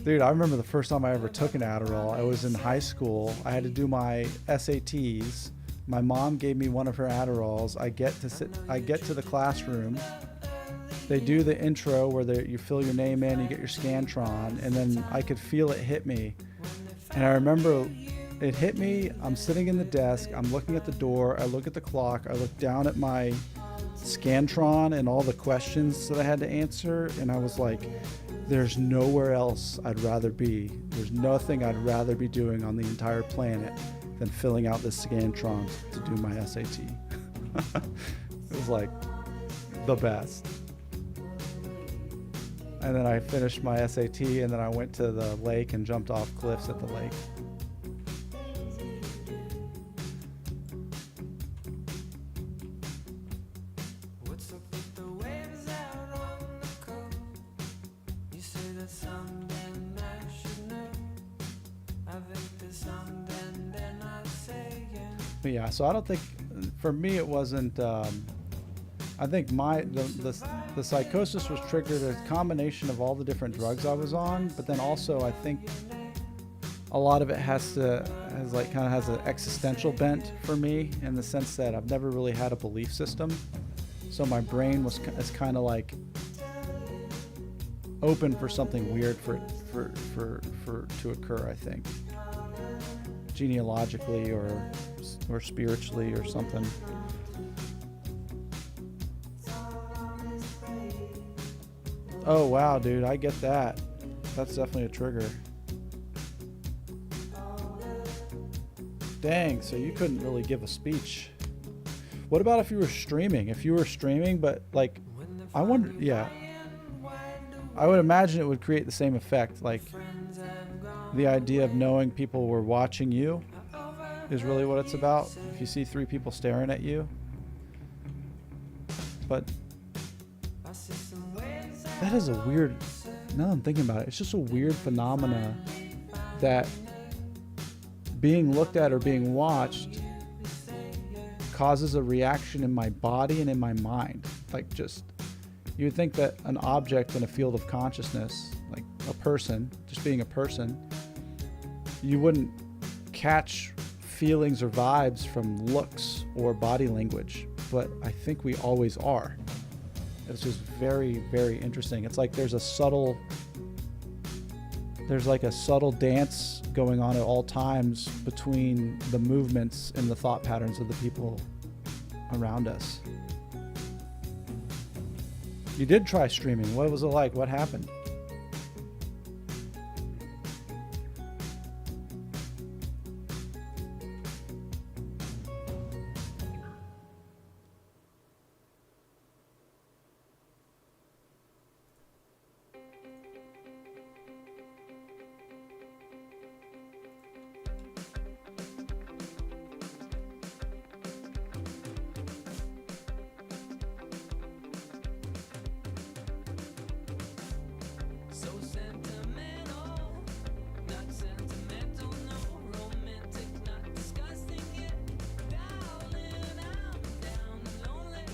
Dude, I remember the first time I ever took an Adderall. I was in high school. I had to do my SATs. My mom gave me one of her Adderalls. I get to the classroom. They do the intro where you fill your name in, you get your Scantron, and then I could feel it hit me. And I remember it hit me. I'm sitting in the desk. I'm looking at the door. I look at the clock. I look down at my Scantron and all the questions that I had to answer. And I was like, there's nowhere else I'd rather be. There's nothing I'd rather be doing on the entire planet than filling out this Scantron to do my SAT. It was like the best. And then I finished my SAT, and then I went to the lake and jumped off cliffs at the lake. What's up with the waves out on the coast? You say there's something I should know. I think there's something they're not saying. But yeah, so I don't think, for me it wasn't, I think the psychosis was triggered a combination of all the different drugs I was on, but then also I think a lot of it has an existential bent for me, in the sense that I've never really had a belief system, so my brain is kind of like open for something weird for to occur. I think genealogically or spiritually or something. Oh wow, dude, I get that. That's definitely a trigger. Dang, so you couldn't really give a speech. What about if you were streaming? If you were streaming, but like, I wonder, yeah. I would imagine it would create the same effect. Like, the idea of knowing people were watching you is really what it's about. If you see 3 people staring at you. But that is a weird, now that I'm thinking about it, it's just a weird phenomena that being looked at or being watched causes a reaction in my body and in my mind. Like, just, you would think that an object in a field of consciousness, like a person, just being a person, you wouldn't catch feelings or vibes from looks or body language. but I think we always are. It's just very, very interesting. It's like there's like a subtle dance going on at all times between the movements and the thought patterns of the people around us. You did try streaming. What was it like? What happened? So sentimental, not sentimental, no romantic, not disgusting yet. Darling, I'm down and lonely.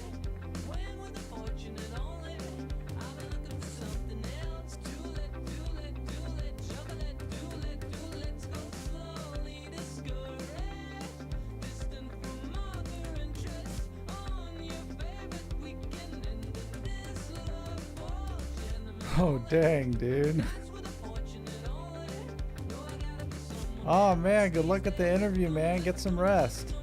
When with the fortunate only, I've been looking for something else. Chocolate, let's go slowly discouraged. Distant from other interests on your favorite weekend, and this love for gentlemen. Oh, dang, dude. Oh, man. Good luck at the interview, man. Get some rest.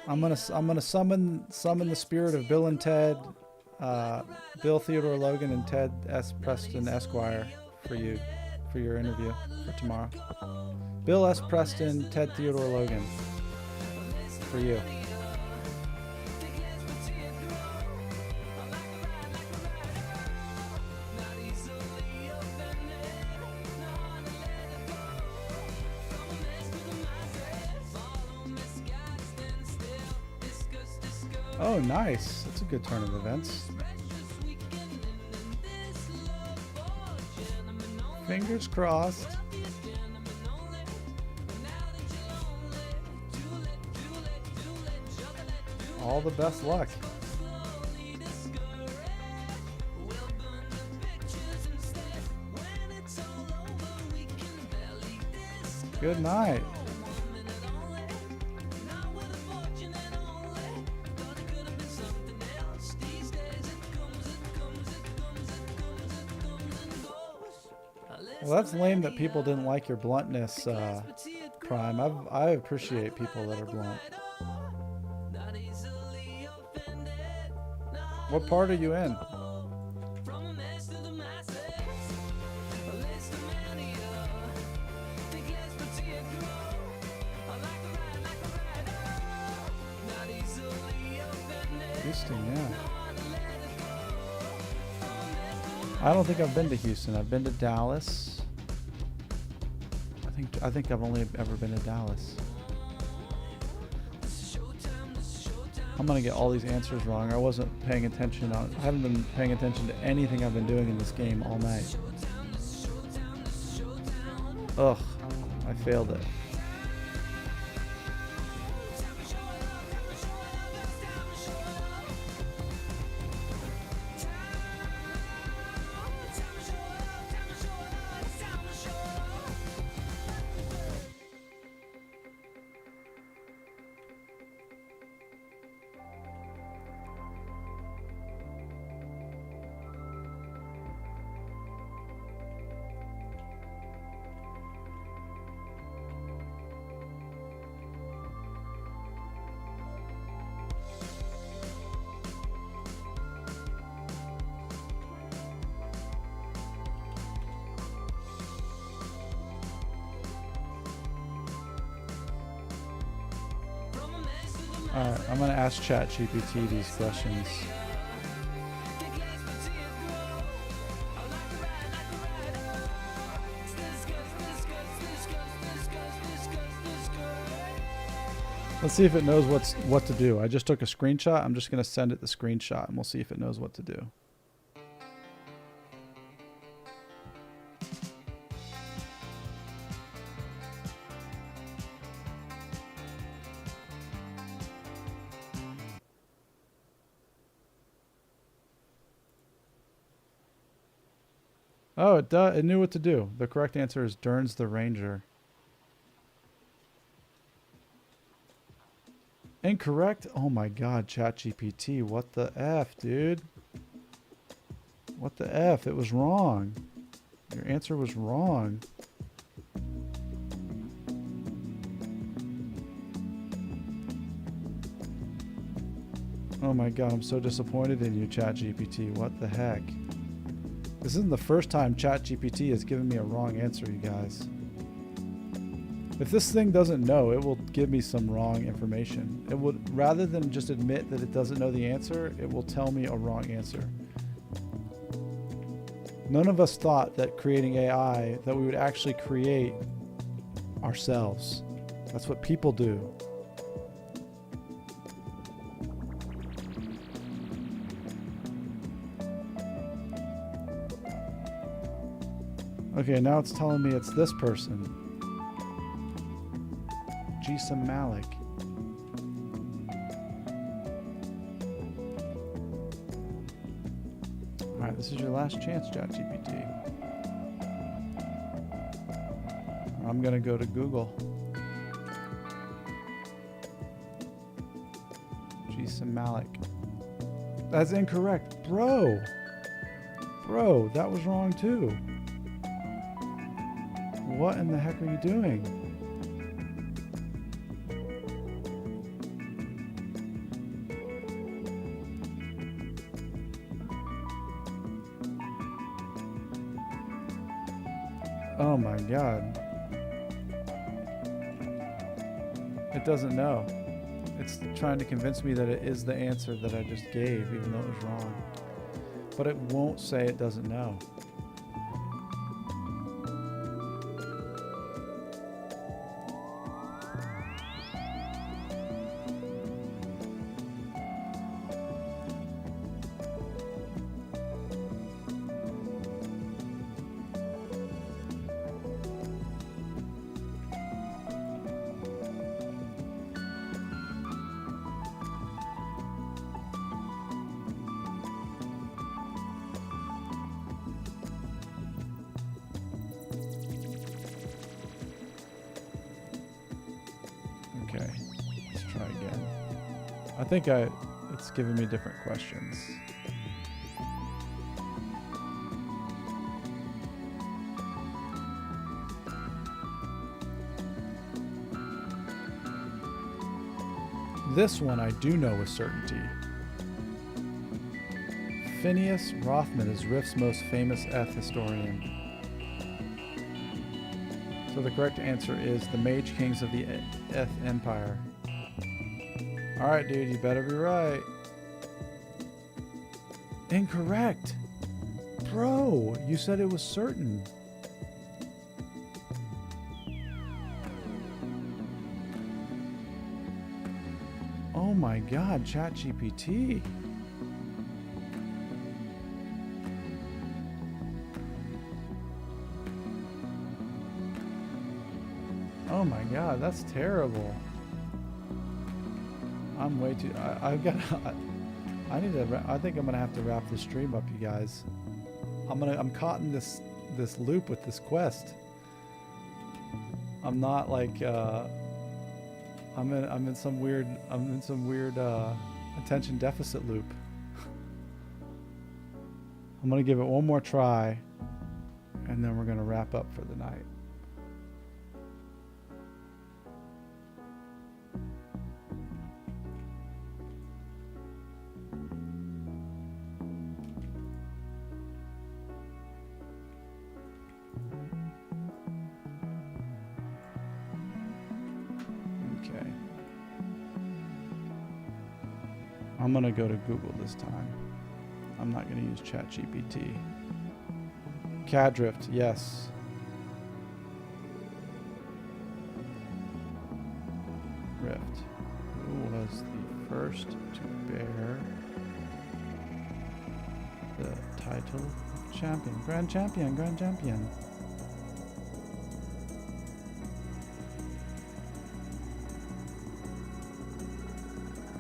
I'm gonna summon the spirit of Bill and Ted, Bill Theodore Logan and Ted S. Preston Esquire for your interview for tomorrow. Bill S. Preston, Ted Theodore Logan for you. Oh, nice. That's a good turn of events. Fingers crossed. All the best luck. Good night. Well, that's lame that people didn't like your bluntness, Prime. I appreciate people that are blunt. What part are you in? Houston, yeah. I don't think I've been to Houston. I've been to Dallas. I think I've only ever been to Dallas. I'm gonna get all these answers wrong. I wasn't paying attention I haven't been paying attention to anything I've been doing in this game all night. Ugh, I failed it. Alright, I'm gonna ask ChatGPT these questions. Let's see if it knows what to do. I just took a screenshot. I'm just gonna send it the screenshot and we'll see if it knows what to do. Oh, it knew what to do. The correct answer is Dern's the Ranger. Incorrect? Oh my god, ChatGPT. What the F, dude? What the F? It was wrong. Your answer was wrong. Oh my god, I'm so disappointed in you, ChatGPT. What the heck? This isn't the first time ChatGPT has given me a wrong answer, you guys. If this thing doesn't know, it will give me some wrong information. It would, rather than just admit that it doesn't know the answer, it will tell me a wrong answer. None of us thought that creating AI, that we would actually create ourselves. That's what people do. Okay, now it's telling me it's this person. Jisam Malik. Alright, this is your last chance, ChatGPT. I'm gonna go to Google. Jisam Malik. That's incorrect. Bro! Bro, that was wrong too. What in the heck are you doing? Oh my god. It doesn't know. It's trying to convince me that it is the answer that I just gave, even though it was wrong. But it won't say it doesn't know. Okay, let's try again. I think it's giving me different questions. This one I do know with certainty. Phineas Rothman is Rift's most famous Eth historian. So the correct answer is the Mage Kings of the Eth Empire. Alright, dude, you better be right. Incorrect! Bro, you said it was certain. Oh my god, ChatGPT. Oh my god, that's terrible. I'm way too. I've got. I need to. I think I'm gonna have to wrap this stream up, you guys. I'm caught in this loop with this quest. I'm not like. I'm in some weird attention deficit loop. I'm gonna give it one more try, and then we're gonna wrap up for the night. Okay. I'm gonna go to Google this time. I'm not gonna use ChatGPT. Cadrift, yes. Rift. Who was the first to bear the title of champion? Grand champion, grand champion.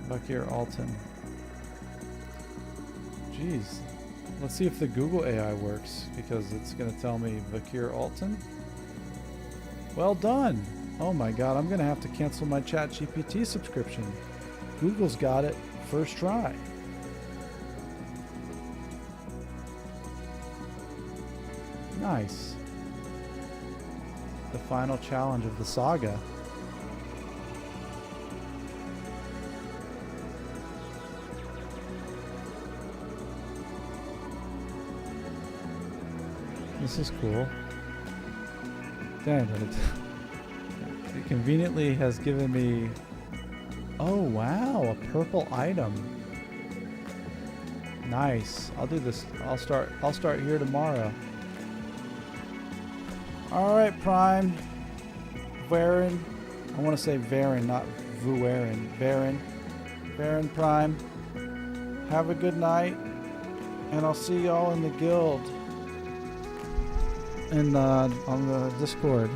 Bakir Alton. Jeez. Let's see if the Google AI works, because it's going to tell me Bakir Alton. Well done. Oh my god, I'm going to have to cancel my ChatGPT subscription. Google's got it first try. Nice. The final challenge of the saga. This is cool. Damn it. It conveniently has given me... Oh wow, a purple item. Nice. I'll do this. I'll start here tomorrow. Alright, Prime. Varen. I want to say Varen, not Vuaren. Varen. Varen Prime. Have a good night. And I'll see y'all in the guild. And on the Discord.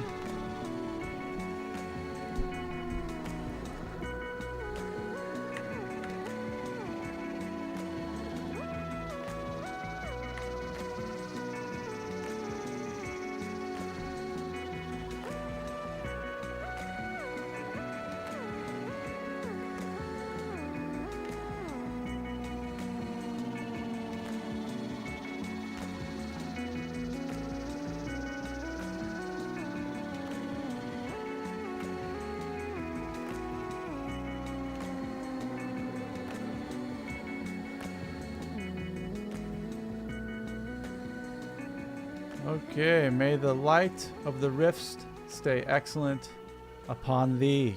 Okay, may the light of the rifts stay excellent upon thee.